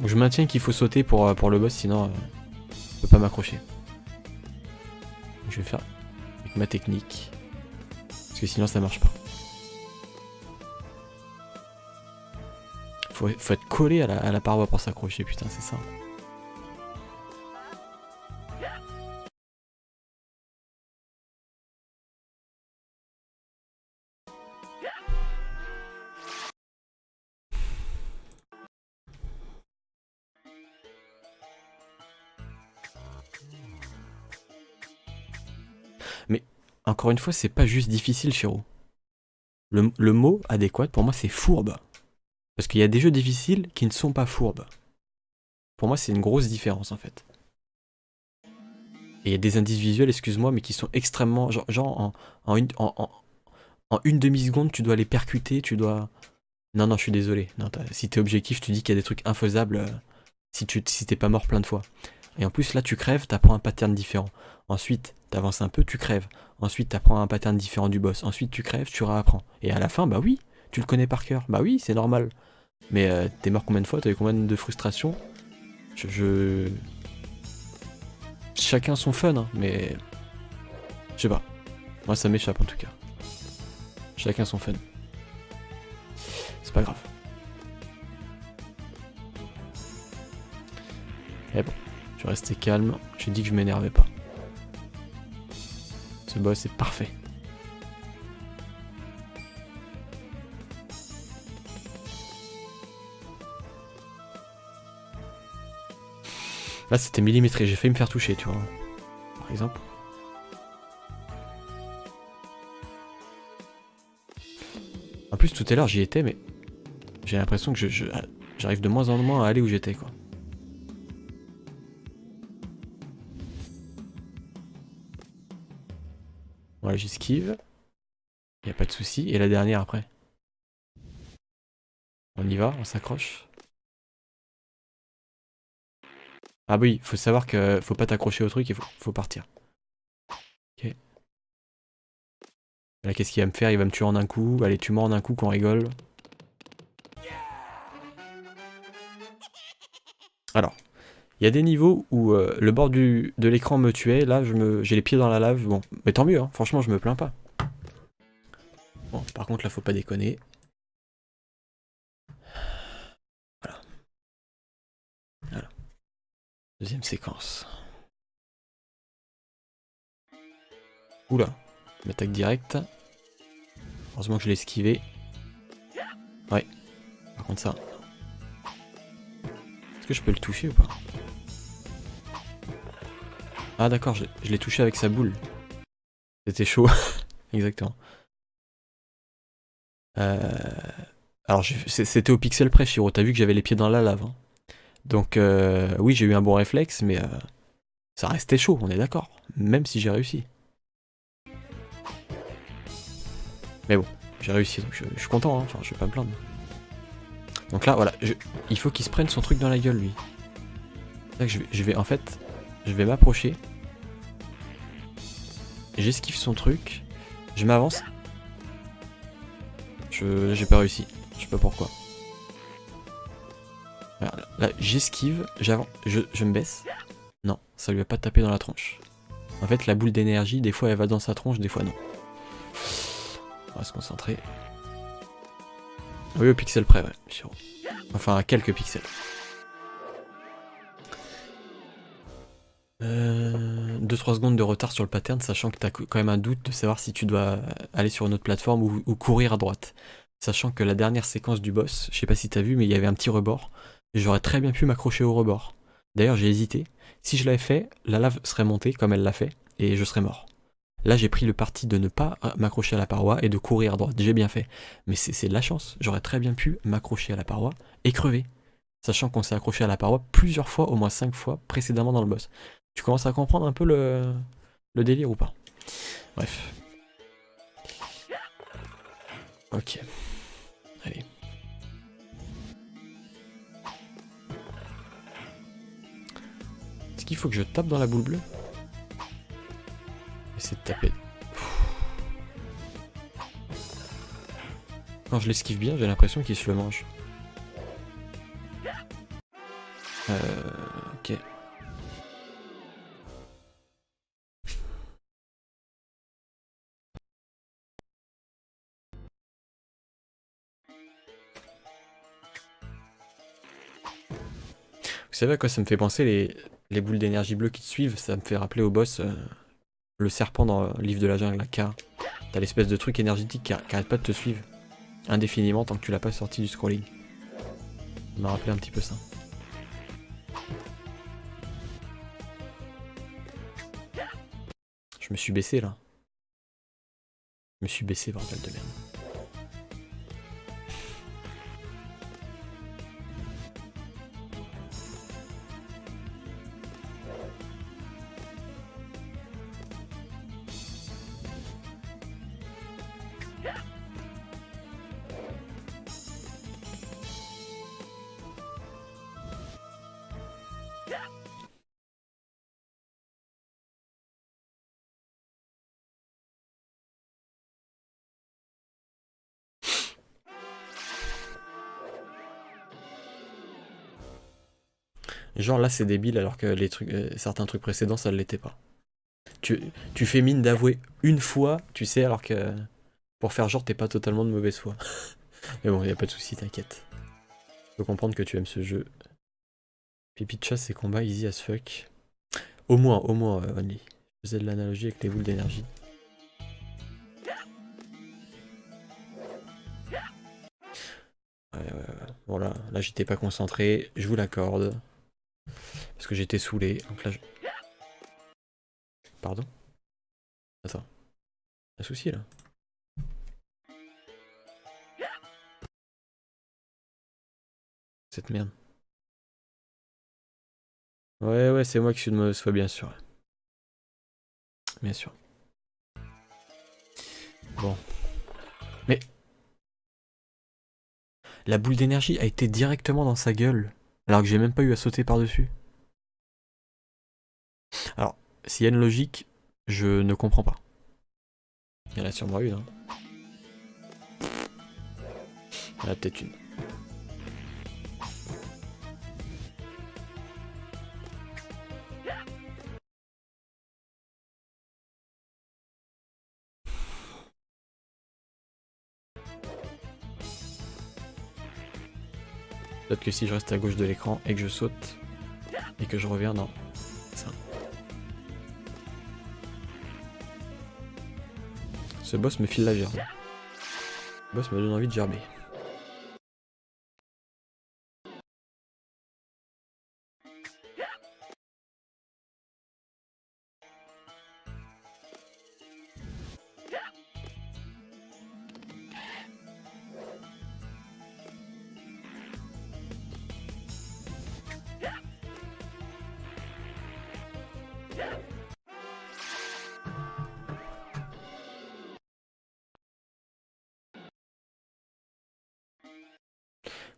A: Donc je maintiens qu'il faut sauter pour le boss, sinon je peux pas m'accrocher. Je vais faire avec ma technique. Parce que sinon ça marche pas. Faut être collé à la paroi pour s'accrocher, putain, c'est ça. Mais encore une fois, c'est pas juste difficile, Chiro. Le mot adéquat pour moi, c'est fourbe. Parce qu'il y a des jeux difficiles qui ne sont pas fourbes. Pour moi, c'est une grosse différence en fait. Et il y a des indices visuels, excuse-moi, mais qui sont extrêmement. Genre en une demi-seconde, tu dois les percuter, tu dois. Non, non, je suis désolé. Non, si t'es objectif, tu dis qu'il y a des trucs infaisables si t'es pas mort plein de fois. Et en plus, là, tu crèves, t'apprends un pattern différent. Ensuite, t'avances un peu, tu crèves. Ensuite, t'apprends un pattern différent du boss. Ensuite, tu crèves, tu réapprends. Et à la fin, bah oui, tu le connais par cœur. Bah oui, c'est normal. Mais t'es mort combien de fois? T'as eu combien de frustrations? Chacun son fun, hein, mais... Je sais pas. Moi, ça m'échappe en tout cas. Chacun son fun. C'est pas grave. Et bon, je restais calme. J'ai dit que je m'énervais pas. Ce boss est parfait. Là, c'était millimétré. J'ai failli me faire toucher, tu vois. Par exemple. En plus, tout à l'heure, j'y étais, mais j'ai l'impression que j'arrive de moins en moins à aller où j'étais, quoi. Voilà, j'esquive. Y a pas de souci. Et la dernière après. On y va, on s'accroche. Ah oui, faut savoir que faut pas t'accrocher au truc, il faut partir. Ok. Là, qu'est-ce qu'il va me faire? Il va me tuer en un coup. Allez, tue-moi en un coup qu'on rigole. Alors, il y a des niveaux où le bord de l'écran me tuait. Là, j'ai les pieds dans la lave. Bon, mais tant mieux, hein. Franchement, je me plains pas. Bon, par contre, là, faut pas déconner. Voilà. Voilà. Deuxième séquence. Oula, m'attaque directe. Heureusement que je l'ai esquivé. Ouais. Par contre ça. Est-ce que je peux le toucher ou pas? Ah d'accord, je l'ai touché avec sa boule. C'était chaud. Exactement. Alors c'était au pixel près, Chiro. T'as vu que j'avais les pieds dans la lave. Hein. Donc oui, j'ai eu un bon réflexe, mais ça restait chaud, on est d'accord. Même si j'ai réussi. Mais bon, j'ai réussi, donc je suis content, hein. Enfin, je vais pas me plaindre. Donc là, voilà, il faut qu'il se prenne son truc dans la gueule, lui. C'est ça que en fait, je vais m'approcher. J'esquive son truc. Je m'avance. J'ai pas réussi. Je sais pas pourquoi. Alors, là, j'esquive, j'avance, je me baisse. Non, ça lui a pas tapé dans la tronche. En fait, la boule d'énergie, des fois elle va dans sa tronche, des fois non. On va se concentrer. Oui, au pixel près, ouais, sûr. Enfin, à quelques pixels. 2-3 secondes de retard sur le pattern, sachant que t'as quand même un doute de savoir si tu dois aller sur une autre plateforme ou courir à droite. Sachant que la dernière séquence du boss, je sais pas si t'as vu, mais il y avait un petit rebord. J'aurais très bien pu m'accrocher au rebord. D'ailleurs, j'ai hésité. Si je l'avais fait, la lave serait montée comme elle l'a fait, et je serais mort. Là, j'ai pris le parti de ne pas m'accrocher à la paroi et de courir à droite. J'ai bien fait. Mais c'est de la chance. J'aurais très bien pu m'accrocher à la paroi et crever. Sachant qu'on s'est accroché à la paroi plusieurs fois, au moins 5 fois précédemment dans le boss. Tu commences à comprendre un peu le délire ou pas? Bref. Ok. Allez. Est-ce qu'il faut que je tape dans la boule bleue? Essayer de taper. Quand je l'esquive bien, j'ai l'impression qu'il se le mange. Ok. Vous savez à quoi ça me fait penser les boules d'énergie bleue qui te suivent? Ça me fait rappeler au boss le serpent dans le livre de la jungle, la K. T'as l'espèce de truc énergétique qui arrête pas de te suivre indéfiniment tant que tu l'as pas sorti du scrolling. Ça m'a rappelé un petit peu ça. Je me suis baissé là. Je me suis baissé, bordel de merde. Genre là c'est débile alors que les trucs, certains trucs précédents ça ne l'était pas. Tu fais mine d'avouer une fois, tu sais, alors que pour faire genre t'es pas totalement de mauvaise foi. Mais bon, y a pas de souci, t'inquiète. Je peux comprendre que tu aimes ce jeu. Pipi de chasse et combat easy as fuck. Au moins, Only. Je faisais de l'analogie avec les boules d'énergie. Ouais. Voilà, là j'étais pas concentré, je vous l'accorde. Parce que j'étais saoulé. Donc là je... Pardon? Attends. Un souci là? Cette merde. Ouais, c'est moi qui suis de mauvaise foi, bien sûr. Bien sûr. Bon. Mais... La boule d'énergie a été directement dans sa gueule. Alors que j'ai même pas eu à sauter par-dessus. Alors, s'il y a une logique, je ne comprends pas. Il y en a sûrement une, hein. Il y en a peut-être une. Peut-être que si je reste à gauche de l'écran et que je saute et que je reviens, non. Ça. Ce boss me file la gerbe. Ce boss me donne envie de gerber.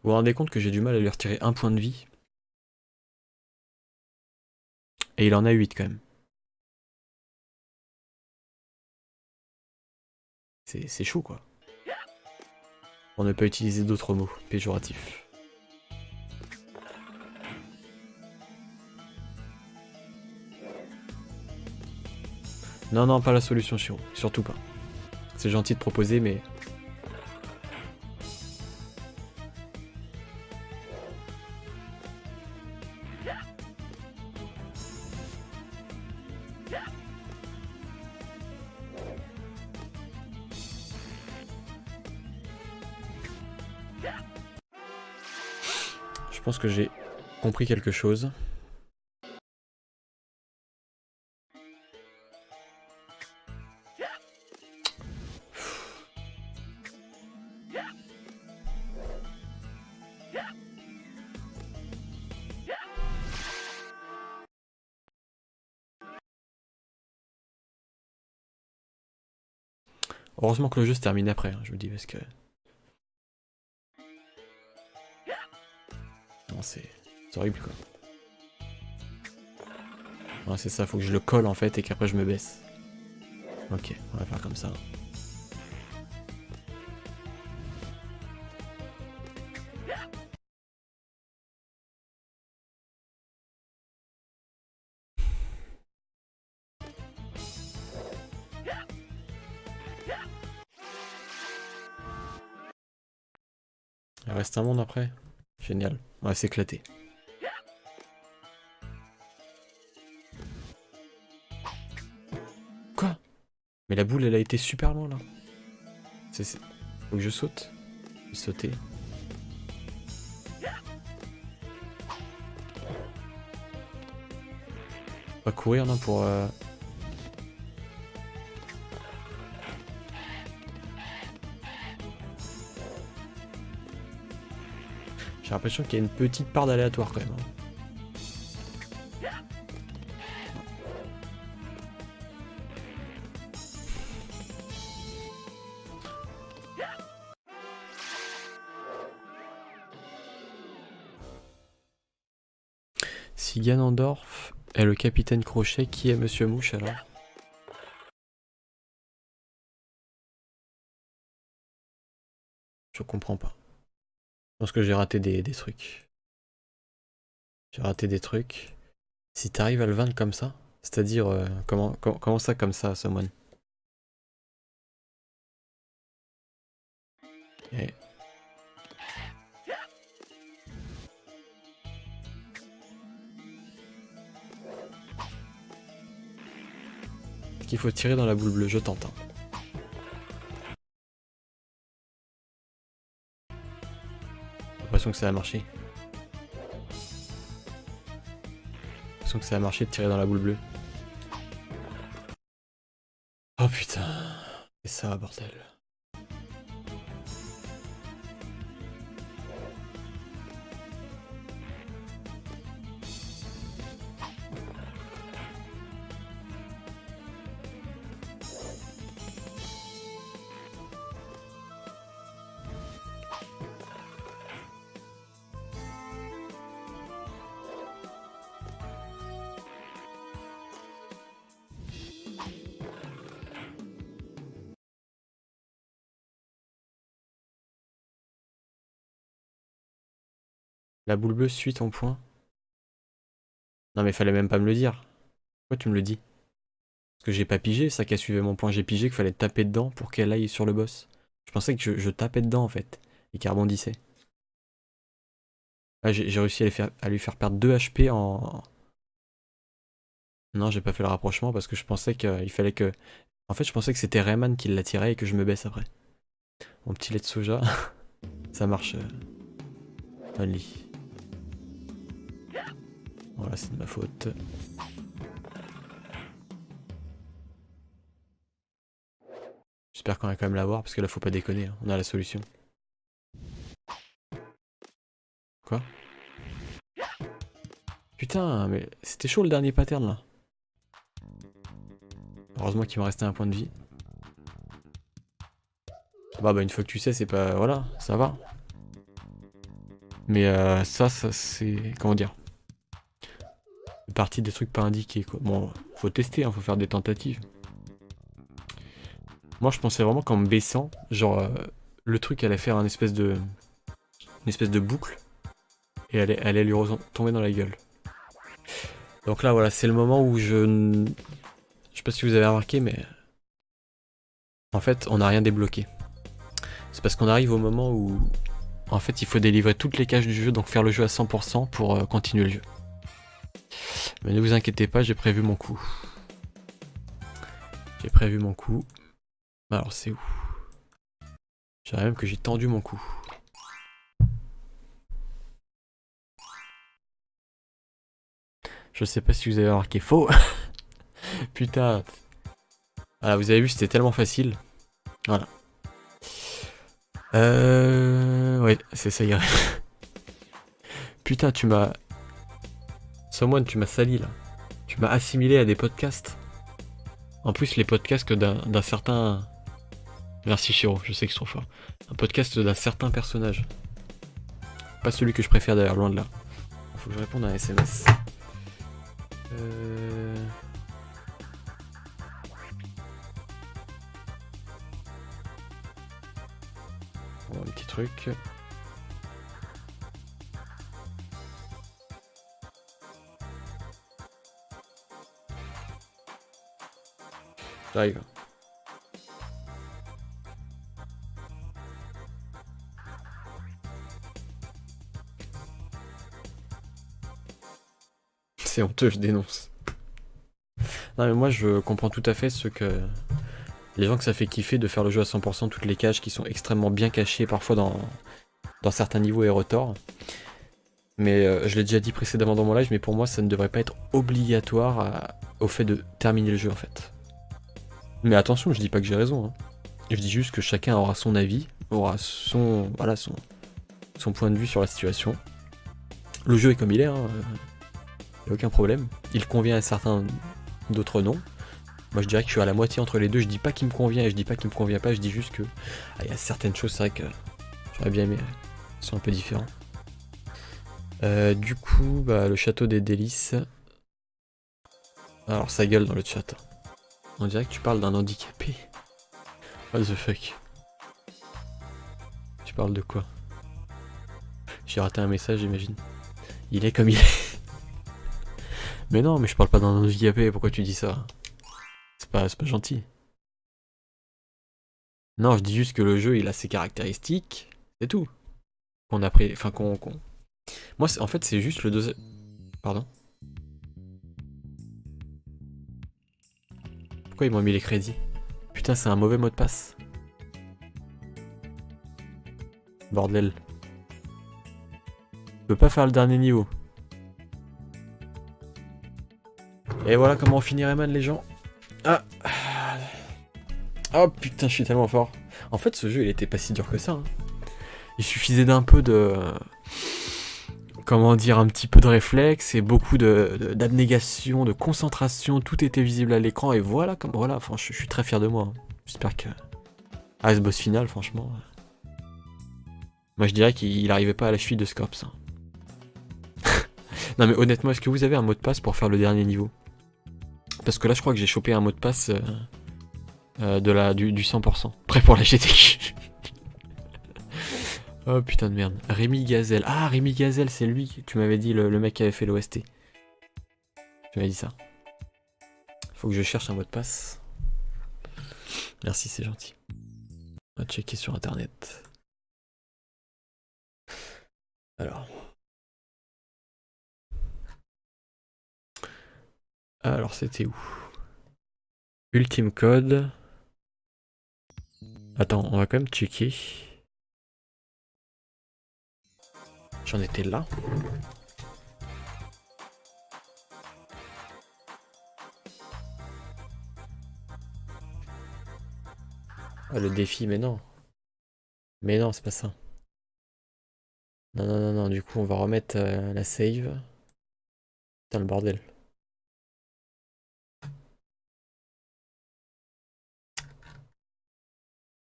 A: Vous vous rendez compte que j'ai du mal à lui retirer un point de vie? Et il en a 8 quand même. C'est chaud quoi. On ne peut pas utiliser d'autres mots péjoratifs. Non, pas la solution, Shiro. Surtout pas. C'est gentil de proposer, mais... Je pense que j'ai compris quelque chose. Heureusement que le jeu se termine après, hein, je vous dis, parce que... Non, c'est horrible, quoi. Ouais, c'est ça, faut que je le colle, en fait, et qu'après je me baisse. Ok, on va faire comme ça. Il reste un monde après. Génial. On va s'éclater. Quoi? Mais la boule, elle a été super loin, là. Faut que je saute. Je vais sauter. Pas courir, non, pour... J'ai l'impression qu'il y a une petite part d'aléatoire, quand même, hein. Si Ganondorf est le capitaine Crochet, qui est Monsieur Mouche alors? Je comprends pas. Je pense que j'ai raté des trucs. J'ai raté des trucs. Si t'arrives à le vaincre comme ça, c'est-à-dire, comment ça comme ça, Someone? Et est-ce qu'il faut tirer dans la boule bleue? Je tente, hein. J'ai l'impression que ça a marché. J'ai l'impression que ça a marché de tirer dans la boule bleue. Oh putain. C'est ça, bordel. La boule bleue suit ton point. Non mais fallait même pas me le dire. Pourquoi tu me le dis? Parce que j'ai pas pigé, ça qui a suivi mon point. J'ai pigé qu'il fallait taper dedans pour qu'elle aille sur le boss. Je pensais que je tapais dedans en fait. Et qu'elle rebondissait. Ah, j'ai réussi à lui faire perdre 2 HP en... Non, j'ai pas fait le rapprochement parce que je pensais qu'il fallait que... En fait, je pensais que c'était Rayman qui l'attirait et que je me baisse après. Mon petit lait de soja, ça marche. Only. Voilà, c'est de ma faute. J'espère qu'on va quand même l'avoir parce que là, faut pas déconner. Hein. On a la solution. Quoi? Putain, mais c'était chaud le dernier pattern là. Heureusement qu'il me restait un point de vie. Bah une fois que tu sais, c'est pas... Voilà, ça va. Mais ça c'est... Comment dire? Partie des trucs pas indiqués quoi. Bon, faut tester, hein, faut faire des tentatives. Moi je pensais vraiment qu'en me baissant, genre le truc allait faire une espèce de boucle et elle allait lui tomber dans la gueule. Donc là voilà, c'est le moment où je sais pas si vous avez remarqué mais en fait on n'a rien débloqué. C'est parce qu'on arrive au moment où en fait il faut délivrer toutes les caches du jeu, donc faire le jeu à 100% pour continuer le jeu. Mais ne vous inquiétez pas, j'ai prévu mon coup. J'ai prévu mon coup. Alors c'est où? Je dirais même que j'ai tendu mon coup. Je sais pas si vous avez remarqué. Faux. Putain. Voilà, vous avez vu, c'était tellement facile. Voilà. Ouais, c'est ça, irait. Putain, tu m'as... Someone, tu m'as sali, là. Tu m'as assimilé à des podcasts. En plus, les podcasts d'un certain... Merci, Chiro, je sais que je suis trop fort. Un podcast d'un certain personnage. Pas celui que je préfère, d'ailleurs, loin de là. Faut que je réponde à un SMS. Bon, un petit truc. J'arrive. C'est honteux, je dénonce. Non mais moi je comprends tout à fait ce que... Les gens que ça fait kiffer de faire le jeu à 100%, toutes les caches qui sont extrêmement bien cachées, parfois dans certains niveaux et retors. Mais je l'ai déjà dit précédemment dans mon live, mais pour moi ça ne devrait pas être obligatoire au fait de terminer le jeu en fait. Mais attention, je dis pas que j'ai raison. Hein. Je dis juste que chacun aura son avis, aura son point de vue sur la situation. Le jeu est comme il est, hein, y a aucun problème. Il convient à certains, d'autres non. Moi je dirais que je suis à la moitié entre les deux, je dis pas qu'il me convient et je dis pas qu'il me convient pas, je dis juste que y a certaines choses, c'est vrai que j'aurais bien aimé, elles sont un peu différents. Du coup, bah, le château des délices. Alors ça gueule dans le chat. On dirait que tu parles d'un handicapé. What the fuck? Tu parles de quoi? J'ai raté un message, j'imagine. Il est comme il est. Mais non, mais je parle pas d'un handicapé, pourquoi tu dis ça? C'est pas gentil. Non, je dis juste que le jeu, il a ses caractéristiques, c'est tout. Qu'on a pris... Enfin, Moi, en fait, c'est juste le deuxième... Pardon? Pourquoi ils m'ont mis les crédits? Putain, c'est un mauvais mot de passe. Bordel. Je peux pas faire le dernier niveau. Et voilà comment on finit Rayman, les gens. Ah. Oh putain, je suis tellement fort. En fait, ce jeu, il était pas si dur que ça. Hein. Il suffisait d'un peu de... Comment dire, un petit peu de réflexe et beaucoup d'abnégation, de concentration. Tout était visible à l'écran et voilà, voilà. Enfin, je suis très fier de moi. Hein. J'espère que... Ah, ce boss final, franchement... Moi, je dirais qu'il arrivait pas à la cheville de Scorps. Hein. Non, mais honnêtement, est-ce que vous avez un mot de passe pour faire le dernier niveau? Parce que là, je crois que j'ai chopé un mot de passe du 100%. Prêt pour la GTQ. Oh putain de merde. Rémi Gazelle. Ah, Rémi Gazelle, c'est lui. Tu m'avais dit, le mec qui avait fait l'OST. Tu m'avais dit ça. Faut que je cherche un mot de passe. Merci, c'est gentil. On va checker sur internet. Alors c'était où? Ultime code. Attends, on va quand même checker. J'en étais là. Ah, le défi, mais non. Mais non, c'est pas ça. Non, non, non, non, du coup, on va remettre la save. Putain, le bordel.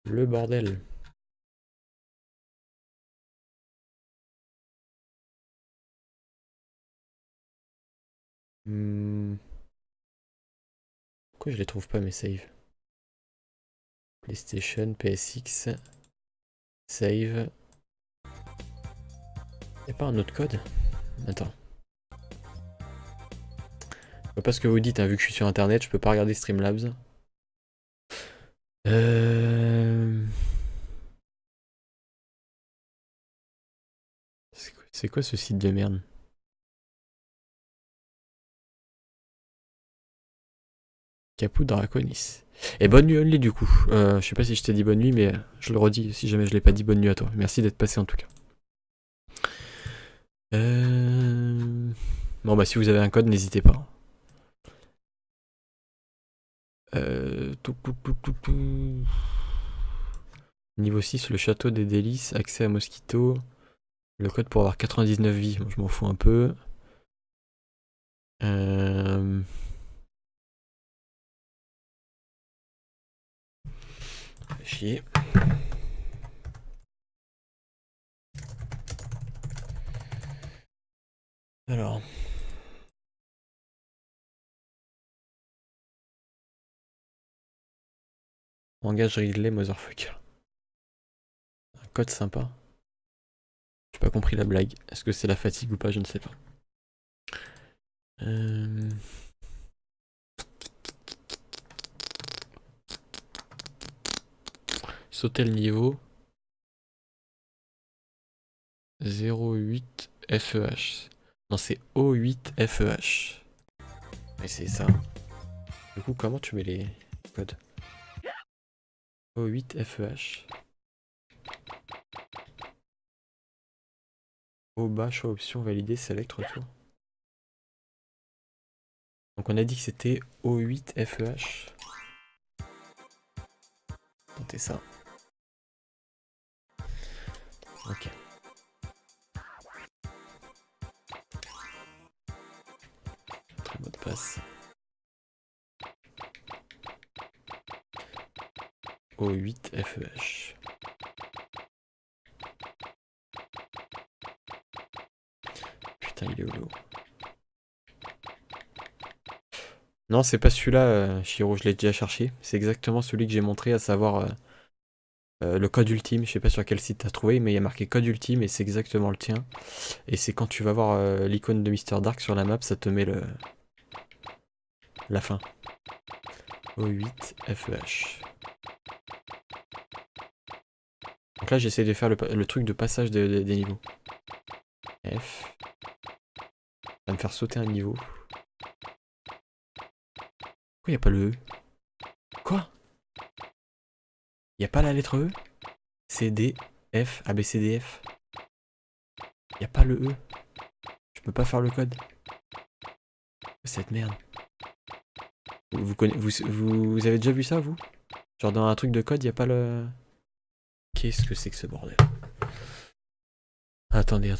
A: Le bordel. Pourquoi je les trouve pas, mes saves? PlayStation, PSX, save. Y'a pas un autre code? Attends. Je vois pas ce que vous dites, hein, vu que je suis sur internet, je peux pas regarder Streamlabs. C'est quoi ce site de merde? Caput Draconis. Et bonne nuit Only du coup. Je sais pas si je t'ai dit bonne nuit, mais je le redis si jamais je l'ai pas dit, bonne nuit à toi. Merci d'être passé en tout cas. Bon bah si vous avez un code, n'hésitez pas. Niveau 6, le château des délices, accès à Mosquito. Le code pour avoir 99 vies, bon, je m'en fous un peu. Chier. Alors. Engage Ridley, motherfucker. Un code sympa. J'ai pas compris la blague. Est-ce que c'est la fatigue ou pas? Je ne sais pas. Sauter le niveau. 08 FEH. Non, c'est O8 FEH. Mais c'est ça. Du coup, comment tu mets les codes? O8 FEH. Au bas, choix option validé, select retour. Donc on a dit que c'était O8 FEH. Tentez ça. Ok. Autre mot de passe. O8 FEH. Putain, il est au lot. Non, c'est pas celui-là, Chiro, je l'ai déjà cherché. C'est exactement celui que j'ai montré, à savoir le code ultime. Je sais pas sur quel site t'as trouvé, mais il y a marqué code ultime et c'est exactement le tien. Et c'est quand tu vas voir l'icône de Mr. Dark sur la map, ça te met La fin. O8 FEH. Donc là j'essaie de faire le truc de passage des niveaux. F. Ça va me faire sauter un niveau. Pourquoi il n'y a pas le E? Quoi? Il n'y a pas la lettre E? C, D, F, A, B, C, D, F. Il n'y a pas le E. Je peux pas faire le code. Cette merde. Vous avez déjà vu ça, vous? Genre dans un truc de code, il n'y a pas le... Qu'est-ce que c'est que ce bordel? Attendez.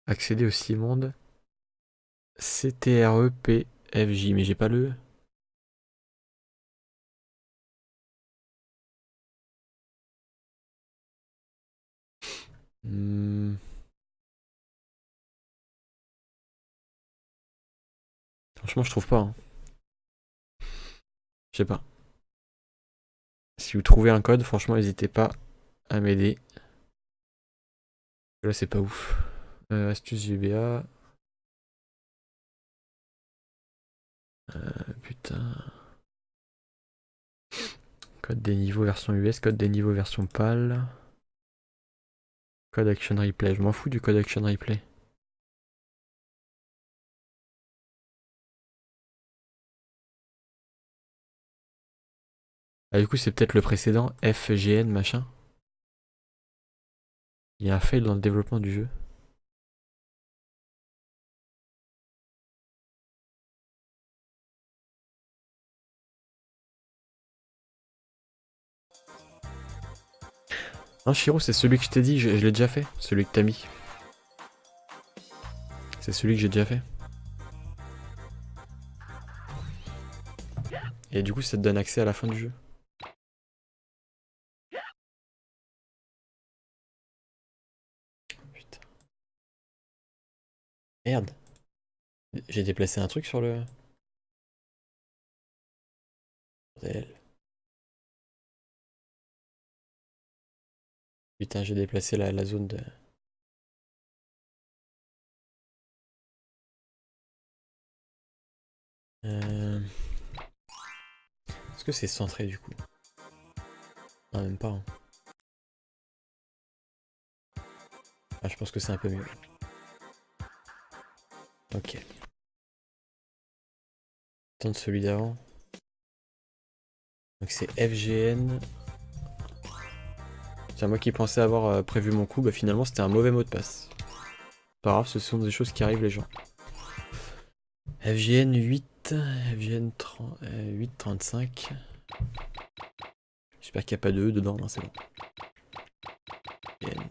A: Accéder au Cimonde. CTREPFJ, mais j'ai pas le... Franchement, je trouve pas. Hein. Je sais pas. Si vous trouvez un code, franchement, n'hésitez pas à m'aider. Là, c'est pas ouf. Astuce GBA. Putain. Code des niveaux version US, code des niveaux version PAL. Code Action Replay. Je m'en fous du code Action Replay. Ah, du coup, c'est peut-être le précédent, FGN machin. Il y a un fail dans le développement du jeu. Non, Shiro, c'est celui que je t'ai dit, je l'ai déjà fait. Celui que t'as mis. C'est celui que j'ai déjà fait. Et du coup, ça te donne accès à la fin du jeu. Putain. Merde. J'ai déplacé un truc sur le... Bordel. Putain, j'ai déplacé la zone de... Est-ce que c'est centré du coup? Non, même pas. Hein. Ah, je pense que c'est un peu mieux. Ok. Attends celui d'avant. Donc c'est FGN. C'est moi qui pensais avoir prévu mon coup, bah finalement c'était un mauvais mot de passe. Pas grave, ce sont des choses qui arrivent les gens. FGN 8, FGN 835. J'espère qu'il n'y a pas de E dedans, non c'est bon. FGN.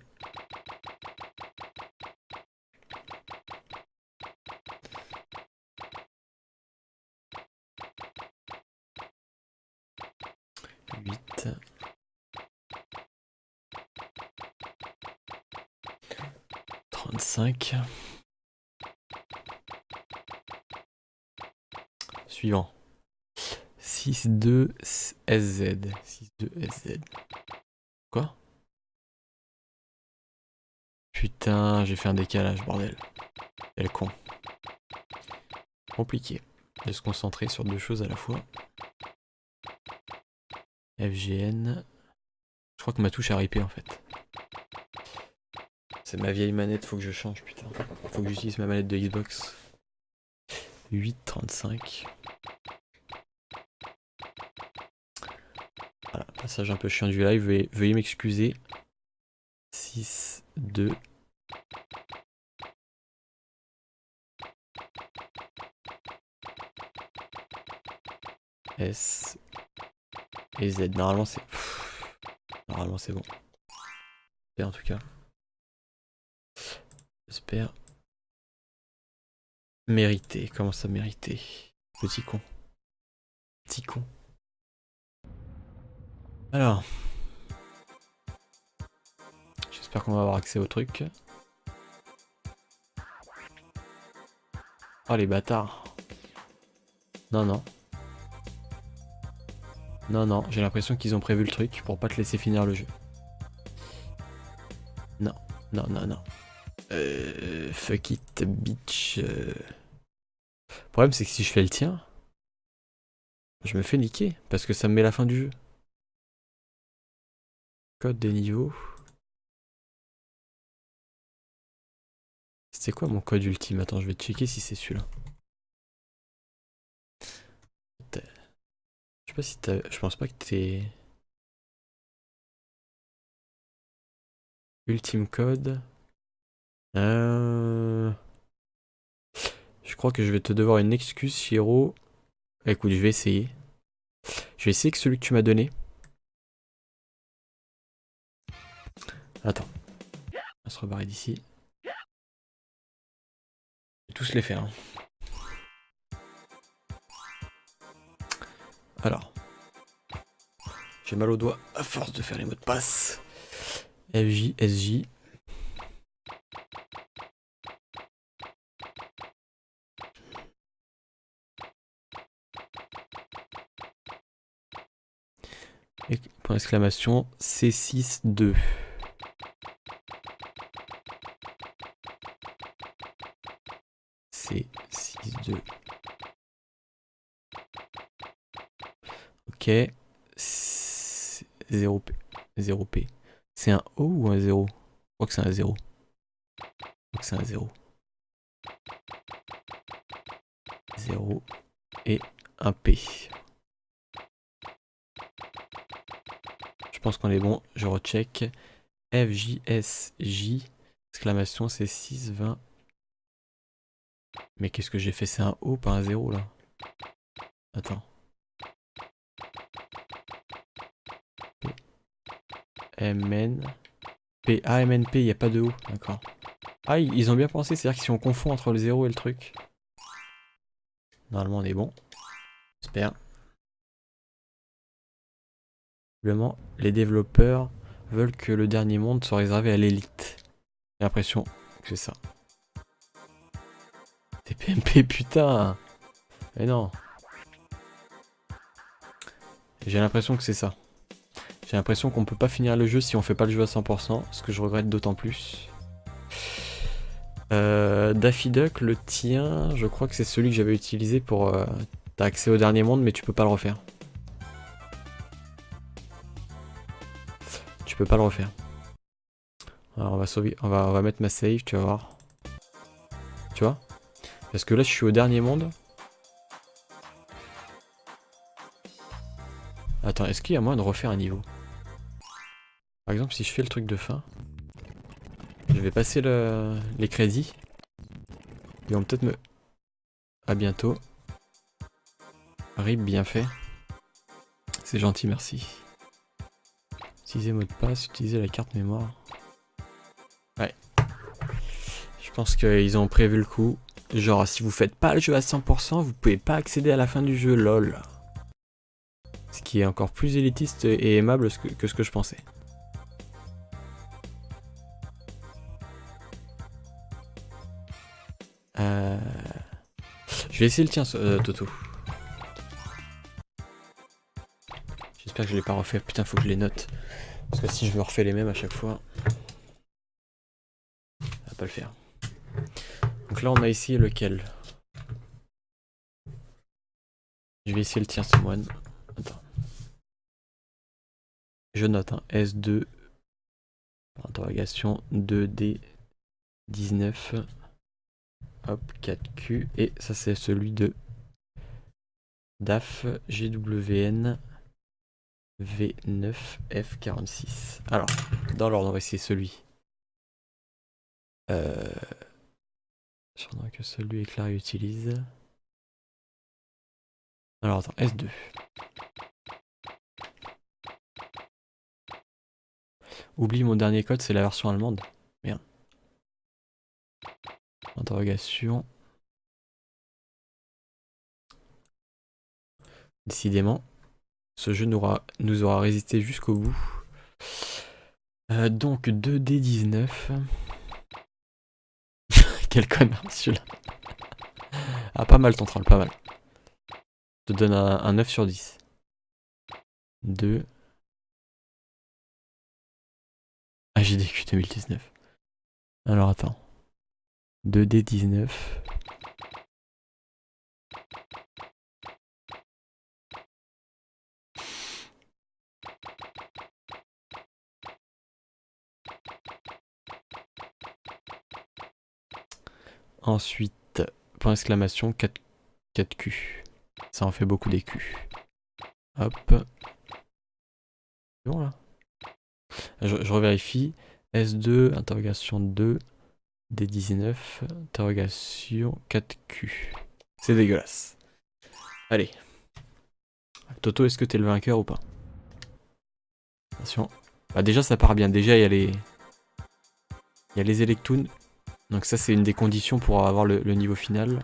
A: Suivant. 62 SZ. 62 SZ. Quoi? Putain, j'ai fait un décalage, bordel. Quel con. Compliqué de se concentrer sur deux choses à la fois. FGN. Je crois que ma touche a ripé en fait. C'est ma vieille manette, faut que je change, putain. Faut que j'utilise ma manette de Xbox. 8.35. Voilà, passage un peu chiant du live, veuillez m'excuser. 6, 2. S et Z. Normalement c'est... Normalement c'est bon. J'espère en tout cas. J'espère. Mérité. Comment ça mérité? Petit con. Petit con. Alors. J'espère qu'on va avoir accès au truc. Oh les bâtards. Non, non. Non, non, j'ai l'impression qu'ils ont prévu le truc pour pas te laisser finir le jeu. Non, non, non, non. Fuck it, bitch. Le problème, c'est que si je fais le tien, je me fais niquer parce que ça me met la fin du jeu. Code des niveaux. C'était quoi mon code ultime? Attends, je vais checker si c'est celui-là. Je sais pas si t'as. Je pense pas que t'es. Ultime code. Je crois que je vais te devoir une excuse, Chiro. Écoute, je vais essayer. Je vais essayer que celui que tu m'as donné. Attends. On va se rebarrer d'ici. Je vais tous les faire. Hein. Alors. J'ai mal au doigt à force de faire les mots de passe. FJ, SJ. Et point d'exclamation C62. C62. Ok. 0P. 0P. C'est un O ou un 0? Je crois que c'est un 0. Je crois que c'est un 0. 0 et un P. Je pense qu'on est bon. Je recheck. FJSJ. Exclamation, c'est 620. Mais qu'est-ce que j'ai fait? C'est un O, pas un 0 là. Attends. MN. P. Ah, MNP, il n'y a pas de O. D'accord. Ah, ils ont bien pensé. C'est-à-dire que si on confond entre le 0 et le truc. Normalement, on est bon. J'espère. Simplement, les développeurs veulent que le dernier monde soit réservé à l'élite. J'ai l'impression que c'est ça. TPMP, putain! Mais non. J'ai l'impression que c'est ça. J'ai l'impression qu'on peut pas finir le jeu si on fait pas le jeu à 100%, ce que je regrette d'autant plus. Daffy Duck, le tien, je crois que c'est celui que j'avais utilisé pour... T'as accès au dernier monde, mais tu peux pas le refaire. Tu peux pas le refaire. Alors on va sauver, on va mettre ma save, tu vas voir. Tu vois? Parce que là je suis au dernier monde. Attends, est-ce qu'il y a moyen de refaire un niveau? Par exemple, si je fais le truc de fin, je vais passer les crédits. Ils vont peut-être me... À bientôt. RIP, bien fait. C'est gentil, merci. Utiliser mot de passe, utiliser la carte mémoire. Ouais. Je pense qu'ils ont prévu le coup. Genre, si vous faites pas le jeu à 100%, vous pouvez pas accéder à la fin du jeu, lol. Ce qui est encore plus élitiste et aimable que ce que je pensais. Je vais essayer le tien, Toto. J'espère que je l'ai pas refait. Putain, faut que je les note. Parce que si je me refais les mêmes à chaque fois, ça va pas le faire. Donc là, on a ici lequel? Je vais essayer le tien, Someone. Attends. Je note, hein. S2. Interrogation 2D19. Hop, 4Q. Et ça, c'est celui de DAF GWN V9F46. Alors, dans l'ordre, on va essayer celui. Sûrement que celui que Clary utilise. Alors attends, S2. Oublie mon dernier code, c'est la version allemande. Merde. Interrogation. Décidément, ce jeu nous aura résisté jusqu'au bout. Donc 2D19. Quel connard celui-là. Ah, pas mal ton troll, pas mal. Je te donne un 9 sur 10. 2. Ah, j'ai DQ 2019. Alors attends. 2D19. Ensuite, point d'exclamation, 4 Q. Ça en fait beaucoup des Q. Hop. C'est bon là. Je revérifie. S2, interrogation 2, D19, interrogation 4Q. C'est dégueulasse. Allez. Toto, est-ce que t'es le vainqueur ou pas? Attention. Bah déjà ça part bien. Déjà il y a les... Il y a les Electoons. Donc ça c'est une des conditions pour avoir le niveau final.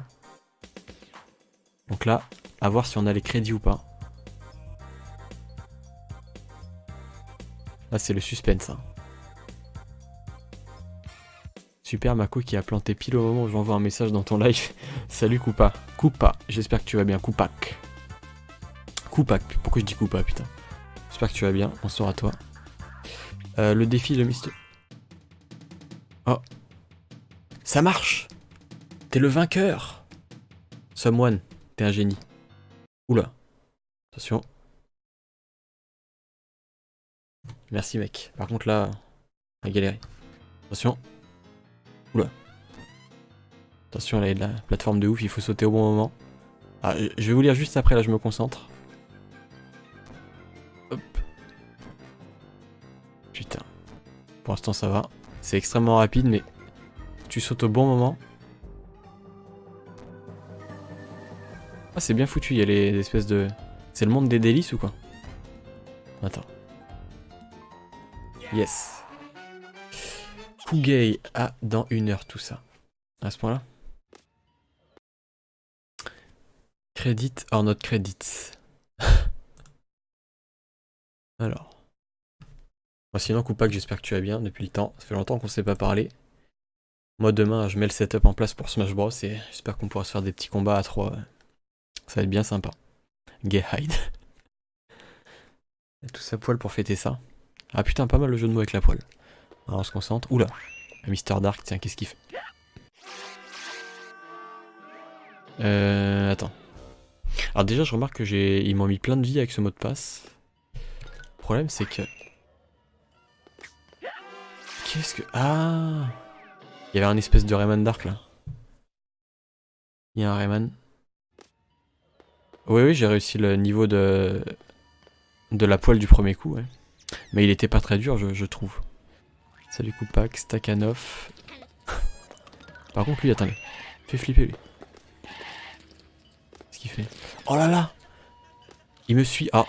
A: Donc là, à voir si on a les crédits ou pas. Là c'est le suspense. Hein. Super Mako qui a planté pile au moment où j'envoie un message dans ton live. Salut Koopa. Koopa, j'espère que tu vas bien. Koopak. Koopak, pourquoi je dis Koopa putain. J'espère que tu vas bien, bonsoir à toi. Le défi, le mystère. Oh. Ça marche. T'es le vainqueur. Someone, t'es un génie. Oula. Attention. Merci mec. Par contre là, on a galéré. Attention. Oula. Attention, là il y a de la plateforme de ouf, il faut sauter au bon moment. Ah, je vais vous lire juste après, là je me concentre. Hop. Putain. Pour l'instant ça va. C'est extrêmement rapide, mais tu sautes au bon moment. Ah, c'est bien foutu, il y a les espèces de... C'est le monde des délices ou quoi? Attends. Yes. Fugay à dans 1 heure tout ça. À ce point-là. Credit or not credit. Alors. Moi sinon Koopak, j'espère que tu vas bien depuis le temps. Ça fait longtemps qu'on s'est pas parlé. Moi demain je mets le setup en place pour Smash Bros et j'espère qu'on pourra se faire des petits combats à 3. Ça va être bien sympa. Gay hide. Tout ça poil pour fêter ça. Ah putain, pas mal le jeu de mots avec la poêle. Alors on se concentre. Oula. Mister Dark, tiens, qu'est-ce qu'il fait? Attends. Alors déjà je remarque que ils m'ont mis plein de vie avec ce mot de passe. Le problème c'est que... Qu'est-ce que... Ah, il y avait un espèce de Rayman Dark là. Il y a un Rayman. Oui, j'ai réussi le niveau de la poêle du premier coup, ouais. Mais il était pas très dur, je trouve. Salut Koopak, Stakhanov. Par contre, lui, attendez. Fait flipper, lui. Qu'est-ce qu'il fait? Oh là là! Il me suit. Ah!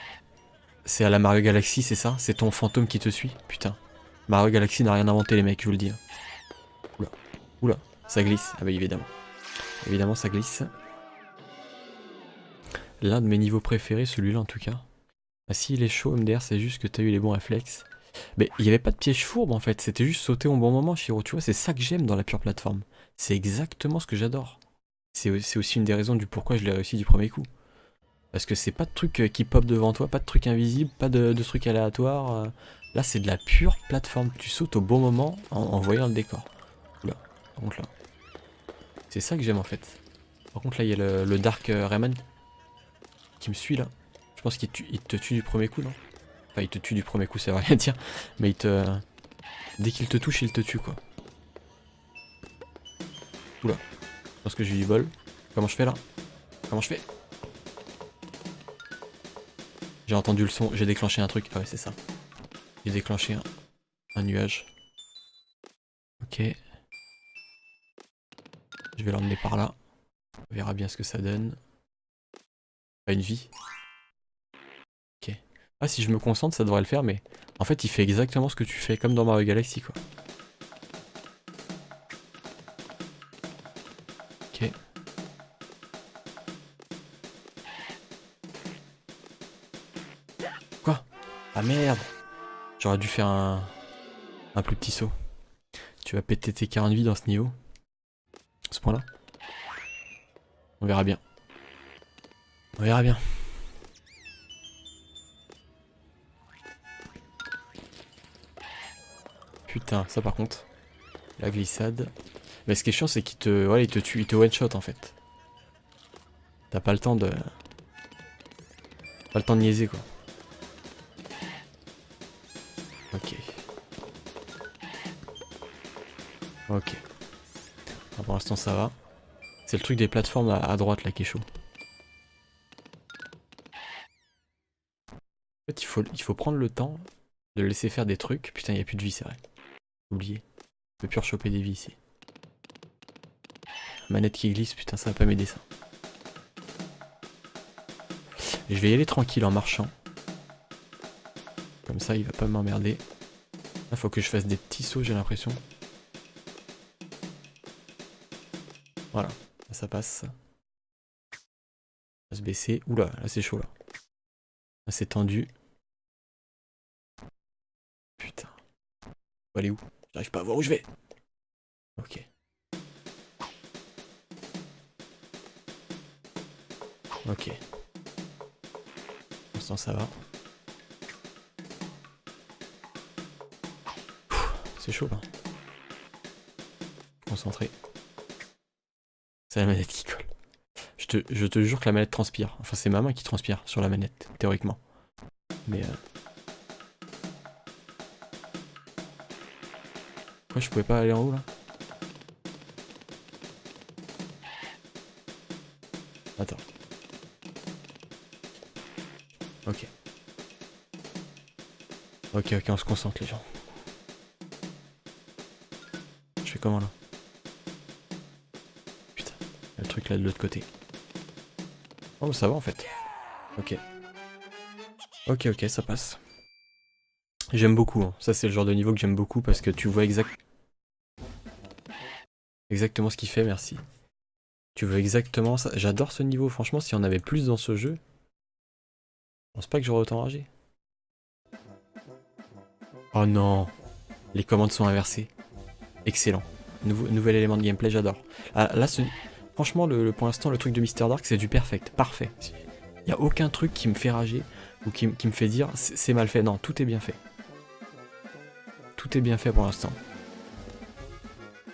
A: C'est à la Mario Galaxy, c'est ça? C'est ton fantôme qui te suit? Putain. Mario Galaxy n'a rien inventé, les mecs, je vous le dis. Oula. Oula. Ça glisse. Ah bah évidemment. Évidemment, ça glisse. L'un de mes niveaux préférés, celui-là en tout cas. Ah si, il est chaud, MDR, c'est juste que t'as eu les bons réflexes. Mais il n'y avait pas de piège fourbe en fait, c'était juste sauter au bon moment, Shiro, tu vois, c'est ça que j'aime dans la pure plateforme. C'est exactement ce que j'adore. C'est aussi une des raisons du pourquoi je l'ai réussi du premier coup. Parce que c'est pas de trucs qui pop devant toi, pas de trucs invisibles, pas de trucs aléatoires. Là, c'est de la pure plateforme. Tu sautes au bon moment en voyant le décor. Oula, par contre là. C'est ça que j'aime en fait. Par contre là, il y a le Dark Rayman qui me suit là. Je pense qu'il te tue du premier coup, non? Enfin, il te tue du premier coup, ça veut rien dire. Mais il te... Dès qu'il te touche, il te tue, quoi. Oula. Je pense que j'ai eu du bol. Comment je fais, là? Comment je fais? J'ai entendu le son, j'ai déclenché un truc. Ah ouais, c'est ça. J'ai déclenché un nuage. Ok. Je vais l'emmener par là. On verra bien ce que ça donne. Pas une vie. Ok. Ah, si je me concentre, ça devrait le faire, mais... En fait, il fait exactement ce que tu fais, comme dans Mario Galaxy, quoi. Ok. Quoi? Ah merde! J'aurais dû faire un plus petit saut. Tu vas péter tes 40 vies dans ce niveau. À ce point-là. On verra bien. On verra bien. Putain, ça par contre. La glissade. Mais ce qui est chiant, c'est qu'il te, voilà, il te tue, il te one shot en fait. T'as pas le temps de, pas le temps de niaiser quoi. Ok. Ok. Ah, pour l'instant ça va. C'est le truc des plateformes à droite là qui est chaud. En fait, il faut prendre le temps de le laisser faire des trucs. Putain, il n'y a plus de vie, c'est vrai. Oublié. Je peux plus rechoper des vies ici. Manette qui glisse, putain, ça va pas m'aider ça. Et je vais y aller tranquille en marchant. Comme ça, il va pas m'emmerder. Là, faut que je fasse des petits sauts, j'ai l'impression. Voilà, là, ça passe. On va se baisser. Oula, là c'est chaud là. Là c'est tendu. Putain. Faut aller où? J'arrive pas à voir où je vais. Ok. Ok. Pour l'instant ça va. C'est chaud là. Concentré. C'est la manette qui colle. Je te jure que la manette transpire. Enfin c'est ma main qui transpire sur la manette, théoriquement. Mais pourquoi je pouvais pas aller en haut là? Attends. Ok. Ok, on se concentre les gens. Je fais comment là? Putain, il y a le truc là de l'autre côté. Oh mais ça va en fait. Ok. Ok, ok, ça passe. J'aime beaucoup, hein. Ça c'est le genre de niveau que j'aime beaucoup parce que tu vois exactement ce qu'il fait, merci. Tu veux exactement ça. J'adore ce niveau, franchement, si on avait plus dans ce jeu, je pense pas que j'aurais autant ragé. Oh non, les commandes sont inversées. Excellent. Nouvel élément de gameplay, j'adore. Ah, là, franchement, pour l'instant, le truc de Mister Dark, c'est du perfect. Parfait. Il n'y a aucun truc qui me fait rager ou qui me fait dire c'est mal fait. Non, tout est bien fait. Tout est bien fait pour l'instant.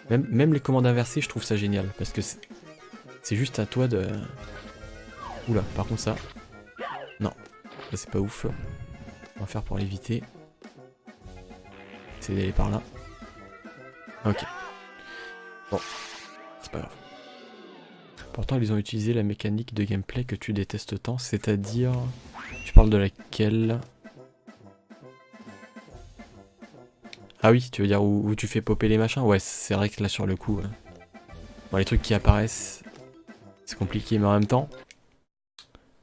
A: Même les commandes inversées, je trouve ça génial. Parce que c'est juste à toi de... Oula, par contre ça... Non, ça c'est pas ouf. On va faire pour l'éviter. C'est d'aller par là. Ok. Bon, c'est pas grave. Pourtant, ils ont utilisé la mécanique de gameplay que tu détestes tant, c'est-à-dire... Tu parles de laquelle? Ah oui, tu veux dire où tu fais popper les machins? Ouais, c'est vrai que là, sur le coup... Bon, les trucs qui apparaissent, c'est compliqué, mais en même temps...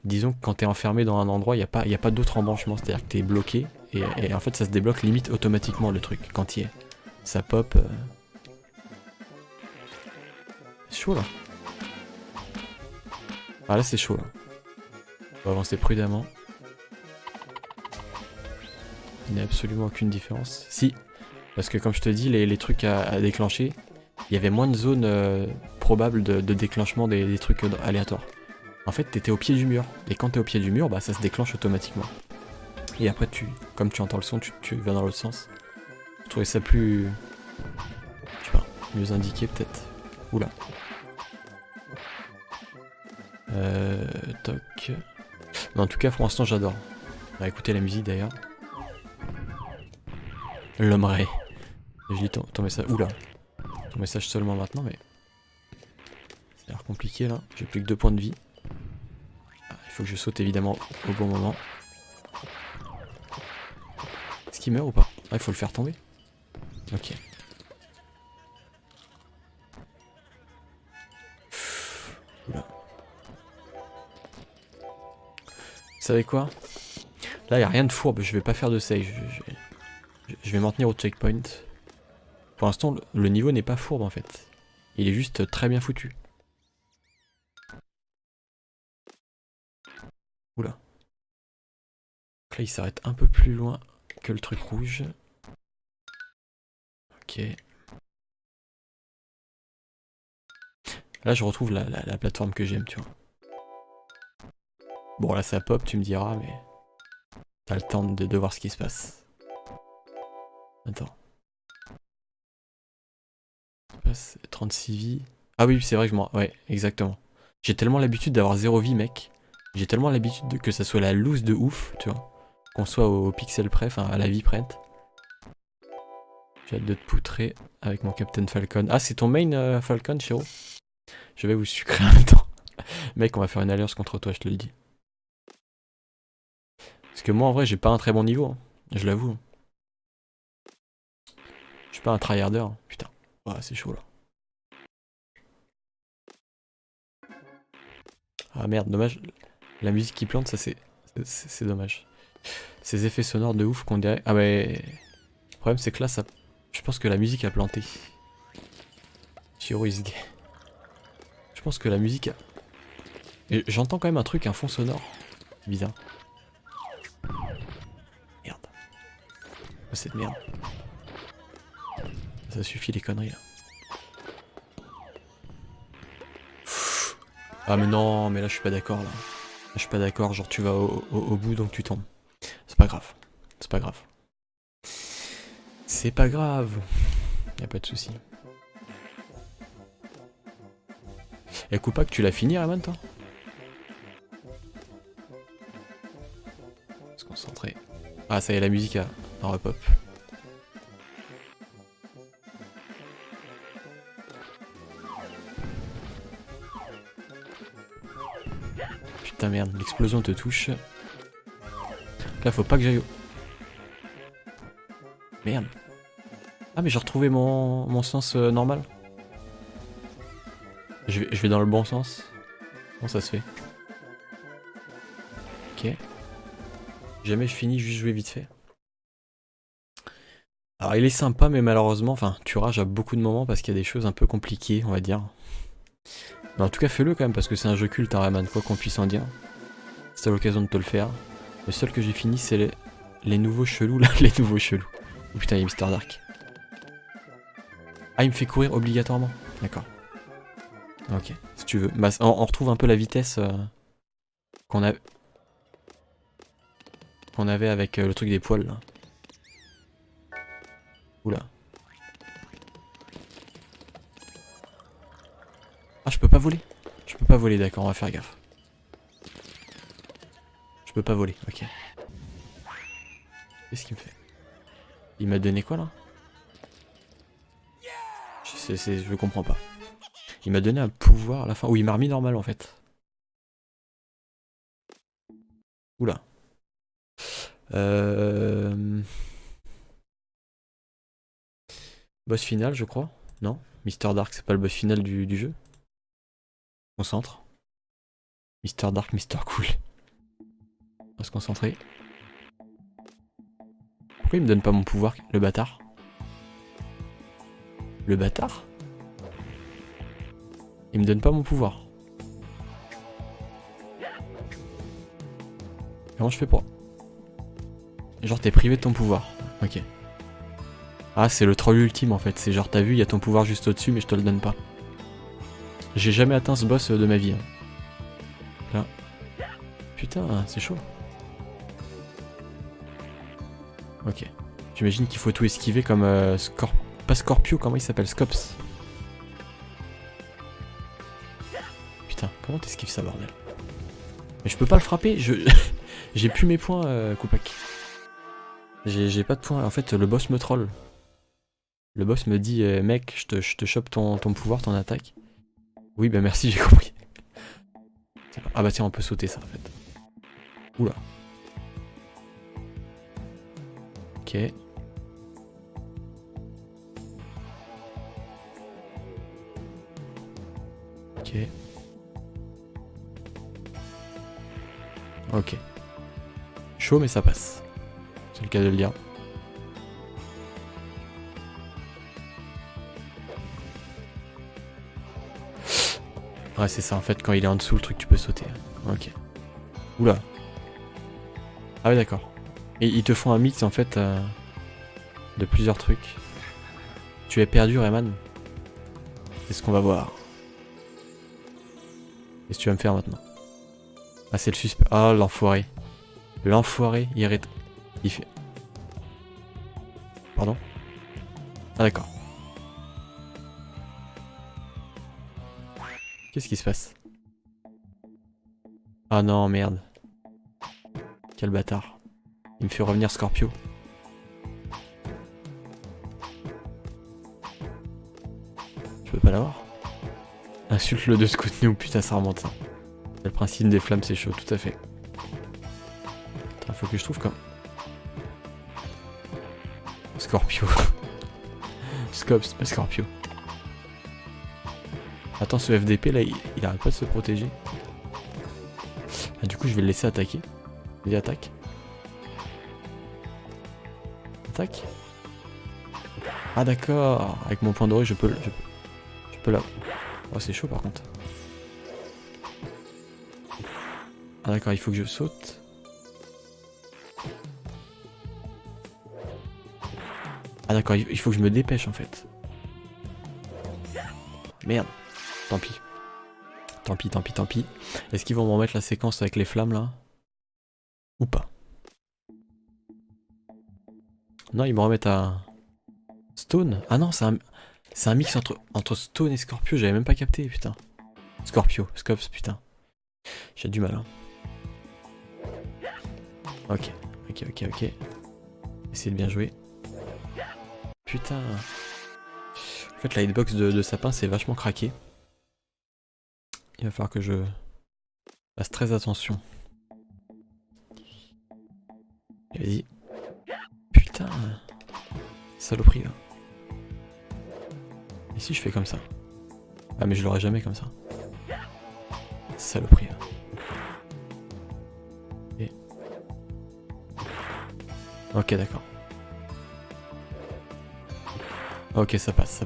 A: Disons que quand t'es enfermé dans un endroit, y a pas d'autre embranchement, c'est-à-dire que t'es bloqué, et en fait, ça se débloque limite automatiquement, le truc, quand il est. Ça pop... C'est chaud, là. Ah, là, c'est chaud, là. On va avancer prudemment. Il n'y a absolument aucune différence. Si, parce que comme je te dis, les trucs à déclencher, il y avait moins de zones probables de déclenchement des trucs aléatoires. En fait, t'étais au pied du mur, et quand t'es au pied du mur, bah ça se déclenche automatiquement. Et après, comme tu entends le son, tu vas dans l'autre sens. Je trouvais ça plus... Je sais pas, mieux indiqué peut-être. Oula. Toc. Mais en tout cas, pour l'instant, j'adore. On va écouter la musique d'ailleurs. L'homme ray. Je lis ton message. Oula. Ton message seulement maintenant, mais... Ça a l'air compliqué là. J'ai plus que 2 points de vie. Ah, il faut que je saute évidemment au bon moment. Est-ce qu'il meurt ou pas? Ah, il faut le faire tomber. Ok. Oula. Vous savez quoi? Là, il n'y a rien de fourbe. Je vais pas faire de save. Je vais m'en tenir au checkpoint. Pour l'instant, le niveau n'est pas fourbe en fait. Il est juste très bien foutu. Oula. Donc là, il s'arrête un peu plus loin que le truc rouge. Ok. Là, je retrouve la plateforme que j'aime, tu vois. Bon, là, ça pop, tu me diras, mais... T'as le temps de voir ce qui se passe. Attends. passe 36 vies. Ah oui, c'est vrai que je m'en... Ouais, exactement. J'ai tellement l'habitude d'avoir 0 vie, mec. J'ai tellement l'habitude que ça soit la loose de ouf, tu vois. Qu'on soit au pixel près, enfin à la vie près. J'ai hâte de te poutrer avec mon Captain Falcon. Ah, c'est ton main Falcon, Chiro? Je vais vous sucrer en même temps. Mec, on va faire une alliance contre toi, je te le dis. Parce que moi, en vrai, j'ai pas un très bon niveau. Hein. Je l'avoue. Je suis pas un tryharder. Hein. Putain. Ouais, c'est chaud, là. Ah merde, dommage. La musique qui plante, ça c'est dommage. Ces effets sonores de ouf qu'on dirait... Ah ouais... Le problème c'est que là, ça... Je pense que la musique a planté. Chiro is gay. Je pense que la musique a... J'entends quand même un truc, un fond sonore. Bizarre. Merde. Oh, cette merde. Ça suffit les conneries là. Ah mais non, mais là je suis pas d'accord là. Je suis pas d'accord, genre tu vas au bout donc tu tombes. C'est pas grave. C'est pas grave. C'est pas grave. Y'a pas de soucis. Et Koopak, tu l'as fini Rayman toi? Se concentrer. Ah ça y est, la musique a repop. Putain merde, l'explosion te touche. Là faut pas que j'aille au... Merde. Ah mais j'ai retrouvé mon sens normal. Je vais dans le bon sens. Comment ça se fait? Ok. Jamais je finis, juste jouer vite fait. Alors il est sympa mais malheureusement, enfin tu rages à beaucoup de moments parce qu'il y a des choses un peu compliquées on va dire. Mais en tout cas fais-le quand même parce que c'est un jeu culte hein, Rayman, quoi qu'on puisse en dire. C'est l'occasion de te le faire. Le seul que j'ai fini c'est les nouveaux chelous là, les nouveaux chelous. Oh putain il y a Mr. Dark. Ah il me fait courir obligatoirement. D'accord. Ok, si tu veux. Bah, on retrouve un peu la vitesse qu'on avait avec le truc des poils là. Oula. Ah je peux pas voler. Je peux pas voler, d'accord, on va faire gaffe. Je peux pas voler, ok. Qu'est-ce qu'il me fait? Il m'a donné quoi là? Je comprends pas. Il m'a donné un pouvoir à la fin. Oui, il m'a remis normal en fait. Oula. Boss final, je crois. Non, Mr. Dark, c'est pas le boss final du jeu. Concentre. Mr. Dark, Mr. Cool. On va se concentrer. Pourquoi il me donne pas mon pouvoir, le bâtard? Le bâtard? Il me donne pas mon pouvoir. Comment je fais pour... Genre t'es privé de ton pouvoir. Ok. Ah c'est le troll ultime en fait. C'est genre t'as vu, il y a ton pouvoir juste au-dessus mais je te le donne pas. J'ai jamais atteint ce boss de ma vie. Hein. Là. Putain, c'est chaud. Ok. J'imagine qu'il faut tout esquiver comme pas Scorpio, comment il s'appelle? Scops. Putain, comment t'esquives ça bordel? Mais je peux pas le frapper, j'ai plus mes points Koopak. J'ai pas de points, en fait le boss me troll. Le boss me dit mec, je te chope ton pouvoir, ton attaque. Oui bah merci, j'ai compris. Ah bah tiens, on peut sauter ça en fait. Oula. Ok. Ok. Ok. Chaud mais ça passe. C'est le cas de le dire. Ouais c'est ça en fait, quand il est en dessous le truc tu peux sauter. Ok. Oula. Ah ouais d'accord. Et ils te font un mix en fait de plusieurs trucs. Tu es perdu Rayman. C'est ce qu'on va voir. Qu'est-ce que tu vas me faire maintenant? Ah c'est le suspect. Oh l'enfoiré. L'enfoiré il fait... Pardon? Ah d'accord. Qu'est-ce qui se passe? Ah non, merde. Quel bâtard. Il me fait revenir Scorpio. Je peux pas l'avoir. Insulte-le de Scout Noob, putain ça remonte ça. Le principe des flammes c'est chaud, tout à fait. Attends, faut que je trouve comme... Scorpio. Scope, c'est pas Scorpio. Attends, ce FDP là, il arrête pas de se protéger. Ah, du coup, je vais le laisser attaquer. Il attaque. Attaque. Ah d'accord. Avec mon point doré, je peux là. Oh, c'est chaud par contre. Ah d'accord, il faut que je saute. Ah d'accord, il faut que je me dépêche en fait. Merde. Tant pis. Tant pis, tant pis, tant pis. Est-ce qu'ils vont me remettre la séquence avec les flammes là? Ou pas? Non, ils me remettent à... Stone? Ah non, c'est un mix entre Stone et Scorpio, j'avais même pas capté, putain. Scorpio, Scops, putain. J'ai du mal, hein. Ok. Essayez de bien jouer. Putain. En fait, la hitbox de sapin, c'est vachement craqué. Il va falloir que je fasse très attention. Vas-y. Putain. Saloperie, là. Et si je fais comme ça? Ah, mais je l'aurai jamais comme ça. Saloperie, là. Et... Ok, d'accord. Ok, ça passe.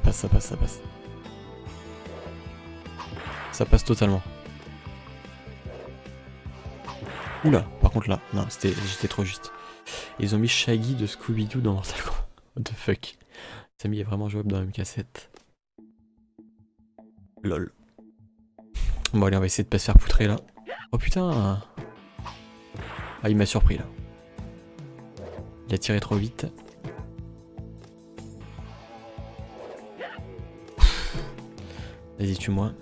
A: Ça passe totalement. Oula, par contre là, non, j'étais trop juste. Ils ont mis Shaggy de Scooby-Doo dans Mortal Kombat. What the fuck. Samy est vraiment jouable dans MK7. Lol. Bon allez, on va essayer de pas se faire poutrer là. Oh putain. Ah, il m'a surpris là. Il a tiré trop vite. Vas-y, tue-moi.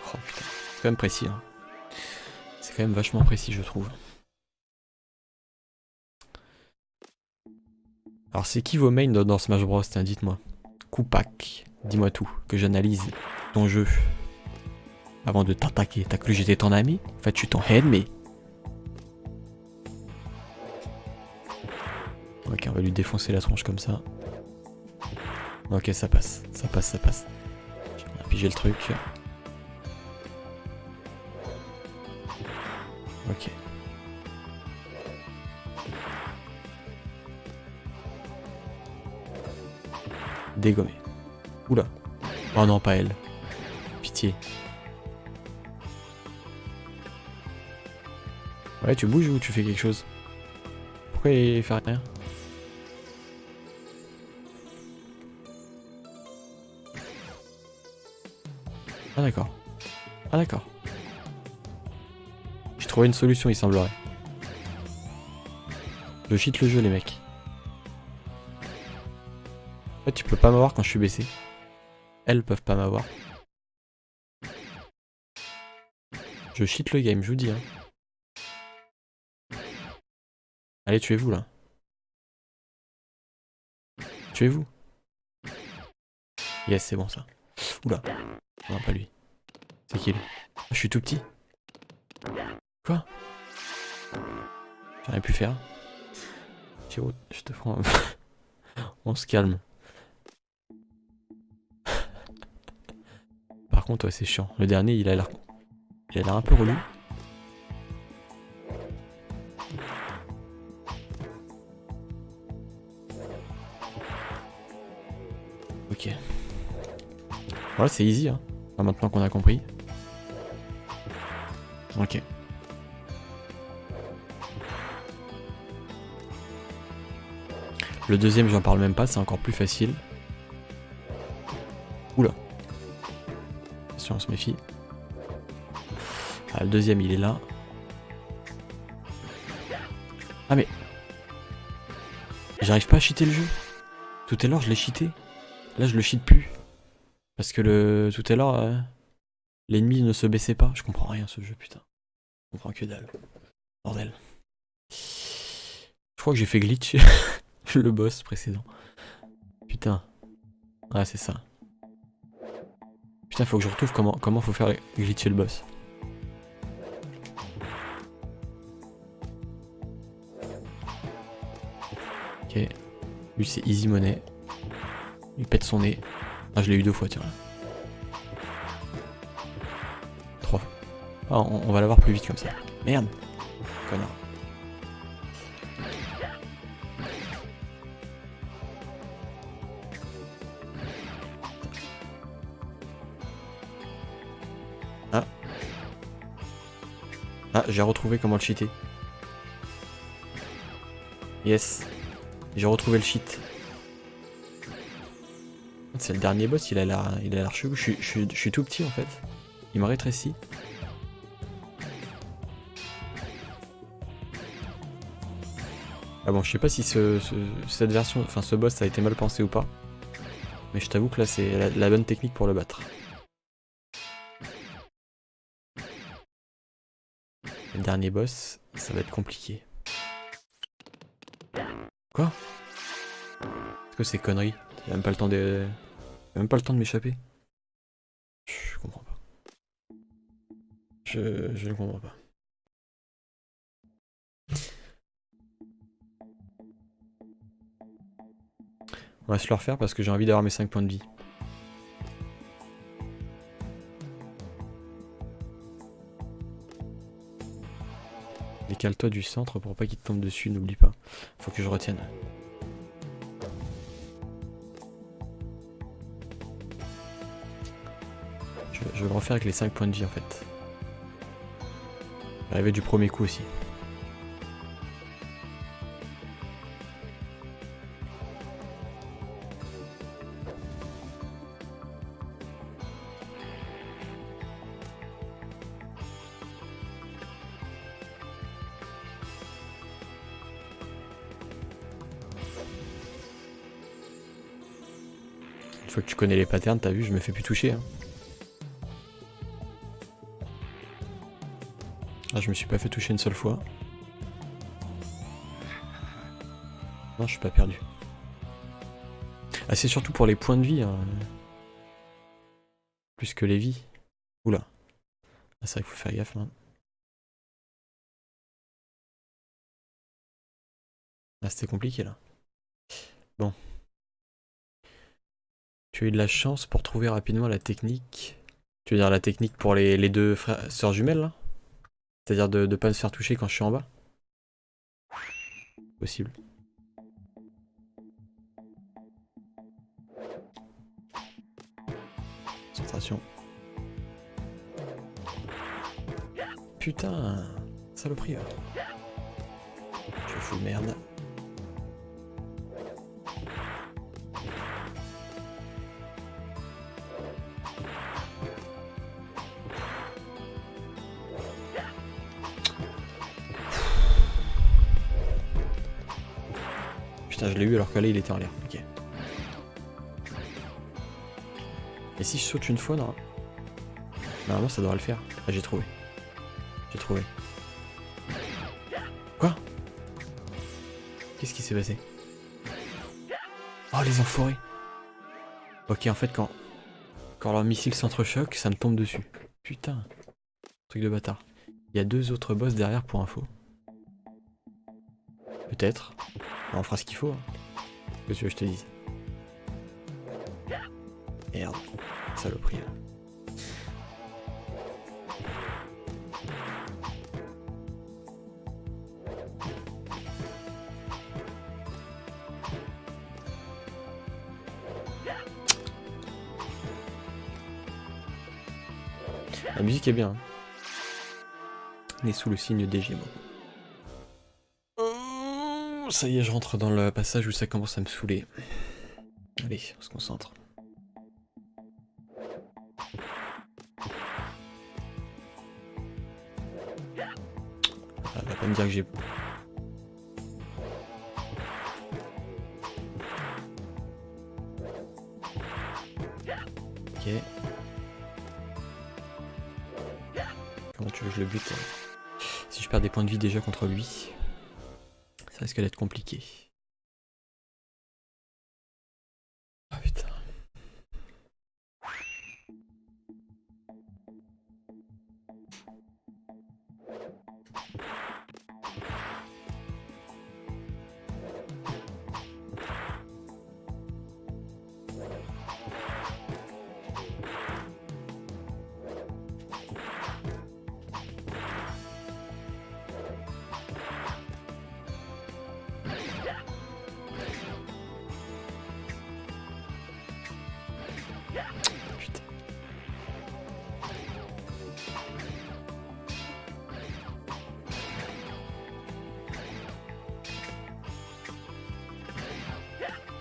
A: Oh putain, c'est quand même précis. Hein. C'est quand même vachement précis, je trouve. Alors, c'est qui vos mains dans Smash Bros? Dites-moi. Koopak, dis-moi tout, que j'analyse ton jeu. Avant de t'attaquer, t'as cru que j'étais ton ami? En fait, je suis ton ennemi. Ok, on va lui défoncer la tronche comme ça. Ok, ça passe. On a pigé le truc. Ok. Dégommé. Oula. Oh non, pas elle. Pitié. Ouais, tu bouges ou tu fais quelque chose? Pourquoi il fait rien? Ah d'accord. Ah d'accord. J'ai trouvé une solution, il semblerait. Je cheat le jeu, les mecs. En fait, tu peux pas m'avoir quand je suis baissé. Elles peuvent pas m'avoir. Je cheat le game, je vous dis. Hein. Allez, tuez-vous là. Tuez-vous. Yes, c'est bon ça. Oula. Non, pas lui. C'est qui lui? Ah, je suis tout petit. Quoi? J'ai rien pu faire. Tiro, je te prends. On se calme. Par contre, ouais, c'est chiant. Le dernier, il a l'air un peu relou. Ok. Voilà, c'est easy, hein. Maintenant qu'on a compris. Ok. Le deuxième, j'en parle même pas, c'est encore plus facile. Oula. Attention, on se méfie. Ah, le deuxième, il est là. Ah mais... J'arrive pas à cheater le jeu. Tout à l'heure, je l'ai cheaté. Là, je le cheat plus. Parce que tout à l'heure, l'ennemi ne se baissait pas. Je comprends rien ce jeu, putain. Je comprends que dalle. Bordel. Je crois que j'ai fait glitch le boss précédent. Putain. Ouais, c'est ça. Putain, faut que je retrouve comment faut faire glitcher le boss. Ok. Lui, c'est easy money. Il pète son nez. Ah, je l'ai eu 2 fois, tiens. 3. Ah, on va l'avoir plus vite comme ça. Merde. Connard. Ah. Ah, j'ai retrouvé comment le cheater. Yes. J'ai retrouvé le cheat. C'est le dernier boss, il a l'air chelou. Je suis tout petit en fait. Il m'a rétréci. Ah bon, je sais pas si cette version, enfin ce boss a été mal pensé ou pas. Mais je t'avoue que là c'est la bonne technique pour le battre. Le dernier boss, ça va être compliqué. Quoi? Est-ce que c'est connerie? J'ai même pas le temps de... J'ai même pas le temps de m'échapper. Je comprends pas. Je ne comprends pas. On va se le refaire parce que j'ai envie d'avoir mes 5 points de vie. Décale-toi du centre pour pas qu'il te tombe dessus, n'oublie pas. Faut que je retienne. Je vais le refaire avec les 5 points de vie en fait. Arriver du premier coup aussi. Une fois que tu connais les patterns, t'as vu, je me fais plus toucher. Hein. Ah, je me suis pas fait toucher une seule fois. Non, je suis pas perdu. Ah, c'est surtout pour les points de vie. Hein. Plus que les vies. Oula. Ah, c'est vrai qu'il faut faire gaffe là. Ah, c'était compliqué là. Bon. Tu as eu de la chance pour trouver rapidement la technique. Tu veux dire la technique pour les deux sœurs jumelles là? C'est-à-dire de pas se faire toucher quand je suis en bas? Possible. Concentration. Putain, saloperie. Je fous de merde. Putain, je l'ai eu alors que là il était en l'air. Ok. Et si je saute une fois, non? Normalement ça devrait le faire. Ah, j'ai trouvé. J'ai trouvé. Quoi? Qu'est-ce qui s'est passé? Oh, les enfoirés! Ok, en fait, quand leur missile s'entrechoque, ça me tombe dessus. Putain. Truc de bâtard. Il y a 2 autres boss derrière pour info. Peut-être. On fera ce qu'il faut. Hein. Qu'est-ce que je te dise? Merde. Saloperie. La musique est bien. Hein. On est sous le signe des Gémeaux. Oh, ça y est, je rentre dans le passage où ça commence à me saouler. Allez, on se concentre. Elle va pas me dire que j'ai... Ok. Comment tu veux que je le bute hein? Si je perds des points de vie déjà contre lui, ça risque d'être compliqué. Ah putain.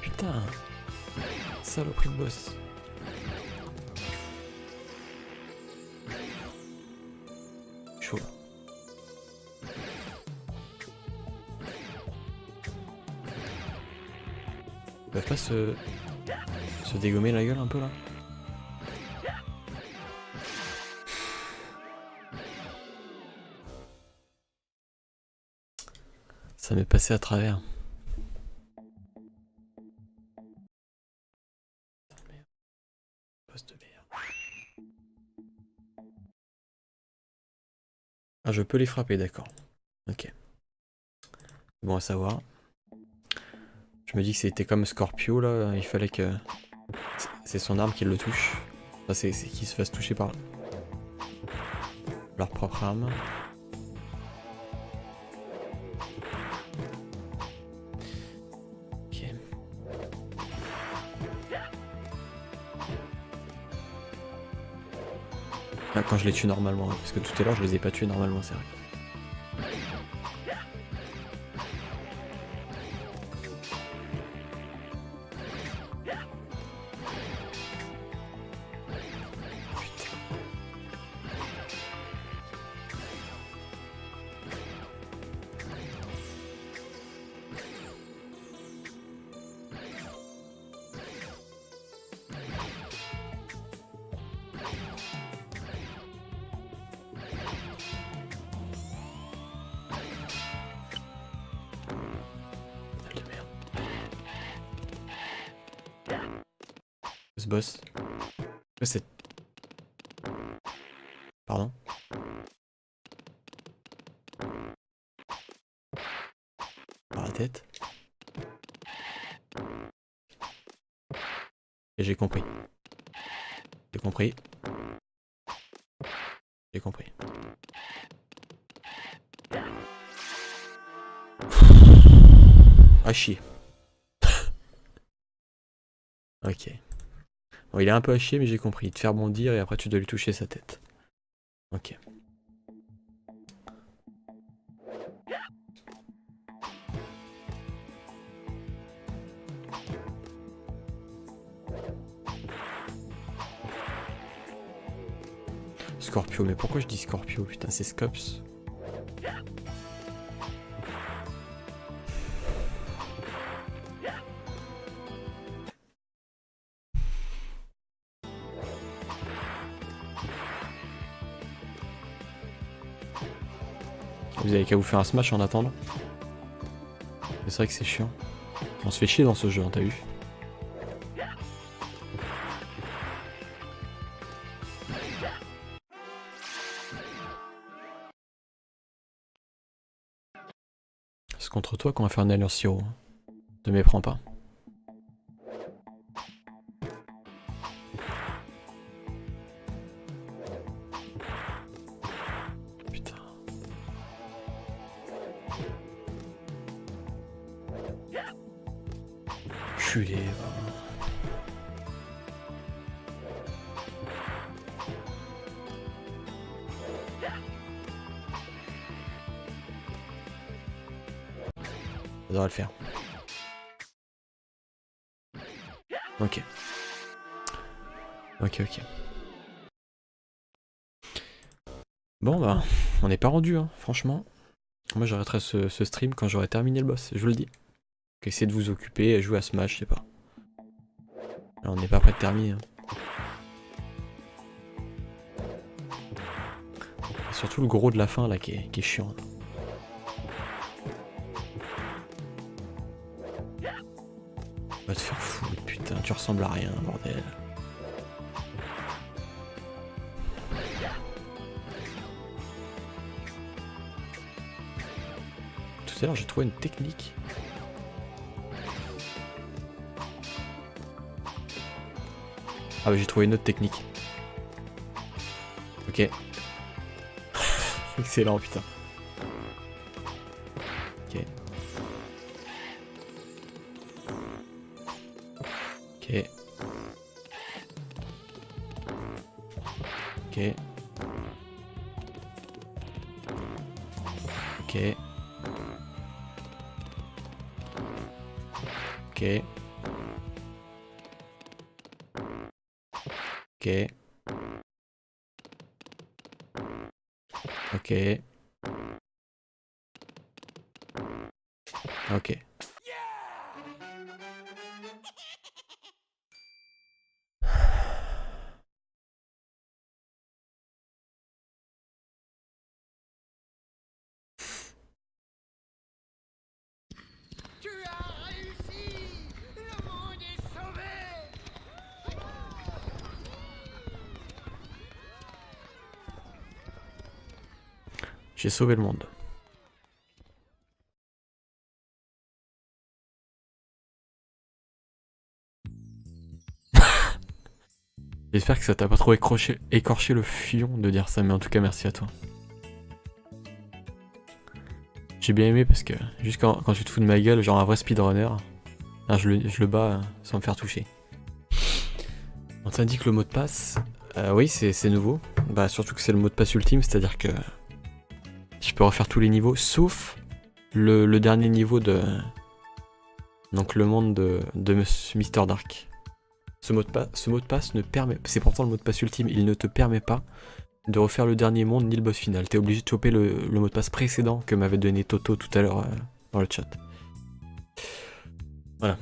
A: Putain, saloperie de boss. Chaud. Ils peuvent pas se dégommer la gueule un peu là? Ça m'est passé à travers. Poste de merde. Ah, je peux les frapper, d'accord. Ok. Bon à savoir. Je me dis que c'était comme Scorpio là, il fallait que... C'est son arme qui le touche. Enfin, c'est qu'il se fasse toucher par leur propre arme. Ok. Ah, quand je les tue normalement, hein, parce que tout à l'heure je les ai pas tués normalement, c'est vrai. Ce boss. C'est... Pardon. Par la tête. Et j'ai compris. J'ai compris. J'ai compris. Ah chier. Ok. Bon, il est un peu à chier, mais j'ai compris. Te faire bondir et après tu dois lui toucher sa tête. Ok. Scorpio, mais pourquoi je dis Scorpio? Putain, c'est Scops. Vous avez qu'à vous faire un smash en attendant. C'est vrai que c'est chiant. On se fait chier dans ce jeu, hein, t'as vu? C'est contre toi qu'on va faire une alliance Siro. Ne méprends pas. Putain. Culé. Ça devrait le faire. Ok. Ok. Bon bah, on n'est pas rendu, hein, franchement. Moi j'arrêterai ce stream quand j'aurai terminé le boss, je vous le dis. Essayez de vous occuper, jouer à Smash, je sais pas. Alors, on n'est pas prêt de terminer. Hein. surtout le gros de la fin là qui est chiant. Va te faire foutre, putain, tu ressembles à rien, bordel. Tout à l'heure j'ai trouvé une technique. Ah bah j'ai trouvé une autre technique. Ok. Excellent, putain. Ok. Ok. Ok. Ok. Ok. Ok. Ok. Ok.
B: Tu as réussi! Le monde est sauvé!
A: J'ai sauvé le monde. J'espère que ça t'a pas trop écorché le fion de dire ça, mais en tout cas merci à toi. J'ai bien aimé parce que juste quand tu te fous de ma gueule, genre un vrai speedrunner, là, je le bats sans me faire toucher. On t'indique le mot de passe. Oui, c'est nouveau. Bah surtout que c'est le mot de passe ultime, c'est-à-dire que je peux refaire tous les niveaux, sauf le dernier niveau de... Donc le monde de Mr. Dark. Ce mot de passe ne permet... C'est pourtant le mot de passe ultime, il ne te permet pas de refaire le dernier monde ni le boss final. T'es obligé de choper le mot de passe précédent que m'avait donné Toto tout à l'heure dans le chat. Voilà.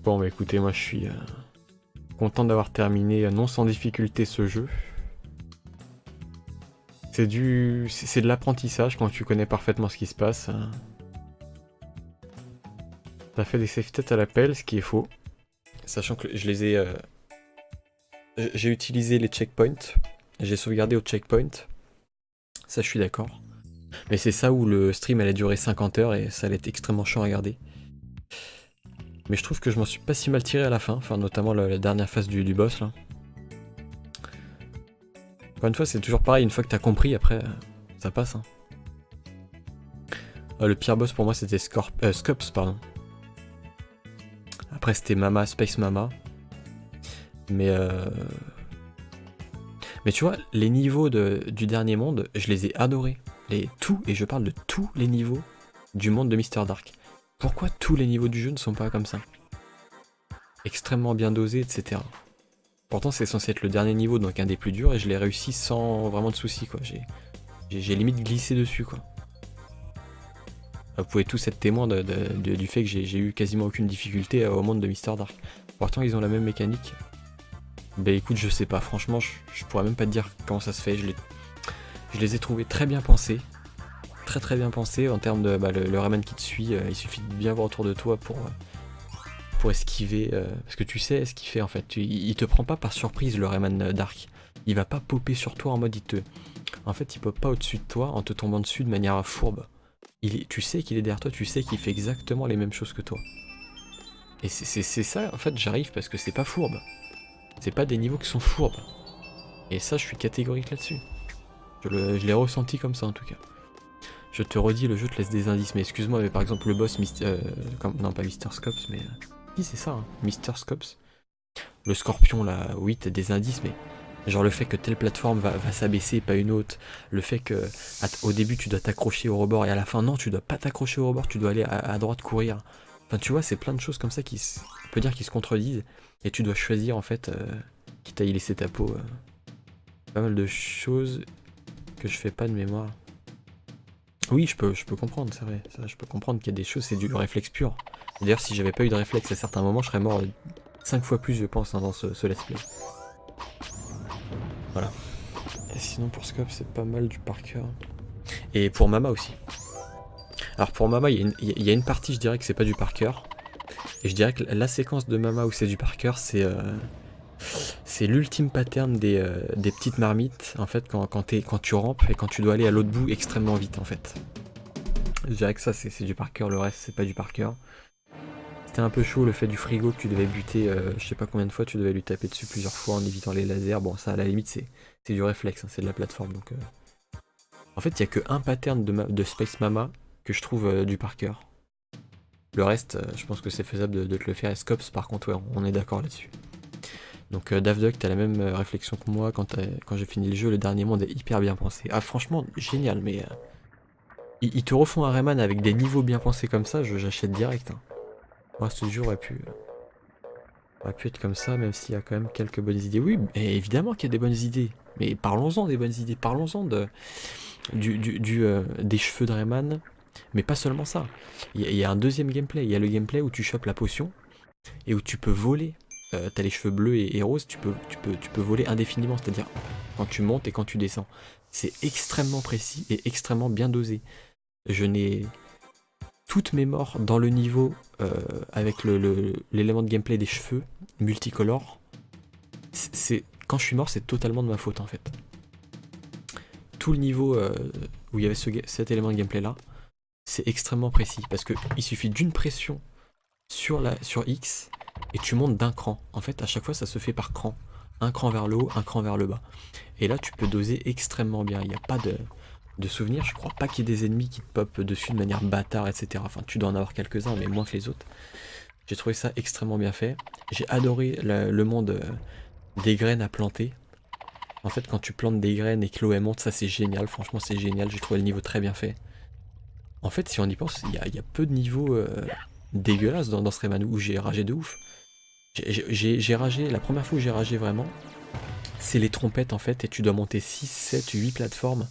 A: Bon bah écoutez, moi je suis content d'avoir terminé non sans difficulté ce jeu. C'est de l'apprentissage quand tu connais parfaitement ce qui se passe. T'as fait des save states à l'appel, ce qui est faux. Sachant que je les ai... j'ai utilisé les checkpoints. J'ai sauvegardé au checkpoint. Ça, je suis d'accord. Mais c'est ça où le stream allait durer 50 heures et ça allait être extrêmement chiant à regarder. Mais je trouve que je m'en suis pas si mal tiré à la fin. Enfin, notamment la dernière phase du boss, là. Encore une fois, c'est toujours pareil. Une fois que t'as compris, après, ça passe. Hein. Le pire boss pour moi, c'était Scops, pardon. Après, c'était Mama, Space Mama. Mais tu vois, les niveaux du dernier monde, je les ai adorés. Et je parle de tous les niveaux du monde de Mr. Dark. Pourquoi tous les niveaux du jeu ne sont pas comme ça? Extrêmement bien dosés, etc. Pourtant, c'est censé être le dernier niveau, donc un des plus durs, et je l'ai réussi sans vraiment de soucis, quoi. J'ai limite glissé dessus, quoi. Vous pouvez tous être témoins du fait que j'ai eu quasiment aucune difficulté au monde de Mr. Dark. Pourtant, ils ont la même mécanique. Bah écoute, je sais pas, franchement, je pourrais même pas te dire comment ça se fait. Je les ai trouvés très bien pensés. Très bien pensés en termes de le Rayman qui te suit. Il suffit de bien voir autour de toi pour esquiver. Parce que tu sais esquiver en fait. Il te prend pas par surprise le Rayman Dark. Il va pas popper sur toi en mode En fait, il pop pas au-dessus de toi en te tombant dessus de manière fourbe. Tu sais qu'il est derrière toi, tu sais qu'il fait exactement les mêmes choses que toi. Et c'est ça, en fait, j'arrive parce que c'est pas fourbe. C'est pas des niveaux qui sont fourbes. Et ça, je suis catégorique là-dessus. Je l'ai ressenti comme ça, en tout cas. Je te redis, le jeu te laisse des indices. Mais excuse-moi, mais par exemple, le boss... non, pas Mr. Scops, mais... Si, c'est ça, hein, Mr. Scops. Le scorpion, là, oui, t'as des indices, mais... Genre le fait que telle plateforme va s'abaisser et pas une autre. Le fait que au début, tu dois t'accrocher au rebord et à la fin, non, tu dois pas t'accrocher au rebord, tu dois aller à droite courir. Enfin, tu vois, c'est plein de choses comme ça on peut dire qu'ils se contredisent. Et tu dois choisir, en fait, quitte à y laisser ta peau. Pas mal de choses que je fais pas de mémoire. Oui, je peux comprendre, c'est vrai. Ça, je peux comprendre qu'il y a des choses, c'est du réflexe pur. D'ailleurs, si j'avais pas eu de réflexe à certains moments, je serais mort 5 fois plus, je pense, hein, dans ce let's play. Voilà. sinon pour Scope c'est pas mal du par cœur. Et pour Mama aussi. Alors pour Mama il y a une partie je dirais que c'est pas du par cœur. Et je dirais que la séquence de Mama où c'est du par cœur c'est l'ultime pattern des petites marmites en fait quand tu rampes et quand tu dois aller à l'autre bout extrêmement vite en fait. Je dirais que ça c'est du par cœur, le reste c'est pas du par cœur. C'était un peu chaud le fait du frigo que tu devais buter, je sais pas combien de fois tu devais lui taper dessus plusieurs fois en évitant les lasers. Bon ça à la limite c'est du réflexe, hein, c'est de la plateforme donc... En fait il y a que un pattern de Space Mama que je trouve du par cœur. Le reste je pense que c'est faisable de te le faire. Et Scops par contre ouais on est d'accord là-dessus. Donc Daft Duck t'as la même réflexion que moi quand j'ai fini le jeu, le dernier monde est hyper bien pensé. Ah franchement génial mais... Ils te refont un Rayman avec des niveaux bien pensés comme ça, j'achète direct. Hein. Moi, ce jeu aurait pu être comme ça, même s'il y a quand même quelques bonnes idées. Oui, et évidemment qu'il y a des bonnes idées. Mais parlons-en des bonnes idées. Parlons-en des cheveux de Rayman. Mais pas seulement ça. Il y a un deuxième gameplay. Il y a le gameplay où tu chopes la potion et où tu peux voler. T'as les cheveux bleus et roses, tu peux voler indéfiniment. C'est-à-dire quand tu montes et quand tu descends. C'est extrêmement précis et extrêmement bien dosé. Je n'ai toutes mes morts dans le niveau avec l'élément de gameplay des cheveux multicolores. Quand je suis mort, c'est totalement de ma faute en fait. Tout le niveau où il y avait cet élément de gameplay là, c'est extrêmement précis parce qu'il suffit d'une pression sur X et tu montes d'un cran. En fait, à chaque fois, ça se fait par cran. Un cran vers le haut, un cran vers le bas. Et là, tu peux doser extrêmement bien. Il n'y a pas de souvenirs. Je crois pas qu'il y ait des ennemis qui te popent dessus de manière bâtard, etc. Enfin, tu dois en avoir quelques-uns, mais moins que les autres. J'ai trouvé ça extrêmement bien fait. J'ai adoré le monde des graines à planter. En fait, quand tu plantes des graines et que l'eau monte, ça c'est génial. Franchement, c'est génial. J'ai trouvé le niveau très bien fait. En fait, si on y pense, il y a peu de niveaux dégueulasses dans ce Rayman où j'ai ragé de ouf. J'ai ragé, la première fois où j'ai ragé vraiment, c'est les trompettes en fait, et tu dois monter 6, 7, 8 plateformes,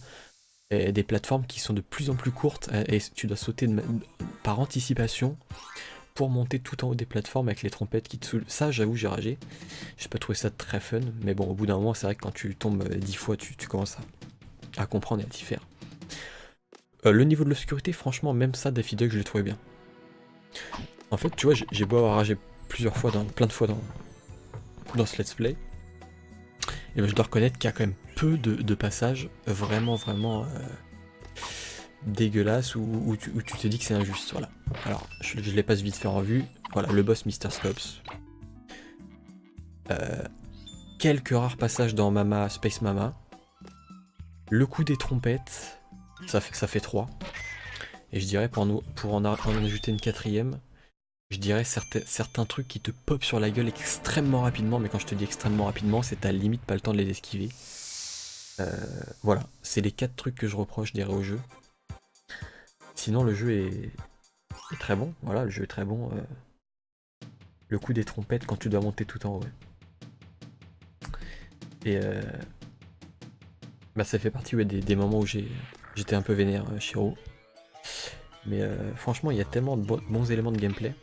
A: et des plateformes qui sont de plus en plus courtes, et tu dois sauter par anticipation pour monter tout en haut des plateformes avec les trompettes qui te saoulent. Ça, j'avoue, j'ai ragé. J'ai pas trouvé ça très fun, mais bon, au bout d'un moment, c'est vrai que quand tu tombes 10 fois, tu commences à comprendre et à t'y faire. Le niveau de l'obscurité, franchement, même ça, Daffy Duck, je l'ai trouvé bien. En fait, tu vois, j'ai beau avoir ragé plusieurs fois, plein de fois dans ce let's play, et ben, je dois reconnaître qu'il y a quand même peu de passages vraiment dégueulasses où tu te dis que c'est injuste. Voilà. Alors, je les passe vite fait en vue. Voilà, le boss Mr. Scops. Quelques rares passages dans Space Mama. Le coup des trompettes, ça fait 3. Et je dirais pour en ajouter une quatrième, je dirais certains trucs qui te popent sur la gueule extrêmement rapidement, mais quand je te dis extrêmement rapidement, c'est à la limite pas le temps de les esquiver. Voilà, c'est les 4 trucs que je reproche, je dirais, au jeu. Sinon, le jeu est très bon. Voilà, le jeu est très bon. Le coup des trompettes quand tu dois monter tout en haut. Ouais. Et bah, ça fait partie des moments où j'étais un peu vénère, Shiro. Mais franchement, il y a tellement de bons éléments de gameplay.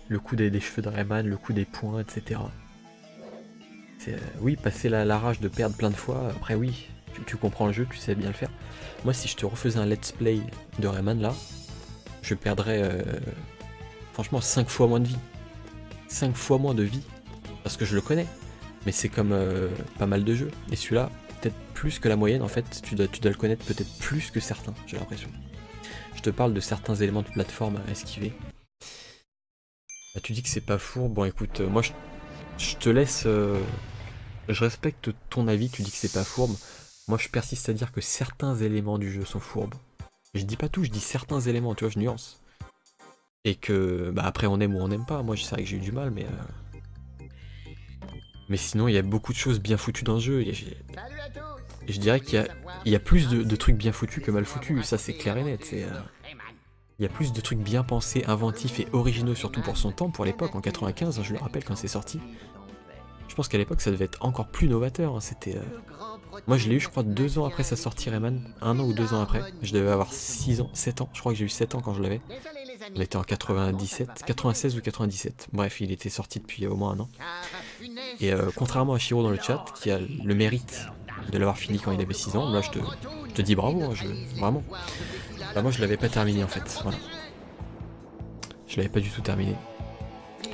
A: Le coup des cheveux de Rayman, le coup des poings, etc. Oui, passer la rage de perdre plein de fois, après oui, tu comprends le jeu, tu sais bien le faire. Moi, si je te refaisais un let's play de Rayman là, je perdrais franchement 5 fois moins de vie. 5 fois moins de vie, parce que je le connais. Mais c'est comme pas mal de jeux. Et celui-là, peut-être plus que la moyenne, en fait, tu dois le connaître peut-être plus que certains, j'ai l'impression. Je te parle de certains éléments de plateforme à esquiver. Bah, tu dis que c'est pas fourbe. Bon écoute, moi je te laisse... je respecte ton avis, tu dis que c'est pas fourbe. Moi je persiste à dire que certains éléments du jeu sont fourbes. Je dis pas tout, je dis certains éléments, tu vois, je nuance. Et que, bah après on aime ou on n'aime pas. Moi c'est vrai que j'ai eu du mal, mais sinon il y a beaucoup de choses bien foutues dans le jeu. Et je dirais qu'il y a plus de trucs bien foutus que mal foutus, ça c'est clair et net. Il y a plus de trucs bien pensés, inventifs et originaux, surtout pour son temps, pour l'époque, en 95, hein, je le rappelle quand c'est sorti. Je pense qu'à l'époque ça devait être encore plus novateur, hein, c'était... Moi je l'ai eu je crois 2 ans après sa sortie Rayman, 1 an ou 2 ans après, je devais avoir 6 ans, 7 ans, je crois que j'ai eu 7 ans quand je l'avais. On était en 96 ou 97, bref il était sorti depuis au moins 1 an. Et contrairement à Shiro dans le chat, qui a le mérite de l'avoir fini quand il avait 6 ans. Là, je te dis bravo, hein, vraiment. Bah, moi, je l'avais pas terminé en fait. Voilà. Je l'avais pas du tout terminé.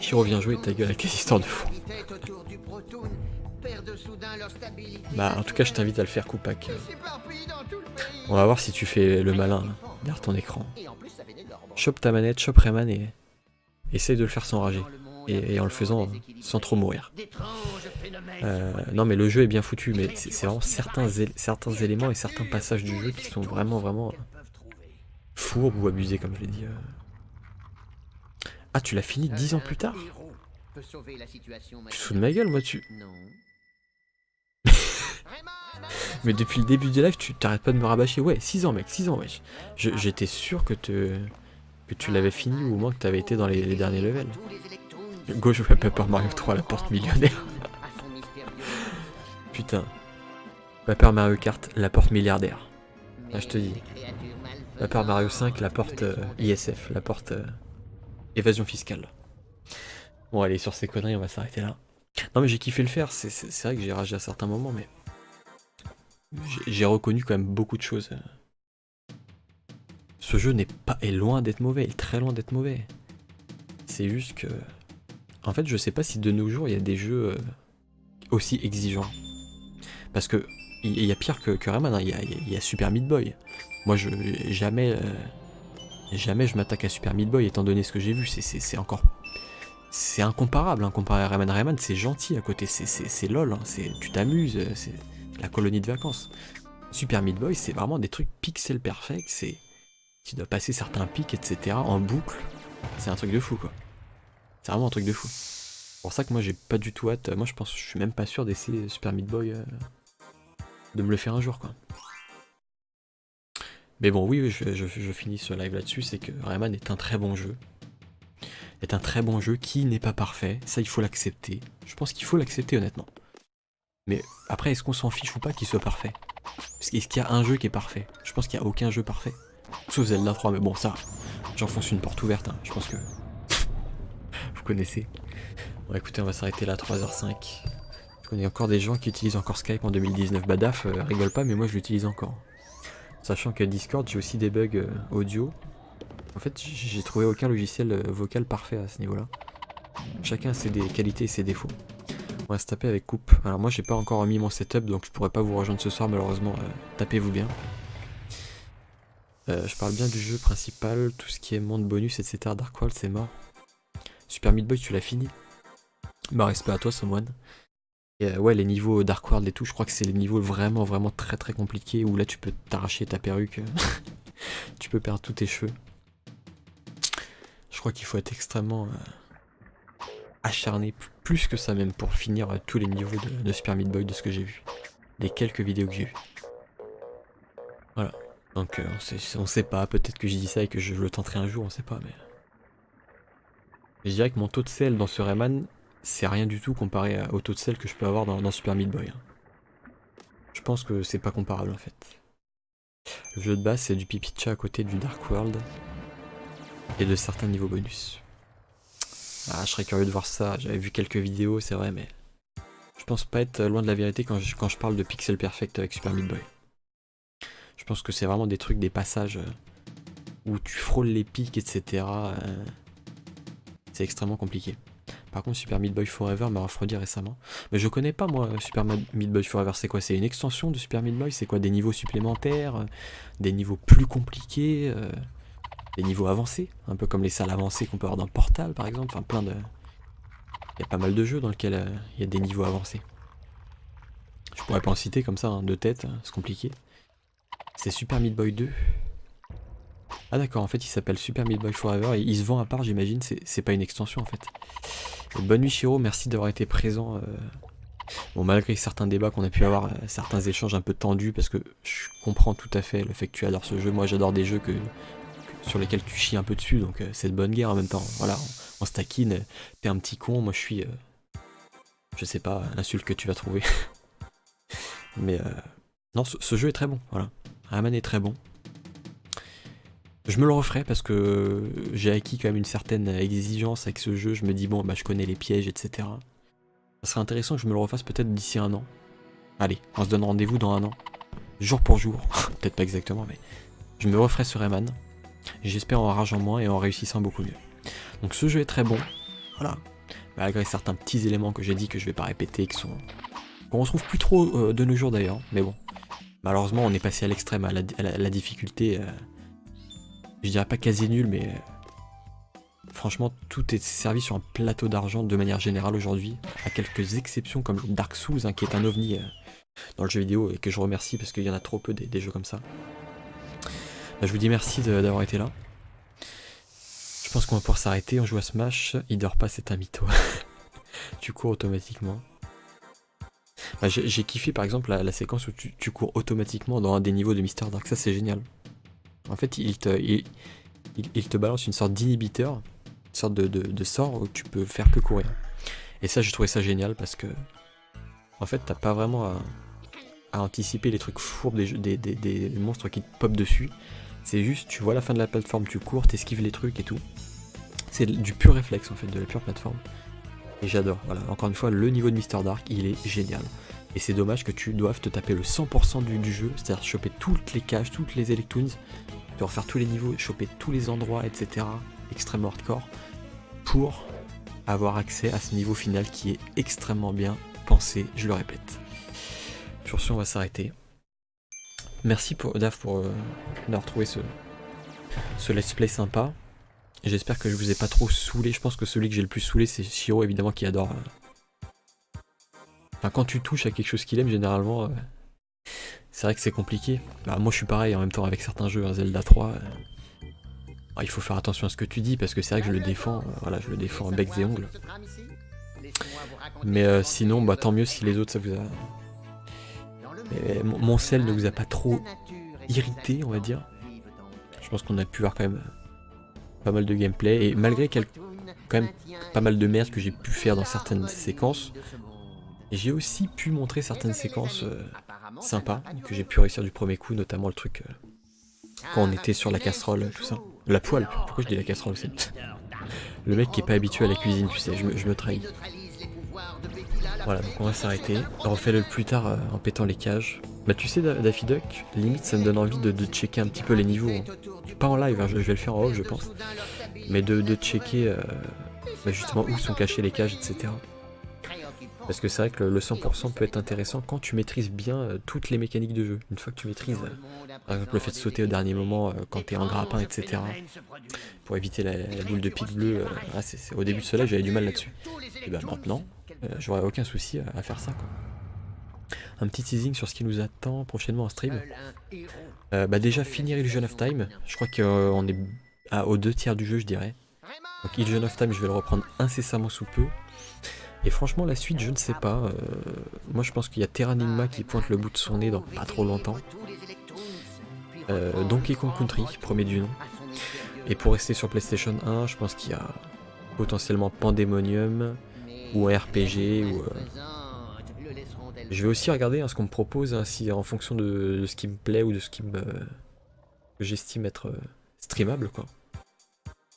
A: Shiro, viens jouer ta gueule avec les histoires de fou. Bah, en tout cas, je t'invite à le faire, Koupak. On va voir si tu fais le malin derrière ton écran. Chope ta manette, chope Rayman et essaye de le faire sans rager. Et en le faisant sans trop mourir. Non mais le jeu est bien foutu, mais c'est vraiment certains éléments et certains passages du jeu qui sont vraiment fourbes ou abusés comme je l'ai dit. Ah, tu l'as fini 10 ans plus tard? Tu te fous de ma gueule, moi tu... Mais depuis le début du live, tu t'arrêtes pas de me rabâcher. Ouais, 6 ans mec, 6 ans wesh. J'étais sûr que tu l'avais fini ou au moins que t'avais été dans les derniers levels. Go jouer à Paper Mario 3 à la porte millionnaire. Putain. Paper Mario Kart, la porte milliardaire. Là je te dis. Paper Mario 5, la porte ISF, la porte évasion fiscale. Bon allez, sur ces conneries, on va s'arrêter là. Non mais j'ai kiffé le faire, c'est vrai que j'ai ragé à certains moments, mais... J'ai reconnu quand même beaucoup de choses. Ce jeu est loin d'être mauvais, il est très loin d'être mauvais. C'est juste que... En fait, je sais pas si de nos jours, il y a des jeux aussi exigeants. Parce que il y a pire que Rayman, hein. Il y a Super Meat Boy. Moi, jamais je m'attaque à Super Meat Boy, étant donné ce que j'ai vu. C'est encore... C'est incomparable, hein, comparé à Rayman. Rayman, c'est gentil à côté, c'est lol, hein. Tu t'amuses, c'est la colonie de vacances. Super Meat Boy, c'est vraiment des trucs pixel perfect, tu dois passer certains pics, etc. en boucle. C'est un truc de fou, quoi. C'est vraiment un truc de fou. C'est pour ça que moi, j'ai pas du tout hâte. Moi, je suis même pas sûr d'essayer Super Meat Boy, de me le faire un jour, quoi. Mais bon, oui, je finis ce live là-dessus, c'est que Rayman est un très bon jeu. Est un très bon jeu qui n'est pas parfait, ça il faut l'accepter. Je pense qu'il faut l'accepter honnêtement. Mais après, est-ce qu'on s'en fiche ou pas qu'il soit parfait? Est-ce qu'il y a un jeu qui est parfait? Je pense qu'il n'y a aucun jeu parfait. Sauf Zelda 3, mais bon ça, j'enfonce une porte ouverte, hein. Je pense que... Vous connaissez. Bon écoutez, on va s'arrêter là, 3h05. Je connais encore des gens qui utilisent encore Skype en 2019. Badaf, rigole pas, mais moi je l'utilise encore. Sachant que Discord, j'ai aussi des bugs audio. En fait, j'ai trouvé aucun logiciel vocal parfait à ce niveau-là. Chacun a ses qualités et ses défauts. On va se taper avec coupe. Alors moi, j'ai pas encore remis mon setup, donc je pourrais pas vous rejoindre ce soir, malheureusement. Tapez-vous bien. Je parle bien du jeu principal, tout ce qui est monde bonus, etc. Dark World, c'est mort. Super Meat Boy, tu l'as fini? Bah, respect à toi, Someone. Et ouais, les niveaux Dark World et tout, je crois que c'est les niveaux vraiment très compliqués, où là, tu peux t'arracher ta perruque. Tu peux perdre tous tes cheveux. Je crois qu'il faut être extrêmement acharné, plus que ça même, pour finir tous les niveaux de Super Meat Boy de ce que j'ai vu. Des quelques vidéos que j'ai vues. Voilà. Donc on sait pas, peut-être que j'ai dit ça et que je le tenterai un jour, on sait pas, mais... Je dirais que mon taux de sel dans ce Rayman, c'est rien du tout comparé au taux de sel que je peux avoir dans Super Meat Boy. Je pense que c'est pas comparable en fait. Le jeu de base, c'est du pipi de chat à côté du Dark World. Et de certains niveaux bonus. Ah, je serais curieux de voir ça, j'avais vu quelques vidéos, c'est vrai, mais... Je pense pas être loin de la vérité quand je parle de pixel perfect avec Super Meat Boy. Je pense que c'est vraiment des trucs, des passages où tu frôles les pics, etc. C'est extrêmement compliqué. Par contre, Super Meat Boy Forever m'a refroidi récemment. Mais je connais pas, moi, Super Meat Boy Forever, c'est quoi? C'est une extension de Super Meat Boy? C'est quoi? Des niveaux supplémentaires? Des niveaux plus compliqués? Des niveaux avancés, un peu comme les salles avancées qu'on peut avoir dans Portal par exemple, enfin plein de... Il y a pas mal de jeux dans lesquels il y a des niveaux avancés. Je pourrais pas en citer comme ça, hein, de tête, c'est compliqué. C'est Super Meat Boy 2. Ah d'accord, en fait il s'appelle Super Meat Boy Forever et il se vend à part, j'imagine, c'est pas une extension en fait. Et bonne nuit Shiro, merci d'avoir été présent. Bon, malgré certains débats qu'on a pu avoir, certains échanges un peu tendus, parce que je comprends tout à fait le fait que tu adores ce jeu. Moi j'adore des jeux sur lesquels tu chies un peu dessus, donc c'est de bonne guerre en même temps. Voilà, on se taquine, t'es un petit con, moi je suis... je sais pas, l'insulte que tu vas trouver. Mais non, ce jeu est très bon, voilà. Rayman est très bon. Je me le referai parce que j'ai acquis quand même une certaine exigence avec ce jeu. Je me dis, bon, bah je connais les pièges, etc. Ça serait intéressant que je me le refasse peut-être d'ici un an. Allez, on se donne rendez-vous dans un an. Jour pour jour. Peut-être pas exactement, mais je me referai ce Rayman. J'espère en rageant moins et en réussissant beaucoup mieux. Donc ce jeu est très bon. Voilà. Malgré certains petits éléments que j'ai dit que je vais pas répéter, qui sont... qu'on retrouve plus trop de nos jours d'ailleurs. Mais bon. Malheureusement, on est passé à l'extrême, à la difficulté. Je dirais pas quasi nul, mais... franchement, tout est servi sur un plateau d'argent de manière générale aujourd'hui. À quelques exceptions comme Dark Souls, hein, qui est un ovni dans le jeu vidéo et que je remercie parce qu'il y en a trop peu des jeux comme ça. Bah, je vous dis merci d'avoir été là. Je pense qu'on va pouvoir s'arrêter, on joue à Smash, il dort pas, c'est un mytho. Tu cours automatiquement. Bah, j'ai kiffé par exemple la séquence où tu cours automatiquement dans un des niveaux de Mister Dark, ça c'est génial. En fait il te balance une sorte d'inhibiteur, une sorte de sort où tu peux faire que courir. Et ça j'ai trouvé ça génial parce que en fait t'as pas vraiment à anticiper les trucs fourbes des monstres qui te popent dessus. C'est juste, tu vois la fin de la plateforme, tu cours, t'esquives les trucs et tout. C'est du pur réflexe en fait, de la pure plateforme. Et j'adore, voilà, encore une fois, le niveau de Mister Dark, il est génial. Et c'est dommage que tu doives te taper le 100% du jeu, c'est-à-dire choper toutes les cages, toutes les Electoons, de refaire tous les niveaux, choper tous les endroits, etc. Extrêmement hardcore, pour avoir accès à ce niveau final qui est extrêmement bien pensé, je le répète. Sur ce, on va s'arrêter. Merci Dave pour d'avoir trouvé ce let's play sympa. J'espère que je vous ai pas trop saoulé. Je pense que celui que j'ai le plus saoulé, c'est Shiro, évidemment, qui adore. Enfin, quand tu touches à quelque chose qu'il aime, généralement, c'est vrai que c'est compliqué. Bah, moi, je suis pareil en même temps avec certains jeux, hein, Zelda 3. Il faut faire attention à ce que tu dis parce que c'est vrai que je le défends. Voilà, je le défends en bec et ongles. Mais sinon, bah tant mieux si les autres ça vous a. Mais mon sel ne vous a pas trop irrité, on va dire. Je pense qu'on a pu voir quand même pas mal de gameplay et malgré quand même pas mal de merde que j'ai pu faire dans certaines séquences, j'ai aussi pu montrer certaines séquences sympas que j'ai pu réussir du premier coup, notamment le truc quand on était sur la casserole, tout ça. La poêle, pourquoi je dis la casserole aussi? Le mec qui est pas habitué à la cuisine, tu sais, je me trahis. Voilà, donc on va s'arrêter. Refais-le plus tard en pétant les cages. Bah tu sais Daffy Duck, limite ça me donne envie de checker un petit peu les niveaux. Hein. Pas en live, hein, je vais le faire en off je pense. Mais de checker bah, justement où sont cachées les cages, etc. Parce que c'est vrai que le 100% peut être intéressant quand tu maîtrises bien toutes les mécaniques de jeu. Une fois que tu maîtrises, par exemple le fait de sauter au dernier moment quand t'es en grappin, etc. Pour éviter la boule de pique bleue. Au début de ce live j'avais du mal là-dessus. Et bah maintenant, j'aurais aucun souci à faire ça quoi. Un petit teasing sur ce qui nous attend prochainement en stream. Bah déjà finir Illusion of Time. Je crois qu'on est aux 2/3 du jeu je dirais. Donc Illusion of Time je vais le reprendre incessamment sous peu. Et franchement la suite je ne sais pas. Moi je pense qu'il y a Terranigma qui pointe le bout de son nez dans pas trop longtemps. Donkey Kong Country, premier du nom. Et pour rester sur PlayStation 1, je pense qu'il y a potentiellement Pandemonium ou un RPG ou je vais aussi regarder ce qu'on me propose hein, si en fonction de ce qui me plaît ou de ce qui me que j'estime être streamable quoi.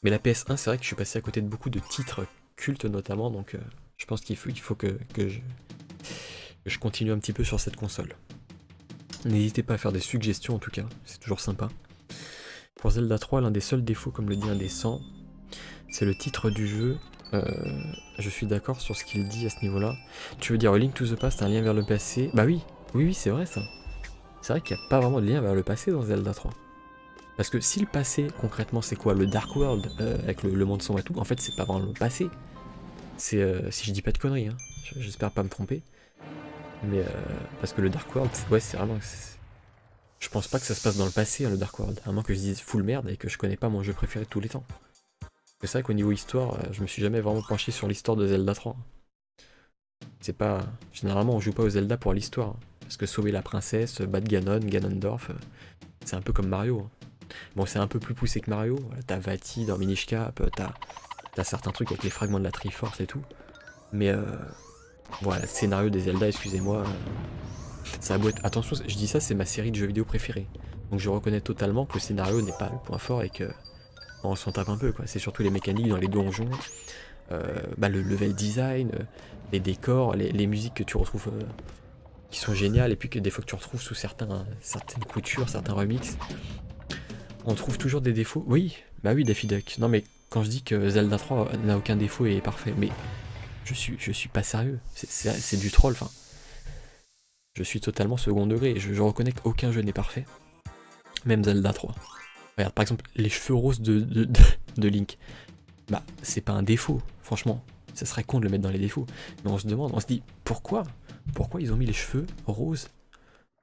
A: Mais la PS1 c'est vrai que je suis passé à côté de beaucoup de titres cultes notamment donc je pense qu'il faut que je continue un petit peu sur cette console. N'hésitez pas à faire des suggestions en tout cas, c'est toujours sympa. Pour Zelda 3, l'un des seuls défauts, comme le dit Indécent, c'est le titre du jeu. Je suis d'accord sur ce qu'il dit à ce niveau-là. Tu veux dire Link to the Past, un lien vers le passé? Bah oui, c'est vrai ça. C'est vrai qu'il n'y a pas vraiment de lien vers le passé dans Zelda 3. Parce que si le passé, concrètement, c'est quoi? Le Dark World, avec le monde sombre et tout, en fait, c'est pas vraiment le passé. C'est, si je dis pas de conneries, hein. J'espère pas me tromper. Mais, parce que le Dark World, ouais, c'est vraiment... Je pense pas que ça se passe dans le passé, hein, le Dark World, à moins que je dise full merde et que je connais pas mon jeu préféré de tous les temps. C'est vrai qu'au niveau histoire, je me suis jamais vraiment penché sur l'histoire de Zelda 3. C'est pas... Généralement on joue pas au Zelda pour l'histoire, hein, parce que sauver la princesse, battre Ganon, Ganondorf, c'est un peu comme Mario. Hein. Bon c'est un peu plus poussé que Mario, t'as Vati dans Minish Cap, t'as certains trucs avec les fragments de la Triforce et tout. Mais voilà, le scénario des Zelda, excusez-moi... Ça a beau être... Attention, je dis ça, c'est ma série de jeux vidéo préférée. Donc je reconnais totalement que le scénario n'est pas le point fort et que on s'en tape un peu quoi. C'est surtout les mécaniques dans les donjons, le level design, les décors, les musiques que tu retrouves qui sont géniales et puis que des fois que tu retrouves sous certaines coutures, certains remixes, on trouve toujours des défauts. Oui, bah oui, Daffy Duck. Non mais quand je dis que Zelda 3 n'a aucun défaut et est parfait, mais je suis pas sérieux. C'est du troll, enfin. Je suis totalement second degré. Je reconnais qu'aucun jeu n'est parfait. Même Zelda 3. Regarde, par exemple, les cheveux roses de Link. Bah, c'est pas un défaut, franchement. Ça serait con de le mettre dans les défauts. Mais on se demande, on se dit, pourquoi ils ont mis les cheveux roses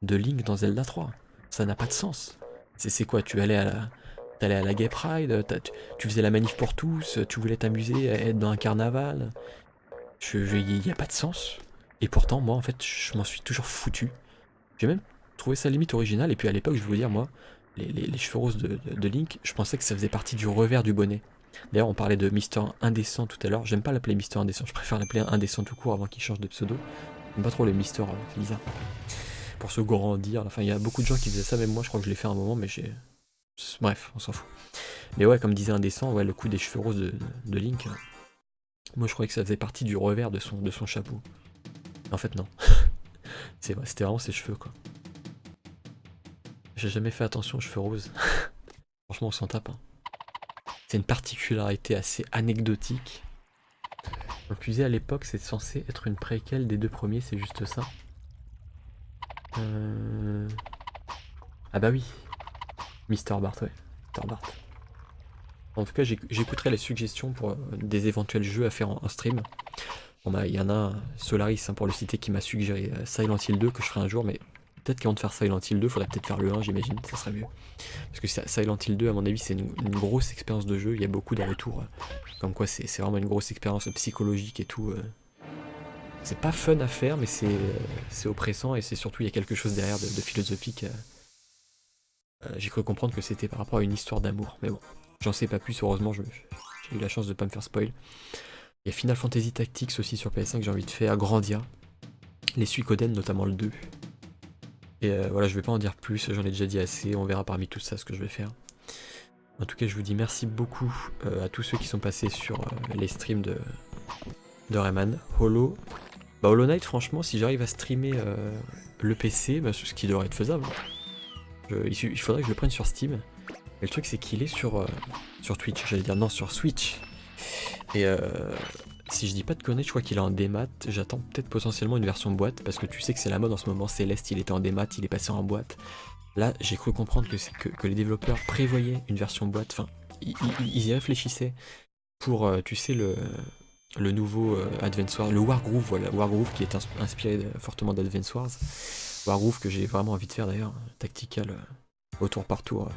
A: de Link dans Zelda 3? Ça n'a pas de sens. C'est quoi? T'allais à la Gay Pride, tu faisais la manif pour tous, tu voulais t'amuser à être dans un carnaval. Il n'y a pas de sens. Et pourtant, moi, en fait, je m'en suis toujours foutu. J'ai même trouvé ça limite original. Et puis à l'époque, je vais vous dire, moi, les cheveux roses de Link, je pensais que ça faisait partie du revers du bonnet. D'ailleurs, on parlait de Mister Indécent tout à l'heure. J'aime pas l'appeler Mister Indécent, je préfère l'appeler Indécent tout court avant qu'il change de pseudo. J'aime pas trop les Mister, c'est bizarre. Pour se grandir, enfin, il y a beaucoup de gens qui faisaient ça, même moi, je crois que je l'ai fait un moment, mais j'ai... Bref, on s'en fout. Mais ouais, comme disait Indécent, ouais, le coup des cheveux roses de Link, moi je croyais que ça faisait partie du revers de son chapeau. En fait, non. C'était vraiment ses cheveux, quoi. J'ai jamais fait attention aux cheveux roses. Franchement, on s'en tape. Hein. C'est une particularité assez anecdotique. Donc, tu disais à l'époque, c'est censé être une préquelle des deux premiers, c'est juste ça. Ah bah oui. Mister Bart, ouais. Mister Bart. En tout cas, j'écouterai les suggestions pour des éventuels jeux à faire en stream. Bon bah, il y en a Solaris, hein, pour le citer, qui m'a suggéré Silent Hill 2 que je ferai un jour, mais peut-être qu'avant de faire Silent Hill 2, faudrait peut-être faire le 1, j'imagine, ça serait mieux. Parce que Silent Hill 2, à mon avis, c'est une grosse expérience de jeu, il y a beaucoup de retours. Comme quoi, c'est vraiment une grosse expérience psychologique et tout. C'est pas fun à faire, mais c'est oppressant et c'est surtout, il y a quelque chose derrière de philosophique. J'ai cru comprendre que c'était par rapport à une histoire d'amour, mais bon, j'en sais pas plus, heureusement, j'ai eu la chance de pas me faire spoil. Il y a Final Fantasy Tactics aussi sur PS5 que j'ai envie de faire, Grandia, les Suikoden, notamment le 2. Et voilà, je vais pas en dire plus, j'en ai déjà dit assez, on verra parmi tout ça ce que je vais faire. En tout cas, je vous dis merci beaucoup à tous ceux qui sont passés sur les streams de Rayman. Hollow Knight, franchement, si j'arrive à streamer le PC, bah, ce qui devrait être faisable, il faudrait que je le prenne sur Steam. Et le truc, c'est qu'il est sur Twitch, j'allais dire non, sur Switch. Et si je dis pas de conneries, je crois qu'il est en démat. J'attends peut-être potentiellement une version boîte, parce que tu sais que c'est la mode en ce moment. Céleste, il était en démat, il est passé en boîte. Là, j'ai cru comprendre que les développeurs prévoyaient une version boîte. Enfin, ils y réfléchissaient pour, tu sais, le nouveau Advance Wars, le Wargroove, voilà, Wargroove qui est inspiré fortement d'Advance Wars. Wargroove que j'ai vraiment envie de faire d'ailleurs, tactical, au tour par tour,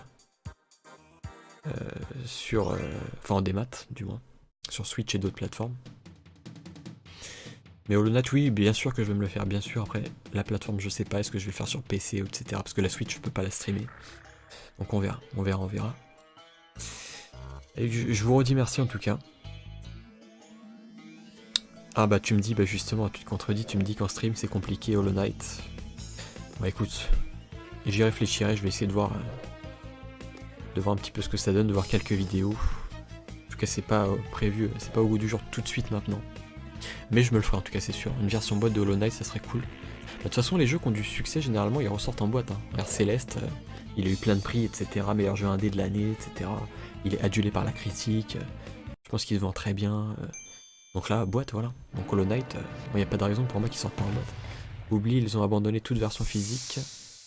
A: enfin en démat du moins, sur Switch et d'autres plateformes. Mais Hollow Knight, oui, bien sûr que je vais me le faire, bien sûr. Après, la plateforme, je sais pas, est-ce que je vais le faire sur PC, etc. Parce que la Switch, je peux pas la streamer. Donc on verra. Et je vous redis merci en tout cas. Ah bah tu me dis, bah justement, tu te contredis, tu me dis qu'en stream c'est compliqué Hollow Knight. Bah écoute, j'y réfléchirai, je vais essayer de voir un petit peu ce que ça donne, de voir quelques vidéos. En tout cas c'est pas prévu, c'est pas au goût du jour tout de suite maintenant. Mais je me le ferai en tout cas, c'est sûr. Une version boîte de Hollow Knight, ça serait cool. De toute façon, les jeux qui ont du succès, généralement, ils ressortent en boîte. Hein. Regarde Céleste, il a eu plein de prix, etc. Meilleur jeu indé de l'année, etc. Il est adulé par la critique. Je pense qu'il se vend très bien. Donc là, boîte, voilà. Donc Hollow Knight, il n'y a pas de raison pour moi qu'ils sortent pas en boîte. Oublie, ils ont abandonné toute version physique.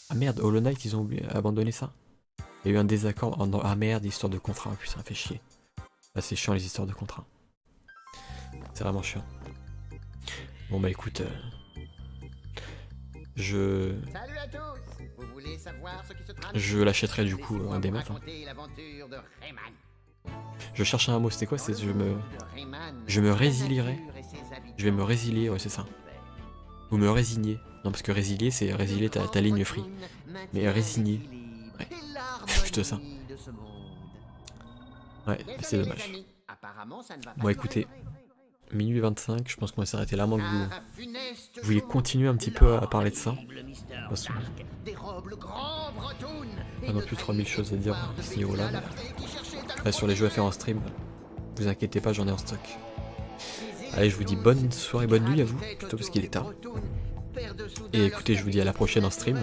A: Ah merde, Hollow Knight, ils ont abandonné ça. Il y a eu un désaccord. Oh, non, ah merde, histoire de contrat. En plus, ça fait chier. Là, c'est chiant les histoires de contrat. C'est vraiment chiant. Bon bah écoute,
B: Salut à tous. Vous voulez savoir ce qui se trame?
A: Je l'achèterai du coup un démat. Hein. Je cherchais un mot, c'était quoi? C'est je me résilierai. Je vais me résilier, ouais c'est ça. Ou me résigner. Non parce que résilier c'est résilier ta ligne free. Mais résigner. Ouais. Plutôt ça. Ouais, c'est dommage. Bon écoutez. Minuit 25, je pense qu'on va s'arrêter là, à moins que vous vouliez continuer un petit peu à parler de ça. Parce que pas non plus 3000 choses à dire à ce niveau-là. Là, sur les jeux à faire en stream, vous inquiétez pas, j'en ai en stock. Allez, je vous dis bonne soirée, bonne nuit à vous, plutôt parce qu'il est tard. Et écoutez, je vous dis à la prochaine en stream.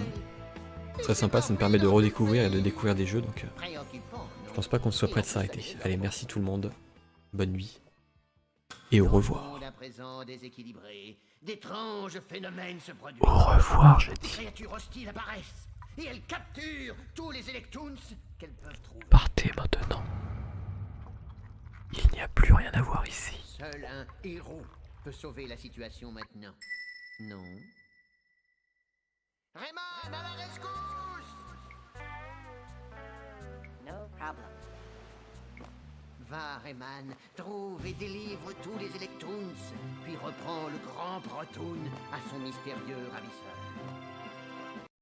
A: Très sympa, ça me permet de redécouvrir et de découvrir des jeux, donc je pense pas qu'on soit prêt de s'arrêter. Allez, merci tout le monde, bonne nuit, et au revoir.
B: D'étranges phénomènes se produisent.
A: Au revoir, je
B: Des
A: dis.
B: créatures hostiles apparaissent et elles capturent tous les Electoons qu'elles peuvent trouver.
A: Partez maintenant. Il n'y a plus rien à voir ici.
B: Seul un héros peut sauver la situation maintenant. Non. Rayman, à la rescousse!
C: No problem.
B: Va, Rayman, trouve et délivre tous les Electoons, puis reprends le grand Protoon à son mystérieux ravisseur.